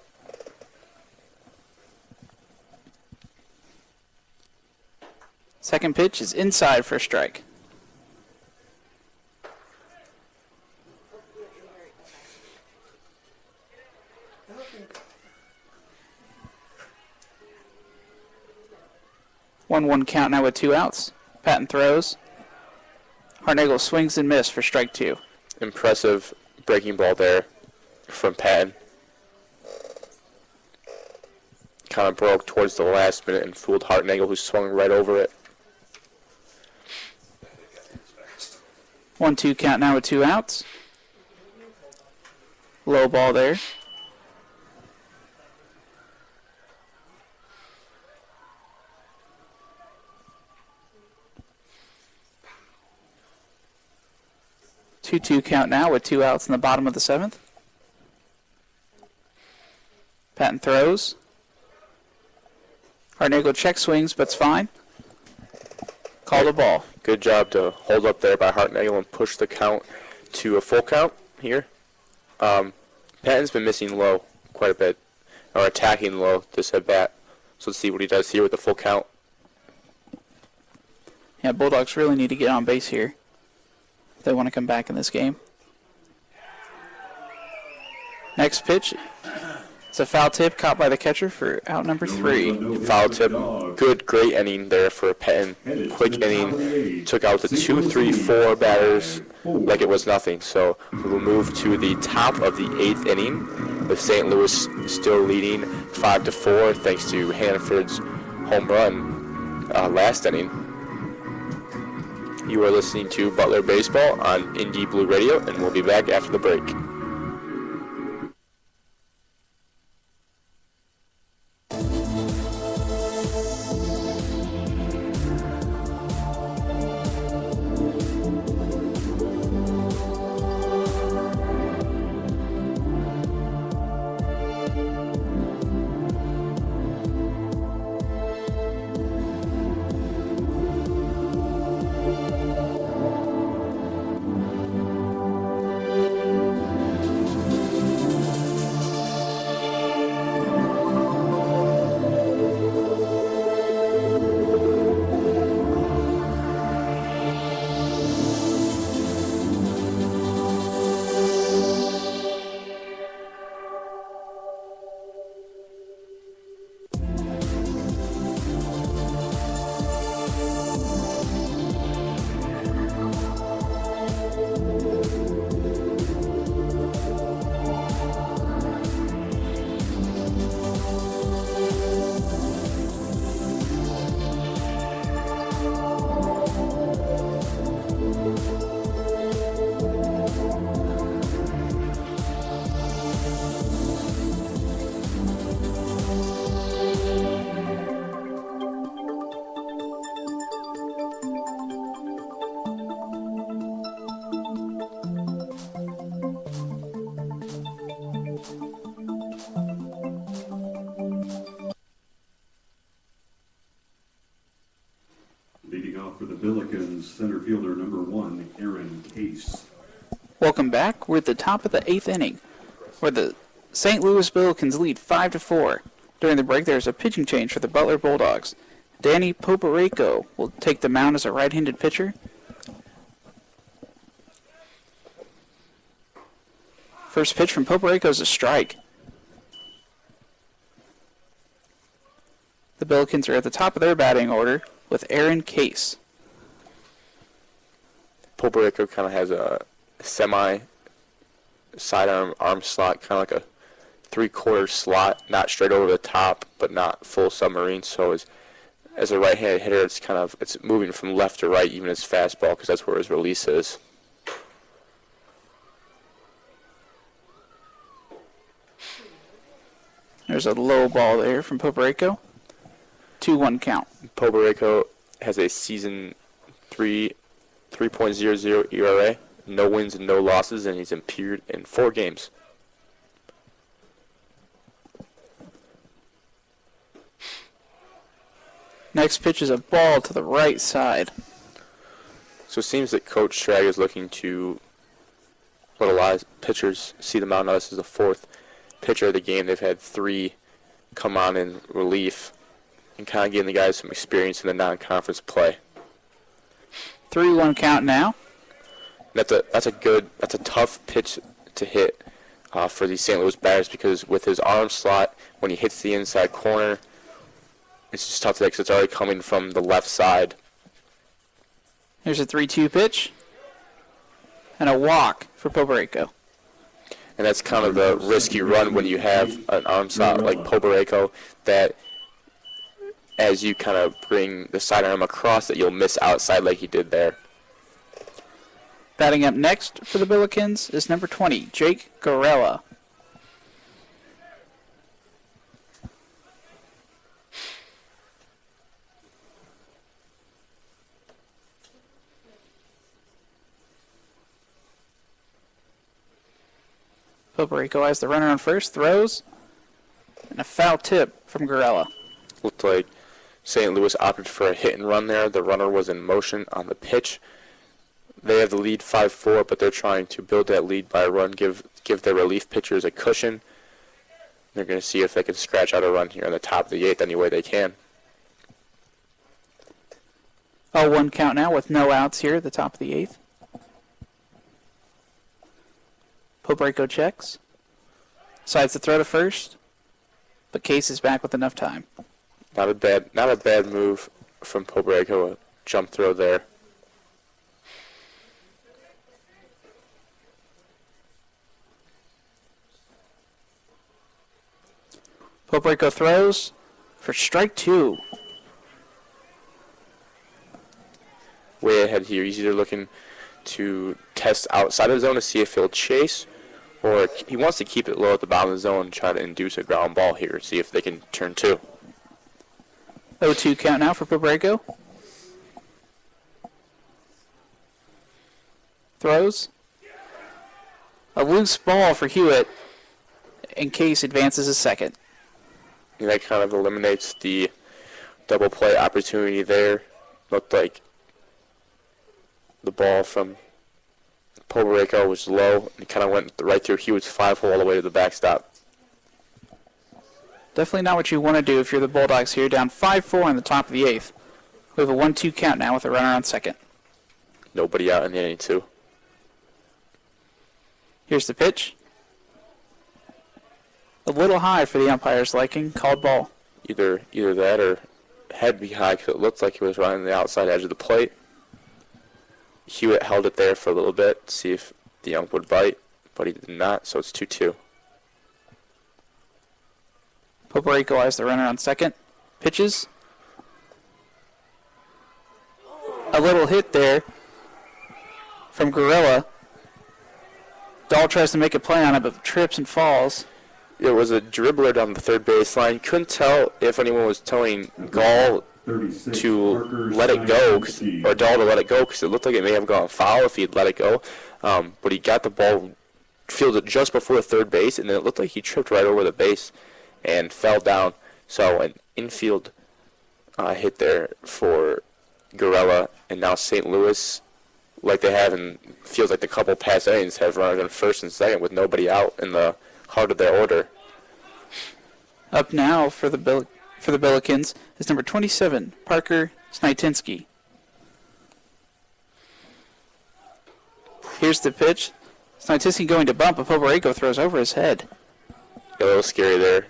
Second pitch is inside for a strike. One count now with 2 outs. Patton throws. Hartnagel swings and misses for strike 2. Impressive breaking ball there from Patton. Kind of broke towards the last minute and fooled Hartnagel, who swung right over it. 1-2 count now with 2 outs. Low ball there. Two count now with 2 outs in the bottom of the 7th. Patton throws. Hartnagel check swings, but's fine. Called a ball. Good job to hold up there by Hartnagel and push the count to a full count here. Patton's been missing low quite a bit, or attacking low this at bat. So let's see what he does here with the full count. Yeah, Bulldogs really need to get on base here if they want to come back in this game. Next pitch. It's a foul tip caught by the catcher for out number 3. Foul tip. Good, great inning there for Patton. Quick inning. Took out the 2, 3, 4 batters like it was nothing. So we will move to the top of the 8th inning, with St. Louis still leading 5-4 thanks to Hanford's home run last inning. You are listening to Butler Baseball on Indie Blue Radio, and we'll be back after the break. For the Billikens, center fielder number 1, Aaron Case. Welcome back. We're at the top of the 8th inning, where the St. Louis Billikens lead 5-4. During the break, there's a pitching change for the Butler Bulldogs. Danny Poporeco will take the mound as a right-handed pitcher. First pitch from Poporeco is a strike. The Billikens are at the top of their batting order with Aaron Case. Poporeco kind of has a semi-sidearm arm slot, kind of like a 3/4 slot, not straight over the top, but not full submarine. So as a right-handed hitter, it's moving from left to right, even his fastball, because that's where his release is. There's a low ball there from Poporeco. 2-1 count. Poporeco has a season 3.00 ERA, no wins and no losses, and he's appeared in 4 games. Next pitch is a ball to the right side. So it seems that Coach Schrag is looking to let a lot of pitchers see the mound. Now this is the fourth pitcher of the game. They've had 3 come on in relief and kind of giving the guys some experience in the non-conference play. 3-1 count now. That's a tough pitch to hit for the St. Louis batters, because with his arm slot, when he hits the inside corner, it's just tough to hit because it's already coming from the left side. Here's a 3-2 pitch. And a walk for Pobereko. And that's kind of the risky run when you have an arm slot like Pobereko, that as you kind of bring the sidearm across, that you'll miss outside like he did there. Batting up next for the Billikens is number 20, Jake Gorella. Pobereko has the runner on first, throws, and a foul tip from Gorella. Looked like St. Louis opted for a hit and run there. The runner was in motion on the pitch. They have the lead 5-4, but they're trying to build that lead by a run, give their relief pitchers a cushion. They're going to see if they can scratch out a run here on the top of the 8th any way they can. 0-1 count now with no outs here at the top of the 8th. Pobereko checks. Decides to throw to first, but Case is back with enough time. Not a bad move from Pobereko, a jump throw there. Pobereko throws for strike 2. Way ahead here. He's either looking to test outside of the zone to see if he'll chase, or he wants to keep it low at the bottom of the zone and try to induce a ground ball here, see if they can turn 2. 0-2 count now for Pobereko. Throws. A loose ball for Hewitt, and Case advances a second. And that kind of eliminates the double play opportunity there. Looked like the ball from Pobereko was low and kind of went right through Hewitt's 5-hole all the way to the backstop. Definitely not what you want to do if you're the Bulldogs here, down 5-4 in the top of the 8th. We have a 1-2 count now with a runner on second. Nobody out in the inning, too. Here's the pitch. A little high for the umpire's liking, called ball. Either that or had to be high, because it looked like he was running the outside edge of the plate. Hewitt held it there for a little bit to see if the ump would bite, but he did not, so it's 2-2. Pobereko has the runner on second. Pitches. A little hit there from Gorilla. Dahl tries to make a play on it, but trips and falls. It was a dribbler down the third baseline. Couldn't tell if anyone was telling Gall to let it go, or Dahl to let it go, because it looked like it may have gone foul if he'd let it go. But he got the ball fielded just before the third base, and then it looked like he tripped right over the base and fell down. So an infield hit there for Gorella, and now St. Louis, like they have in feels like the couple past innings, have runners on first and second with nobody out in the heart of their order. Up now for the Billikens is number 27, Parker Snitinsky. Here's the pitch. Snitinsky going to bump, but Pobereko throws over his head. A little scary there.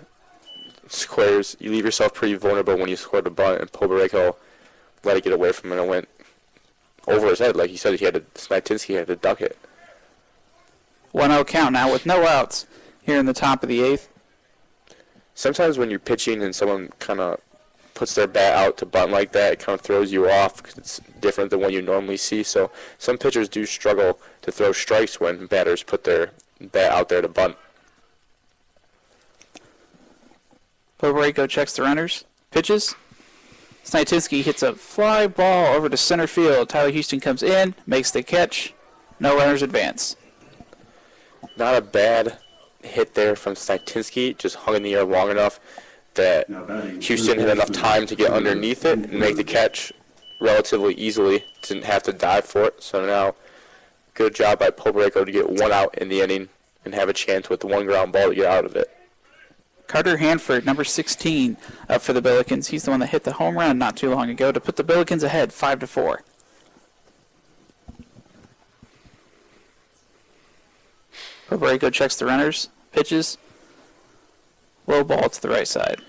Squares, you leave yourself pretty vulnerable when you score the bunt, and Pobereko let it get away from him and it went over his head. Like you said, Snitinsky had to duck it. 1-0 count now with no outs here in the top of the 8th. Sometimes when you're pitching and someone kind of puts their bat out to bunt like that, it kind of throws you off because it's different than what you normally see. So some pitchers do struggle to throw strikes when batters put their bat out there to bunt. Pobereko checks the runners. Pitches. Snitinsky hits a fly ball over to center field. Tyler Houston comes in, makes the catch. No runners advance. Not a bad hit there from Snitinsky, just hung in the air long enough that Houston had enough time to get underneath it and make the catch relatively easily. Didn't have to dive for it. So now, good job by Pobrico to get one out in the inning and have a chance with the one ground ball to get out of it. Carter Hanford, number 16, up for the Billikens. He's the one that hit the home run not too long ago to put the Billikens ahead 5-4. Pobrico checks the runners, pitches, low ball to the right side.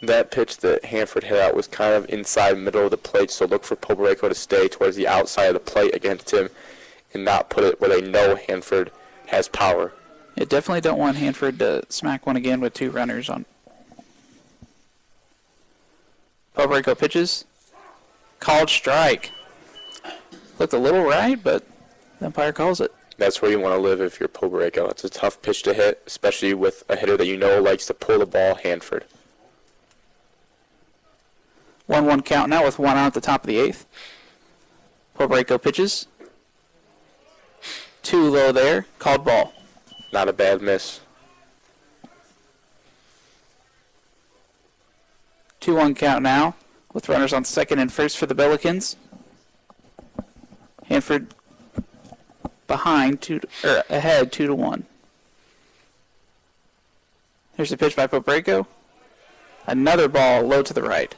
That pitch that Hanford hit out was kind of inside middle of the plate, so look for Pobrico to stay towards the outside of the plate against him and not put it where they know Hanford has power. You definitely don't want Hanford to smack one again with 2 runners on. Pobrico pitches. Called strike. Looked a little right, but the umpire calls it. That's where you want to live if you're Pobrico. It's a tough pitch to hit, especially with a hitter that you know likes to pull the ball, Hanford. 1-1 count now with 1 out at the top of the 8th. Pobrico pitches. 2 low there. Called ball. Not a bad miss. 2-1 count now with runners on second and first for the Billikens. Hanford behind ahead 2-1. Here's the pitch by Pobrico. Another ball low to the right.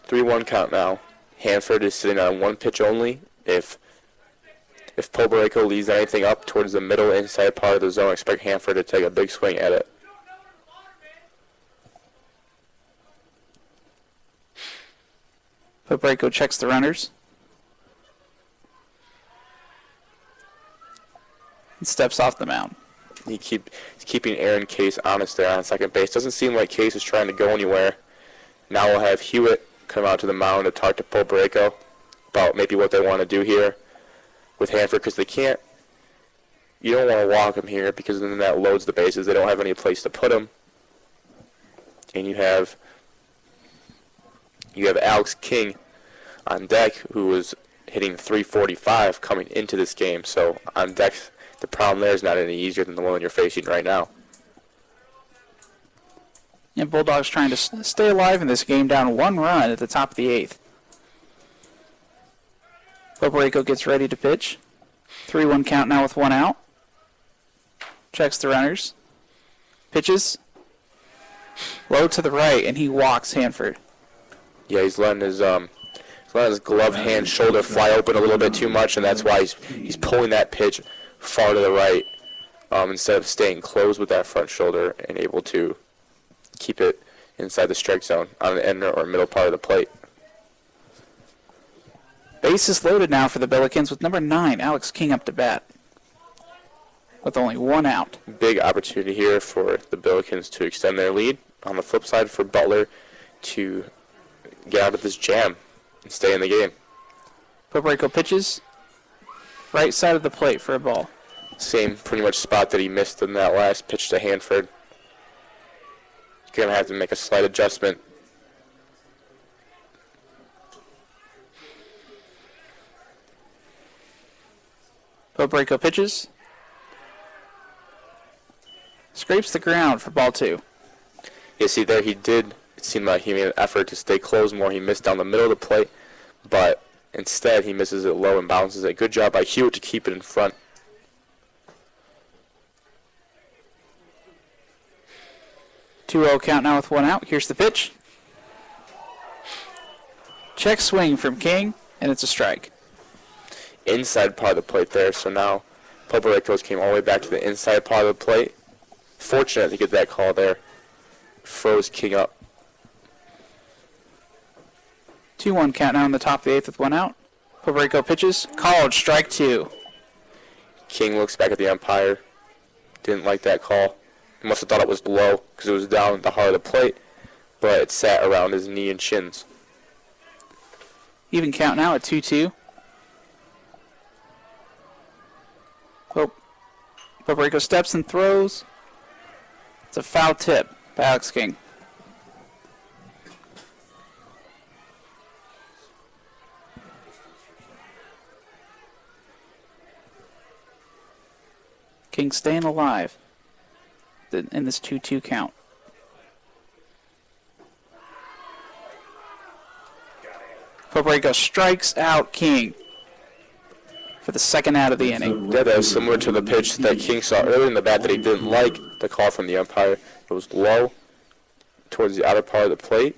3-1 count now. Hanford is sitting on 1 pitch only. If Pobrico leaves anything up towards the middle inside part of the zone, expect Hanford to take a big swing at it. Pobrico checks the runners. And steps off the mound. He's keeping Aaron Case honest there on second base. Doesn't seem like Case is trying to go anywhere. Now we'll have Hewitt come out to the mound to talk to Pobrico about maybe what they want to do here with Hanford, because you don't want to walk him here because then that loads the bases. They don't have any place to put him. And you have Alex King on deck, who was hitting .345 coming into this game. So on deck, the problem there is not any easier than the one you're facing right now. And Bulldogs trying to stay alive in this game, down 1 run at the top of the 8th. Pobrico gets ready to pitch. 3-1 count now with 1 out. Checks the runners. Pitches. Low to the right, and he walks Hanford. Yeah, he's letting his glove hand shoulder fly open a little bit too much, and that's why he's pulling that pitch far to the right instead of staying closed with that front shoulder and able to keep it inside the strike zone on the end or middle part of the plate. Bases loaded now for the Billikens with number 9, Alex King, up to bat. With only 1 out. Big opportunity here for the Billikens to extend their lead. On the flip side, for Butler to get out of this jam and stay in the game. Pobrico pitches. Right side of the plate for a ball. Same pretty much spot that he missed in that last pitch to Hanford. He's going to have to make a slight adjustment. Pobrico pitches. Scrapes the ground for ball 2. You see there, it seemed like he made an effort to stay closed more. He missed down the middle of the plate, but instead he misses it low and bounces it. Good job by Hewitt to keep it in front. Two-0 count now with 1 out. Here's the pitch. Check swing from King, and it's a strike. Inside part of the plate there, so now Pobrico's came all the way back to the inside part of the plate. Fortunate to get that call there. Froze King up. 2-1 count now in the top of the 8th with 1 out. Pobrico pitches. Called, strike 2. King looks back at the umpire. Didn't like that call. He must have thought it was low because it was down at the heart of the plate, but it sat around his knee and shins. Even count now at 2-2. Pobrico steps and throws. It's a foul tip by Alex King. King staying alive in this 2-2 count. Pobrico strikes out King for the second out of the inning. Yeah, that was similar to the pitch that King saw earlier in the bat that he didn't like. The call from the umpire. It was low towards the outer part of the plate,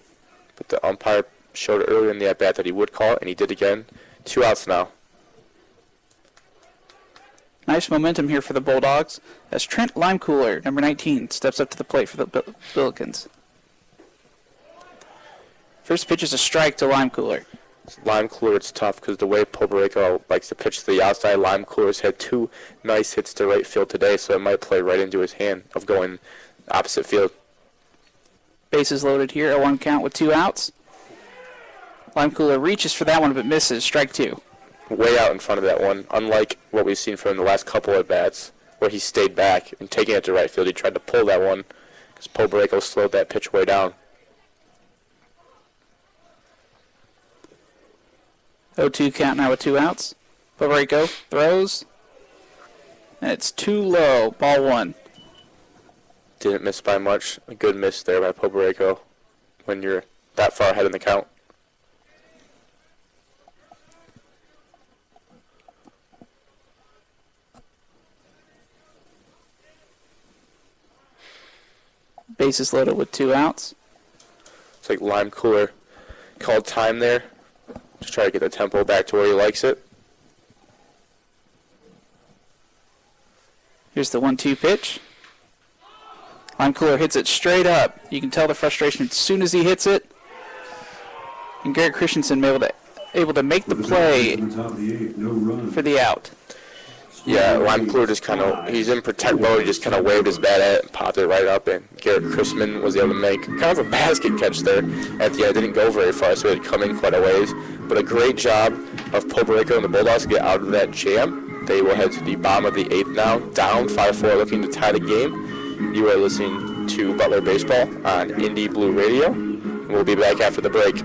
but the umpire showed earlier in the at-bat that he would call it, and he did again. 2 outs now. Nice momentum here for the Bulldogs as Trent Limecooler, number 19, steps up to the plate for the Billikens. First pitch is a strike to Limecooler. Limecooler, it's tough because the way Pobrico likes to pitch to the outside, Limecooler's had 2 nice hits to right field today, so it might play right into his hand of going opposite field. Bases loaded here, a 1 count with 2 outs. Limecooler reaches for that one but misses, strike 2. Way out in front of that one, unlike what we've seen from him the last couple of bats, where he stayed back and taking it to right field. He tried to pull that one because Pobrico slowed that pitch way down. 0-2 count now with 2 outs. Pobrico throws, and it's too low, ball 1. Didn't miss by much. A good miss there by Pobrico when you're that far ahead in the count. Bases loaded with 2 outs. It's like Limecooler called time there. Just try to get the tempo back to where he likes it. Here's the 1-2 pitch. Limecooler hits it straight up. You can tell the frustration as soon as he hits it. And Garrett Christensen able to make the play for the out. Yeah, Limecooler just kind of, he's in protect mode. He just kind of waved his bat at it and popped it right up. And Garrett Christensen was able to make kind of a basket catch there at the end. It didn't go very far, so it had come in quite a ways. But a great job of Pobrico and the Bulldogs to get out of that jam. They will head to the bottom of the 8th now, down 5-4, looking to tie the game. You are listening to Butler Baseball on Indie Blue Radio. And we'll be back after the break.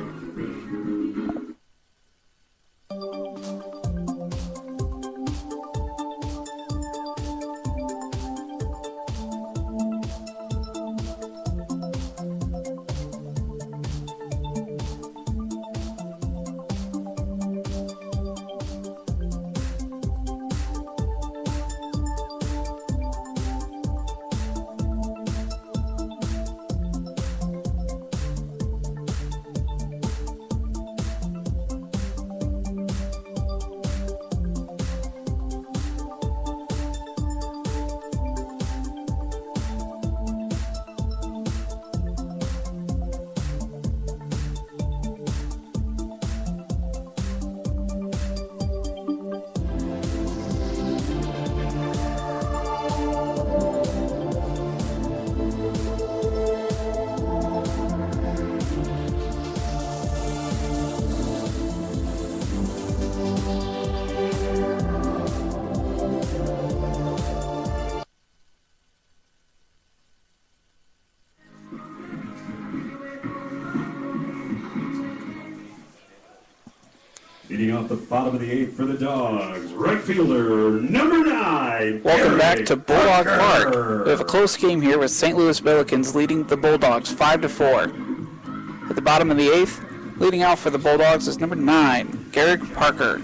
Hitting off the bottom of the 8th for the Dogs, right fielder, number 9. Welcome back to Bulldog Parker. Park. We have a close game here with St. Louis Billikens leading the Bulldogs 5-4. At the bottom of the 8th, leading out for the Bulldogs is number 9, Garrett Parker.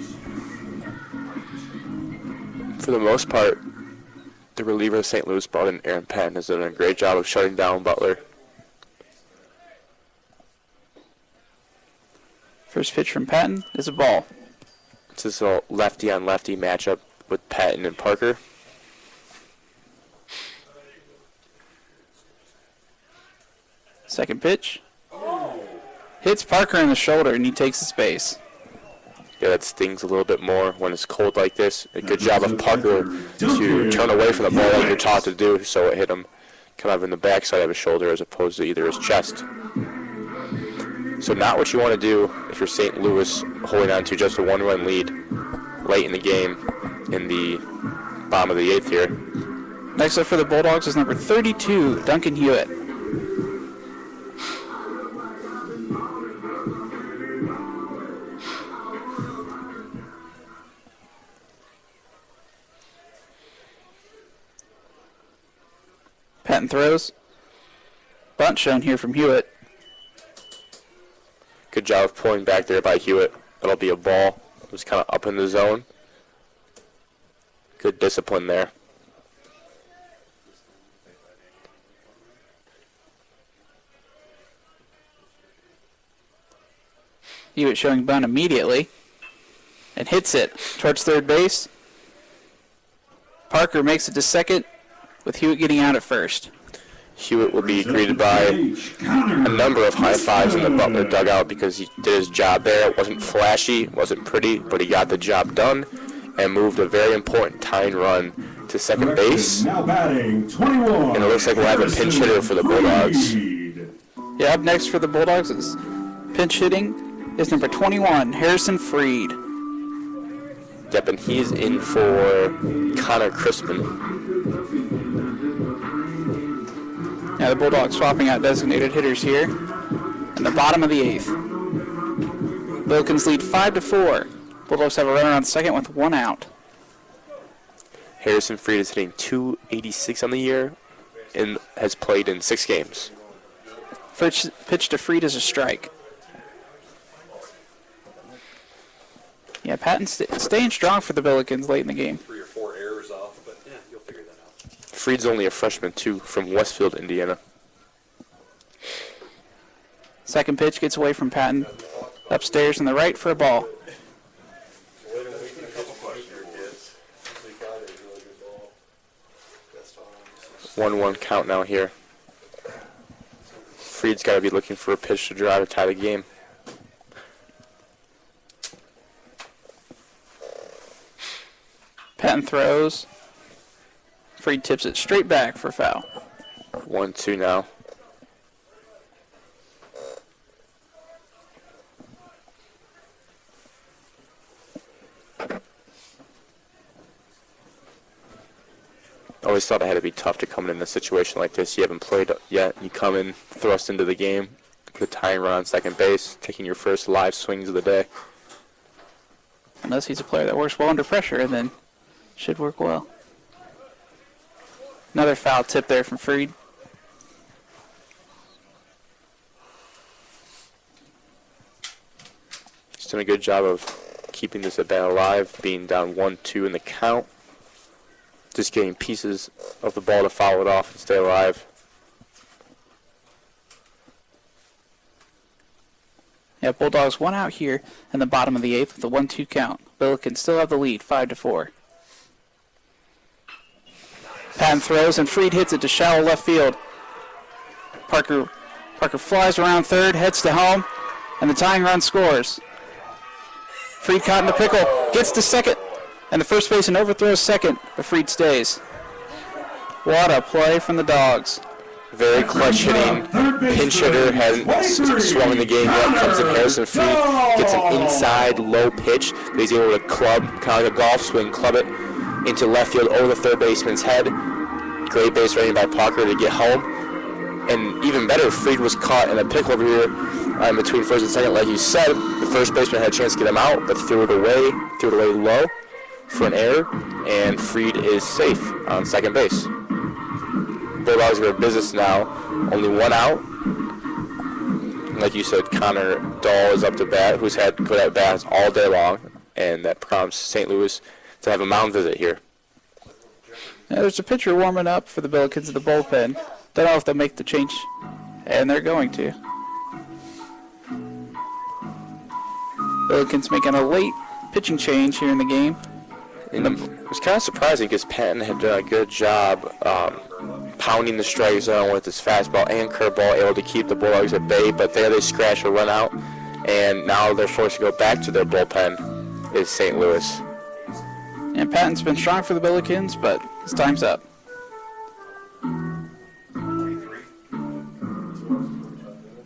For the most part, the reliever of St. Louis brought in Aaron Penn has done a great job of shutting down Butler. First pitch from Patton is a ball. This is a lefty-on-lefty matchup with Patton and Parker. Second pitch. Hits Parker in the shoulder and he takes his base. Yeah, that stings a little bit more when it's cold like this. A good job of Parker to turn away from the ball like you're taught to do, so it hit him kind of in the backside of his shoulder as opposed to either his chest. So not what you want to do if you're St. Louis holding on to just a 1-run lead late in the game in the bottom of the 8th here. Next up for the Bulldogs is number 32, Duncan Hewitt. Patton throws. Bunt shown here from Hewitt. Good job of pulling back there by Hewitt. That'll be a ball. It was kind of up in the zone. Good discipline there. Hewitt showing bunt immediately and hits it towards third base. Parker makes it to second with Hewitt getting out at first. Hewitt will be greeted by a number of high fives in the Butler dugout because he did his job there. It wasn't flashy, wasn't pretty, but he got the job done and moved a very important tying run to second base. Now batting 21. And it looks like we'll have a pinch hitter for the Bulldogs. Yeah, up next for the Bulldogs is pinch hitting is number 21, Harrison Freed. Yep, and he's in for Connor Crispin. Yeah, the Bulldogs swapping out designated hitters here in the bottom of the 8th. Billikens lead 5-4. Bulldogs have a runner on second with 1 out. Harrison Freed is hitting .286 on the year and has played in 6 games. First pitch to Freed is a strike. Yeah, Patton staying strong for the Billikens late in the game. 3 or 4 errors off, but yeah, you'll figure that out. Freed's only a freshman, too, from Westfield, Indiana. Second pitch gets away from Patton. Upstairs in the right for a ball. 1-1 count now here. Freed's got to be looking for a pitch to drive or tie the game. Patton throws. Freed tips it straight back for foul. 1-2 now. Always thought it had to be tough to come in a situation like this. You haven't played yet. You come in, thrust into the game, put a tying run on second base, taking your first live swings of the day. Unless he's a player that works well under pressure, and then should work well. Another foul tip there from Freed. He's done a good job of keeping this at bat alive, being down 1-2 in the count. Just getting pieces of the ball to foul it off and stay alive. Yeah, Bulldogs 1 out here in the bottom of the 8th with a 1-2 count. Billikens still have the lead, 5-4. Patton throws and Freed hits it to shallow left field. Parker flies around third, heads to home, and the tying run scores. Freed caught in the pickle, gets to second, and the first baseman overthrows second, but Freed stays. What a play from the Dogs. Very clutch hitting. Pinch hitter hadn't swung in the game yet. Comes in Harrison Freed, gets an inside low pitch that he's able to club, kind of like a golf swing, club it into left field over the third baseman's head. Great base running by Parker to get home. And even better, Freed was caught in a pickle over here between first and second. Like you said, the first baseman had a chance to get him out, but threw it away low for an error, and Freed is safe on second base. Bulldogs are in business now, only 1 out. Like you said, Connor Dahl is up to bat, who's had good at bats all day long, and that prompts St. Louis to have a mound visit here. Yeah, there's a pitcher warming up for the Billikens in the bullpen. Don't know if they'll make the change, and they're going to. Billikens making a late pitching change here in the game. It was kind of surprising because Patton had done a good job pounding the strike zone with his fastball and curveball, able to keep the Bulldogs at bay, but there they scratch a run out, and now they're forced to go back to their bullpen is St. Louis. And Patton's been strong for the Billikens, but his time's up.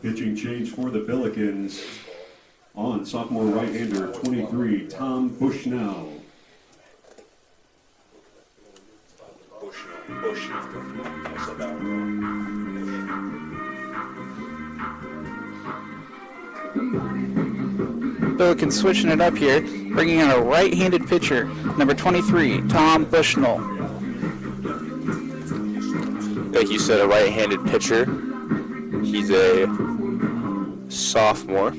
Pitching change for the Billikens on sophomore right-hander 23, Tom Bushnell. Billikens switching it up here, bringing in a right-handed pitcher, number 23, Tom Bushnell. Like you said, a right-handed pitcher. He's a sophomore.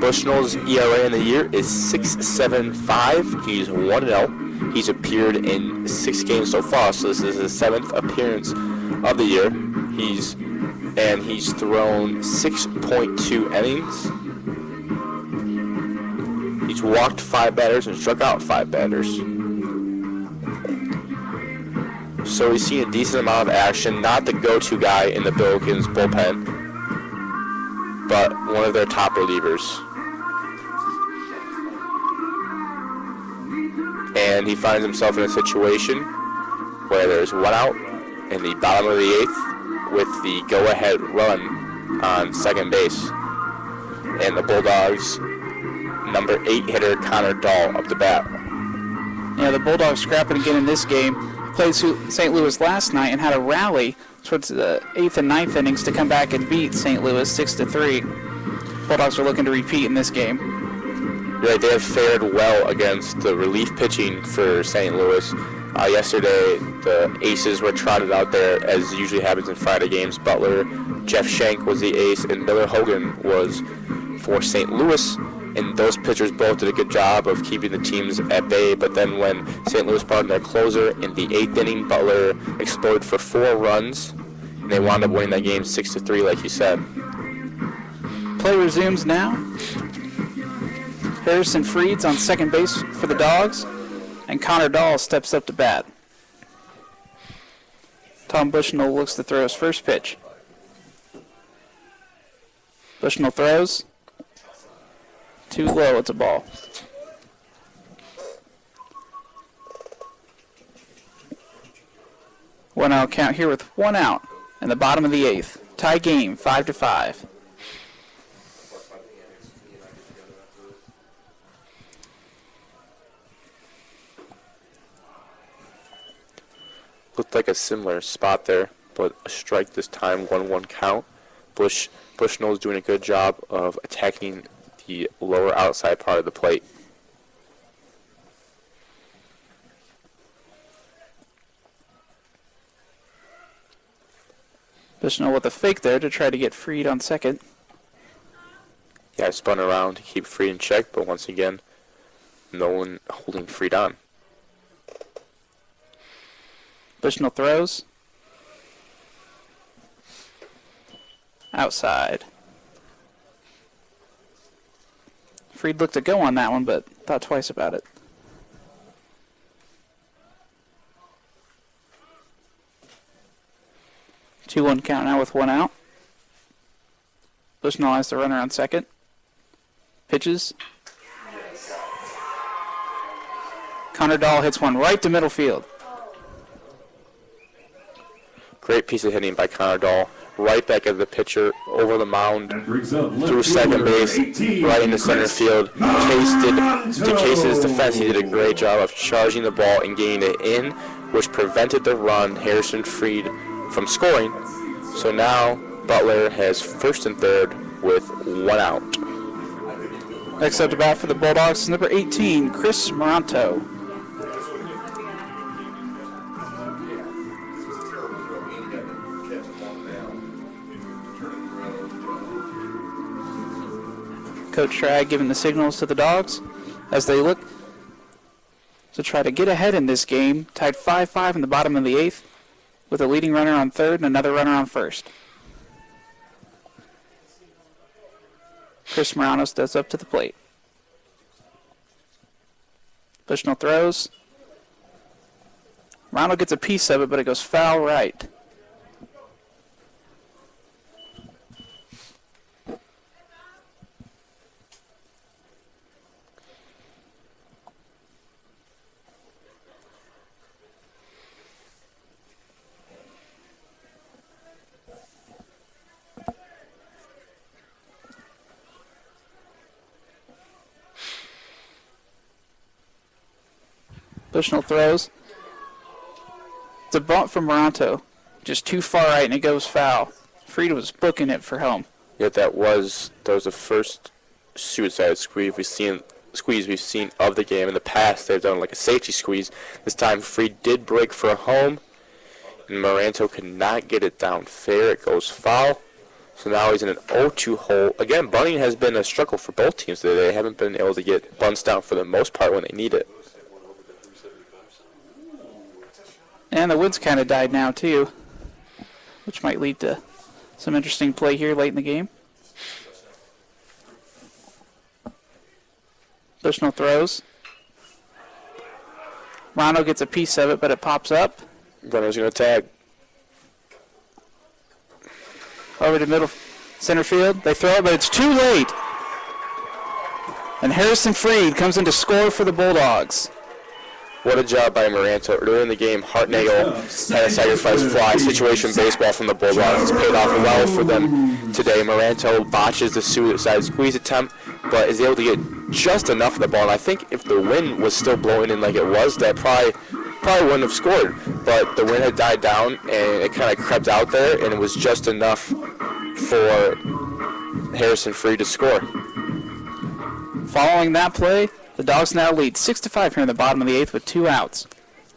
Bushnell's ERA in the year is 6.75. He's 1-0. He's appeared in 6 games so far, so this is his 7th appearance of the year. He's thrown 6.2 innings. He's walked 5 batters and struck out 5 batters. So he's seen a decent amount of action. Not the go-to guy in the Billikens bullpen, but one of their top relievers. And he finds himself in a situation where there's 1 out in the bottom of the 8th with the go-ahead run on second base. And the Bulldogs' number 8 hitter, Connor Dahl, up to bat. Yeah, the Bulldogs scrapping again in this game. Played St. Louis last night and had a rally towards the 8th and 9th innings to come back and beat St. Louis 6-3. Bulldogs are looking to repeat in this game. Right, they have fared well against the relief pitching for St. Louis. Yesterday, the aces were trotted out there, as usually happens in Friday games. Butler, Jeff Shank was the ace, and Miller Hogan was for St. Louis. And those pitchers both did a good job of keeping the teams at bay. But then when St. Louis brought in their closer in the 8th inning, Butler exploded for 4 runs, and they wound up winning that game 6-3, like you said. Play resumes now. Harrison Freed's on second base for the Dogs, and Connor Dahl steps up to bat. Tom Bushnell looks to throw his first pitch. Bushnell throws. Too low, it's a ball. One out count here with 1 out in the bottom of the 8th. Tie game, 5-5. Looked like a similar spot there, but a strike this time, 1-1 count. Bushnell is doing a good job of attacking the lower outside part of the plate. Bushnell with a fake there to try to get Freed on second. Yeah, I spun around to keep Freed in check, but once again, no one holding Freed on. Bushnell throws. Outside. Freed looked to go on that one, but thought twice about it. Two-one count now with 1 out. Bushnell has the runner on second. Pitches. Connor Dahl hits one right to middle field. Great piece of hitting by Connor Dahl. Right back at the pitcher, over the mound, through second base, right into center field. To Case's defense, he did a great job of charging the ball and getting it in, which prevented the run, Harrison Freed, from scoring. So now Butler has first and third with 1 out. Next up to bat for the Bulldogs is number 18, Chris Moranto. Coach Tragg giving the signals to the Dogs as they look to try to get ahead in this game. Tied 5-5 in the bottom of the 8th with a leading runner on third and another runner on first. Chris Moranos steps up to the plate. Bushnell throws. Morano gets a piece of it, but it goes foul right. Bushnell throws. It's a bunt from Moranto. Just too far right, and it goes foul. Freed was booking it for home. Yeah, that was the first suicide squeeze we've seen of the game. In the past, they've done like a safety squeeze. This time, Freed did break for a home, and Moranto could not get it down fair. It goes foul. So now he's in an 0-2 hole. Again, bunting has been a struggle for both teams today. They haven't been able to get bunts down for the most part when they need it. And the woods kind of died now, too, which might lead to some interesting play here late in the game. Bushnell throws. Rondo gets a piece of it, but it pops up. Gunner's going to tag. Over to middle center field. They throw it, but it's too late. And Harrison Freed comes in to score for the Bulldogs. What a job by Maranto. Earlier in the game, Hartnagel had a sacrifice fly. Situation baseball from the Bulldogs. It's paid off well for them today. Maranto botches the suicide squeeze attempt, but is able to get just enough of the ball. And I think if the wind was still blowing in like it was, that probably wouldn't have scored. But the wind had died down, and it kind of crept out there, and it was just enough for Harrison Freed to score. Following that play, the Dogs now lead 6-5 here in the bottom of the 8th with 2 outs.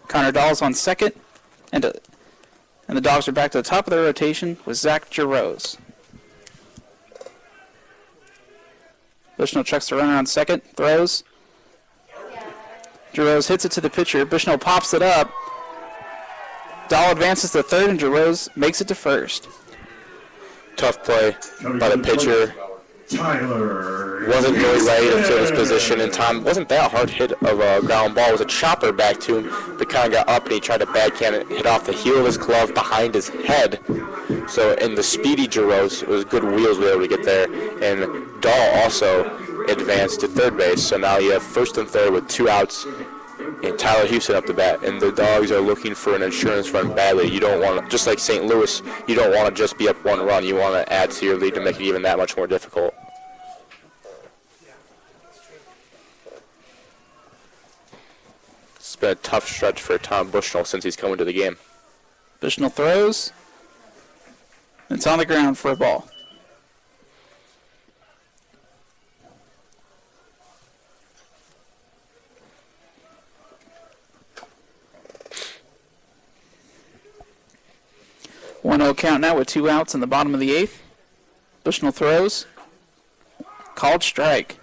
Connor Dahl's on second, and the Dogs are back to the top of their rotation with Zach Giroux. Bushnell checks the runner on second, throws. Giroux hits it to the pitcher. Bushnell pops it up. Dahl advances to third, and Giroux makes it to first. Tough play by the pitcher. Tyler Wasn't really ready to fill his position in time. Wasn't that a hard hit of a ground ball. It was a chopper back to him, but kind of got up and he tried to backhand it, hit off the heel of his glove behind his head. So in the speedy Giroux, it was good wheels we were able to get there. And Dahl also advanced to third base. So now you have first and third with 2 outs. And Tyler Houston up the bat, and the Dogs are looking for an insurance run badly. You don't want to, just like St. Louis, you don't want to just be up 1 run. You want to add to your lead to make it even that much more difficult. It's been a tough stretch for Tom Bushnell since he's come into the game. Bushnell throws. It's on the ground for a ball. One 1-0 count now with 2 outs in the bottom of the 8th. Bushnell throws. Called strike.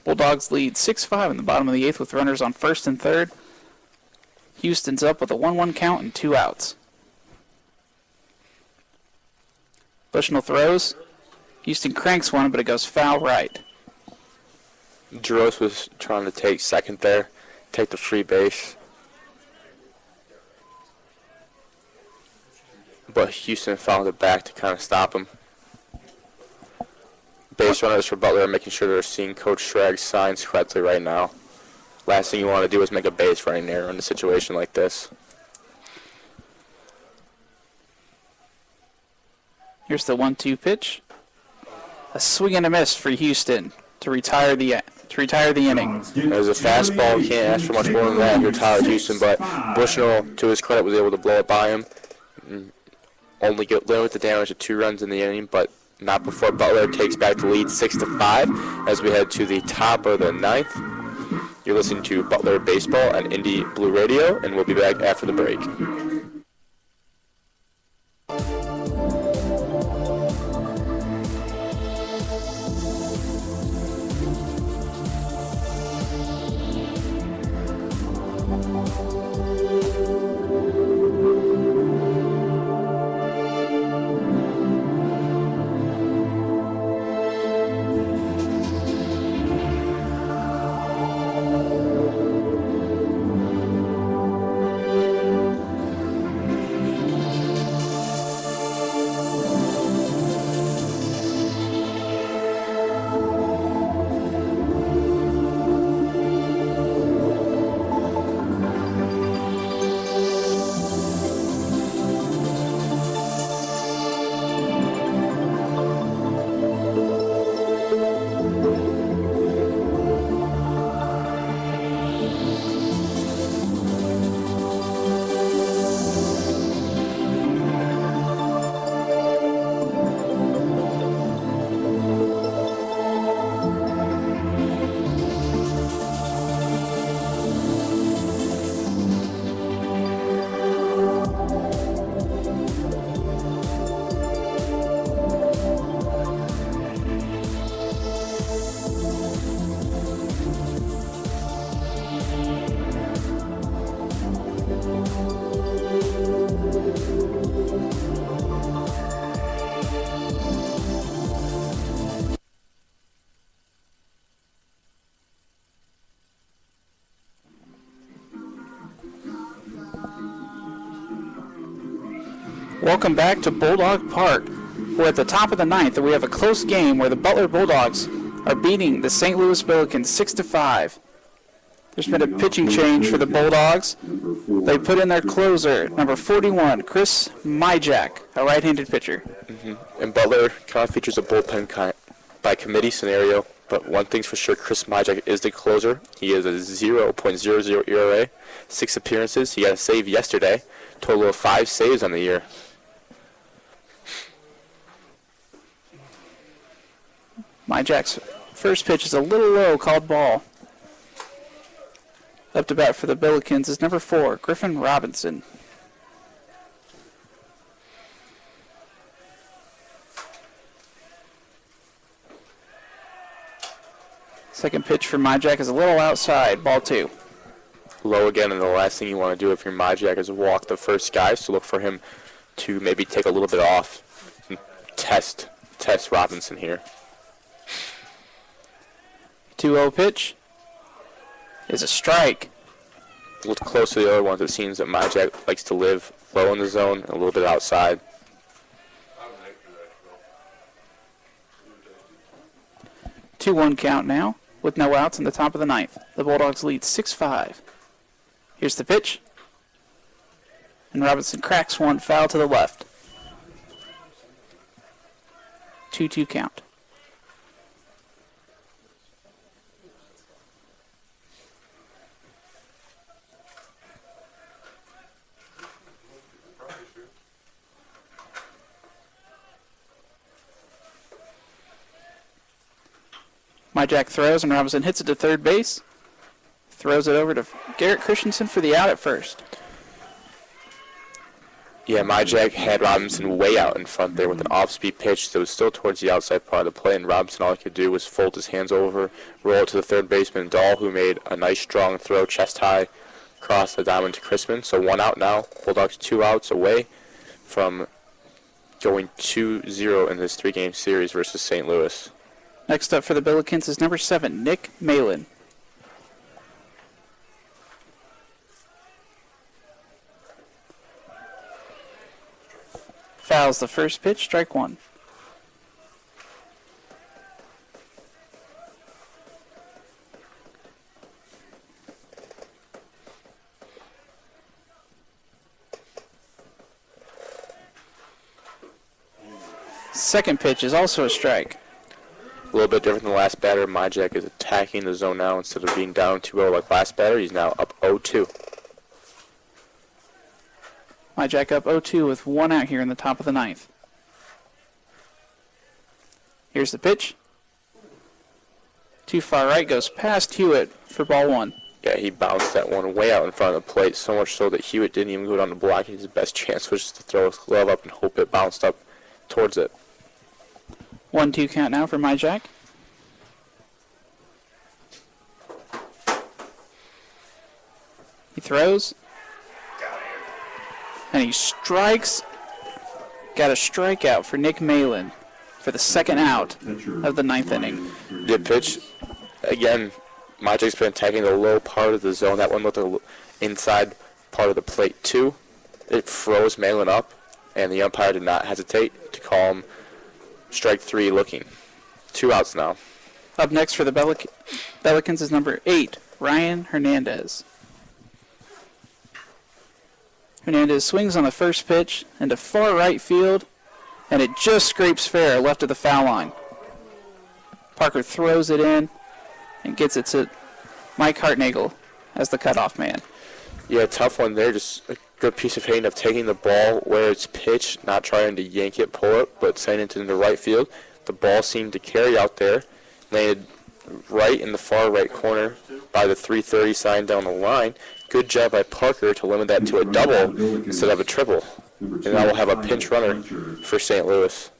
Bulldogs lead 6-5 in the bottom of the 8th with runners on first and third. Houston's up with a 1-1 count and 2 outs. Bushnell throws. Houston cranks one, but it goes foul right. Giroux was trying to take second there, take the free base. But Houston fouled it back to kind of stop him. Base runners for Butler are making sure they're seeing Coach Schrag's signs correctly right now. Last thing you want to do is make a base running error in a situation like this. Here's the 1-2 pitch. A swing and a miss for Houston to retire the inning. There's a fastball. You can't ask for much more than that if you're Tyler Houston, but Bushnell, to his credit, was able to blow it by him. Only limit the damage to 2 runs in the inning, but not before Butler takes back the lead 6-5 as we head to the top of the 9th. You're listening to Butler Baseball on Indy Blue Radio, and we'll be back after the break. Welcome back to Bulldog Park. We're at the top of the ninth, and we have a close game where the Butler Bulldogs are beating the St. Louis Billikens 6-5. There's been a pitching change for the Bulldogs. They put in their closer, number 41, Chris Myjack, a right-handed pitcher. And Butler kind of features a bullpen by committee scenario, but one thing's for sure, Chris Myjack is the closer. He is a 0.00 ERA, 6 appearances. He got a save yesterday, total of 5 saves on the year. Myjack's first pitch is a little low, called ball. Up to bat for the Billikens is number 4, Griffin Robinson. Second pitch for Myjack is a little outside, ball 2. Low again, and the last thing you want to do if you're Myjack is walk the first guy, so look for him to maybe take a little bit off and test Robinson here. 2-0 pitch is a strike. Look close to the other ones. It seems that Myjack likes to live low in the zone, a little bit outside. 2-1 count now, with no outs in the top of the ninth. The Bulldogs lead 6-5. Here's the pitch. And Robinson cracks one, foul to the left. 2-2 count. Myjack throws, and Robinson hits it to third base. Throws it over to Garrett Christensen for the out at first. Yeah, Myjack had Robinson way out in front there with an off-speed pitch that was still towards the outside part of the play, and Robinson, all he could do was fold his hands over, roll it to the third baseman, Dahl, who made a nice strong throw, chest high, across the diamond to Chrisman. So 1 out now. Bulldogs 2 outs away from going 2-0 in this 3-game series versus St. Louis. Next up for the Billikens is number 7, Nick Malin. Fouls the first pitch, strike 1. Second pitch is also a strike. A little bit different than the last batter. Myjack is attacking the zone now instead of being down 2-0 like last batter. He's now up 0-2. Myjack up 0-2 with 1 out here in the top of the ninth. Here's the pitch. Too far right, goes past Hewitt for ball 1. Yeah, he bounced that one way out in front of the plate, so much so that Hewitt didn't even go down the block. His best chance was just to throw his glove up and hope it bounced up towards it. 1-2 count now for Myjack. He throws. And he strikes. Got a strikeout for Nick Malin for the second out of the ninth inning. Good pitch. Again, Myjack's been attacking the low part of the zone. That one looked the inside part of the plate too. It froze Malin up, and the umpire did not hesitate to call him strike 3 looking. 2 outs now. Up next for the Billikens is number 8, Ryan Hernandez. Hernandez swings on the first pitch into far right field, and it just scrapes fair left of the foul line. Parker throws it in and gets it to Mike Hartnagel as the cutoff man. Yeah, tough one there. Just a good piece of hitting of taking the ball where it's pitched, not trying to yank it, pull it, but sending it into the right field. The ball seemed to carry out there, landed right in the far right corner by the 330 sign down the line. Good job by Parker to limit that to a double instead of a triple. And now we'll have a pinch runner for St. Louis.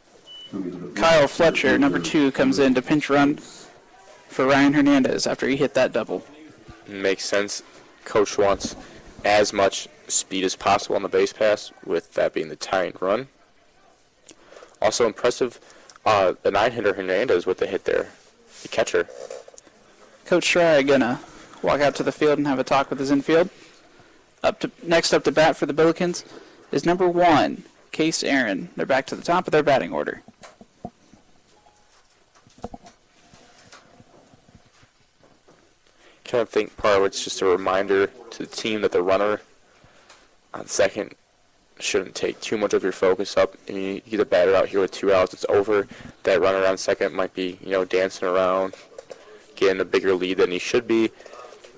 Kyle Fletcher, number 2, comes in to pinch run for Ryan Hernandez after he hit that double. Makes sense. Coach wants as much speed as possible on the base pass, with that being the tying run. Also impressive, the 9-hitter Hernandez with the hit there, the catcher. Coach Schreier gonna walk out to the field and have a talk with his infield. Next up to bat for the Billikens is number 1, Case, Aaron. They're back to the top of their batting order. Kind of think part of it's just a reminder to the team that the runner on second shouldn't take too much of your focus up. And you get the batter out here with 2 outs. It's over. That runner on second might be, dancing around, getting a bigger lead than he should be.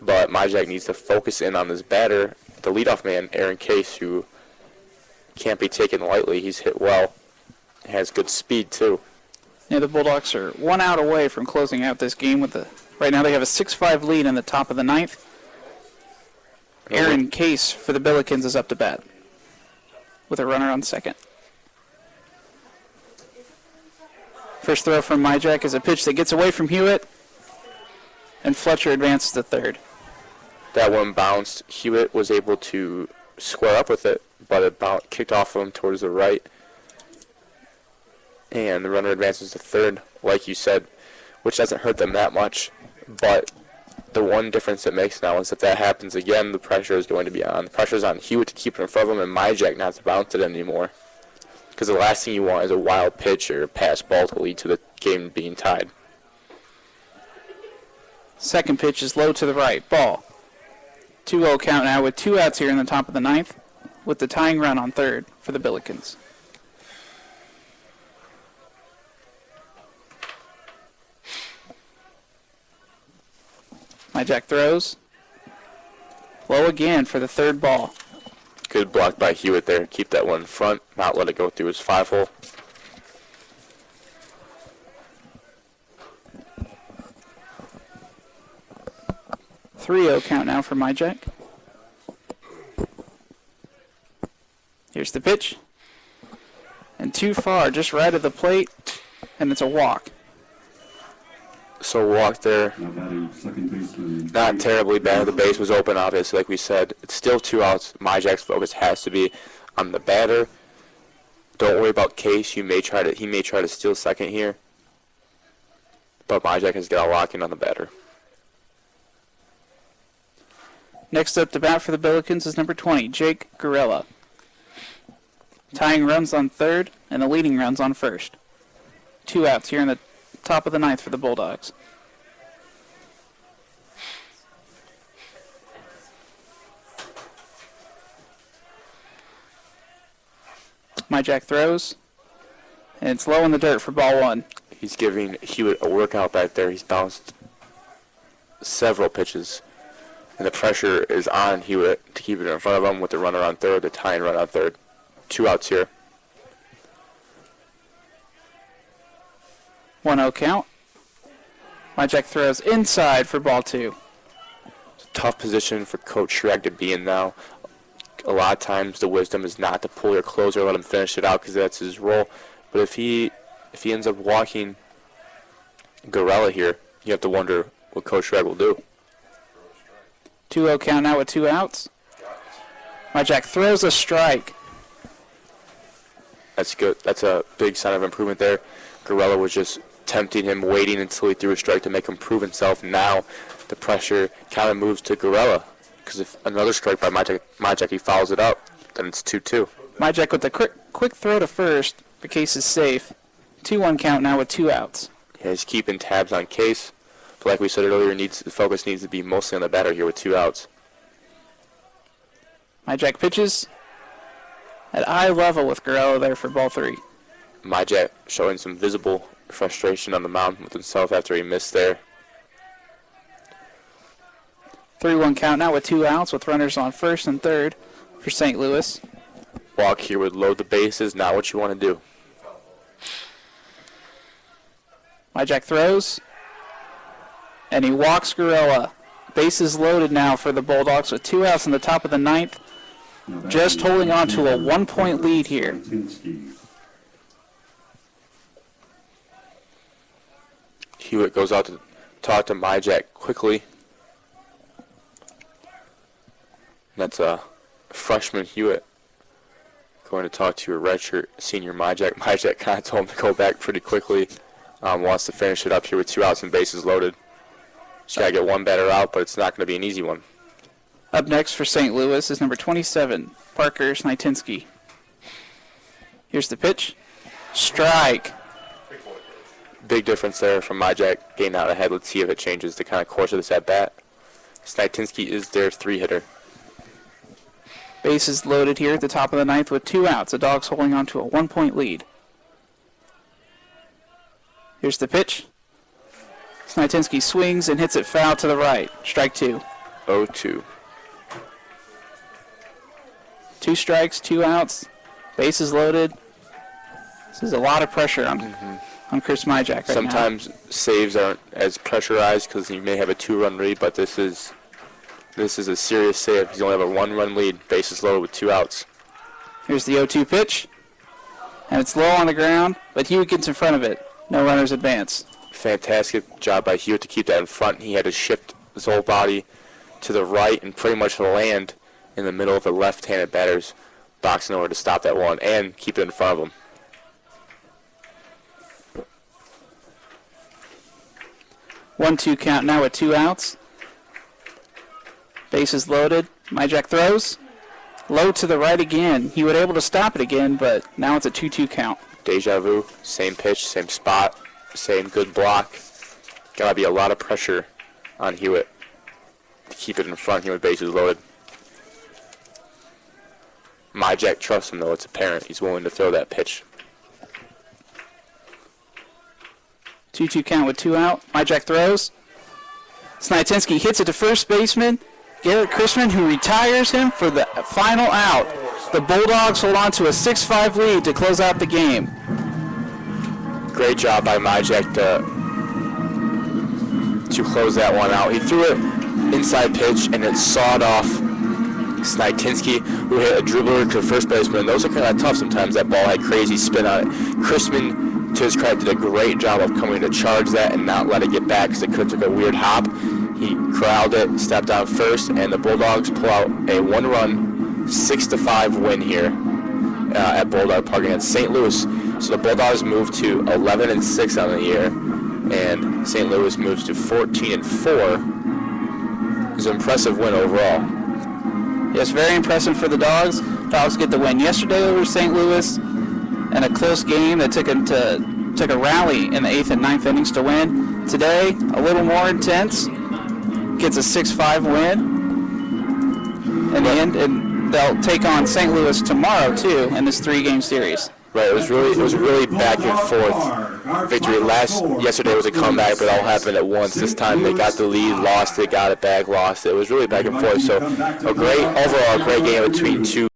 But Myjack needs to focus in on this batter, the leadoff man, Aaron Case, who can't be taken lightly. He's hit well. Has good speed, too. Yeah, the Bulldogs are 1 out away from closing out this game with right now they have a 6-5 lead in the top of the 9th. Aaron Case for the Billikens is up to bat with a runner on second. First throw from Myjack is a pitch that gets away from Hewitt, and Fletcher advances to third. That one bounced. Hewitt was able to square up with it, but it kicked off of him towards the right. And the runner advances to third, like you said, which doesn't hurt them that much. But the one difference it makes now is if that happens again, the pressure is going to be on. The pressure is on Hewitt to keep it in front of him and Myjack not to bounce it anymore. Because the last thing you want is a wild pitch or a pass ball to lead to the game being tied. Second pitch is low to the right. Ball. 2-0 count now with 2 outs here in the top of the 9th with the tying run on third for the Billikens. Myjack throws. Low again for the third ball. Good block by Hewitt there. Keep that one in front, not let it go through his 5-hole. Three-0 count now for Myjack. Here's the pitch. And too far, just right of the plate, and it's a walk. So walk there. Now batting second baseman. Not terribly bad. The base was open, obviously, like we said. It's still 2 outs. Myjack's focus has to be on the batter. Don't worry about Case. He may try to steal second here. But Myjack has got to lock in on the batter. Next up to bat for the Billikens is number 20, Jake Gorella. Tying runs on third and the leading runs on first. 2 outs here in the top of the 9th for the Bulldogs. Myjack throws, and it's low in the dirt for ball 1. He's giving Hewitt a workout back there. He's bounced several pitches. And the pressure is on Hewitt to keep it in front of him with the runner on third, the tying run on third. 2 outs here. 1-0 count. Myjack throws inside for ball 2. It's a tough position for Coach Shrag to be in now. A lot of times the wisdom is not to pull your closer, let him finish it out because that's his role. But if he ends up walking Gorella here, you have to wonder what Coach Shrag will do. 2-0 count now with 2 outs. Myjack throws a strike. That's good. That's a big sign of improvement there. Gorella was just tempting him, waiting until he threw a strike to make him prove himself. Now the pressure kind of moves to Gorella because if another strike by Myjack, he fouls it up, then it's 2-2. Myjack with a quick throw to first. The Case is safe. 2-1 count now with 2 outs. Yeah, he's keeping tabs on Case. But like we said earlier, the focus needs to be mostly on the batter here with 2 outs. Myjack pitches at eye level with Gorella there for ball 3. Myjack showing some visible frustration on the mound with himself after he missed there. 3-1 count now with 2 outs with runners on first and third for St. Louis. Walk here would load the bases, not what you want to do. Myjack throws, and he walks Gorella. Bases loaded now for the Bulldogs with 2 outs in the top of the 9th. Just holding on to a 1-point lead here. Hewitt goes out to talk to Myjack quickly. That's a freshman Hewitt going to talk to a redshirt senior Myjack. Myjack kind of told him to go back pretty quickly. Wants to finish it up here with 2 outs and bases loaded. He's got to get one batter out, but it's not going to be an easy one. Up next for St. Louis is number 27, Parker Snitinsky. Here's the pitch. Strike. Big difference there from Myjack getting out ahead. Let's see if it changes the kind of course of this at-bat. Snitinsky is their 3-hitter. Bases loaded here at the top of the ninth with 2 outs. The Dogs holding on to a 1-point lead. Here's the pitch. Snitinsky swings and hits it foul to the right. Strike 2. 0-2. 2 strikes, 2 outs. Bases loaded. This is a lot of pressure on Chris Myjack right Sometimes saves aren't as pressurized because you may have a 2-run lead, but this is a serious save. He's only have a 1-run lead. Bases loaded with 2 outs. Here's the 0-2 pitch. And it's low on the ground, but Hewitt gets in front of it. No runners advance. Fantastic job by Hewitt to keep that in front. He had to shift his whole body to the right and pretty much land in the middle of the left-handed batter's box in order to stop that one and keep it in front of him. 1-2 count now with 2 outs. Bases loaded. Myjack throws. Low to the right again. He was able to stop it again, but now it's a 2-2 count. Deja vu, same pitch, same spot, same good block. Gotta be a lot of pressure on Hewitt to keep it in front here with bases loaded. Myjack trusts him, though. It's apparent he's willing to throw that pitch. 2-2 count with 2 out. Myjack throws. Snitinsky hits it to first baseman Garrett Chrisman, who retires him for the final out. The Bulldogs hold on to a 6-5 lead to close out the game. Great job by Myjack to close that one out. He threw it inside pitch, and it sawed off Snitinsky, who hit a dribbler to first baseman. Those are kind of tough sometimes. That ball had crazy spin on it. Chrisman, to his credit, did a great job of coming to charge that and not let it get back because it could have took a weird hop. He corralled it, stepped on first, and the Bulldogs pull out a 1-run, 6-5 win here at Bulldog Park against St. Louis. So the Bulldogs move to 11-6 on the year, and St. Louis moves to 14-4. It was an impressive win overall. Yes, very impressive for the Dogs. Dogs get the win yesterday over St. Louis, and a close game that took a rally in the 8th and 9th innings to win. Today, a little more intense. Gets a 6-5 win in the end, and they'll take on St. Louis tomorrow too in this 3-game series. Right, it was really back and forth victory. Yesterday was a comeback, but it all happened at once. This time they got the lead, lost it, got it back, lost it. It was really back and forth. So overall great game between two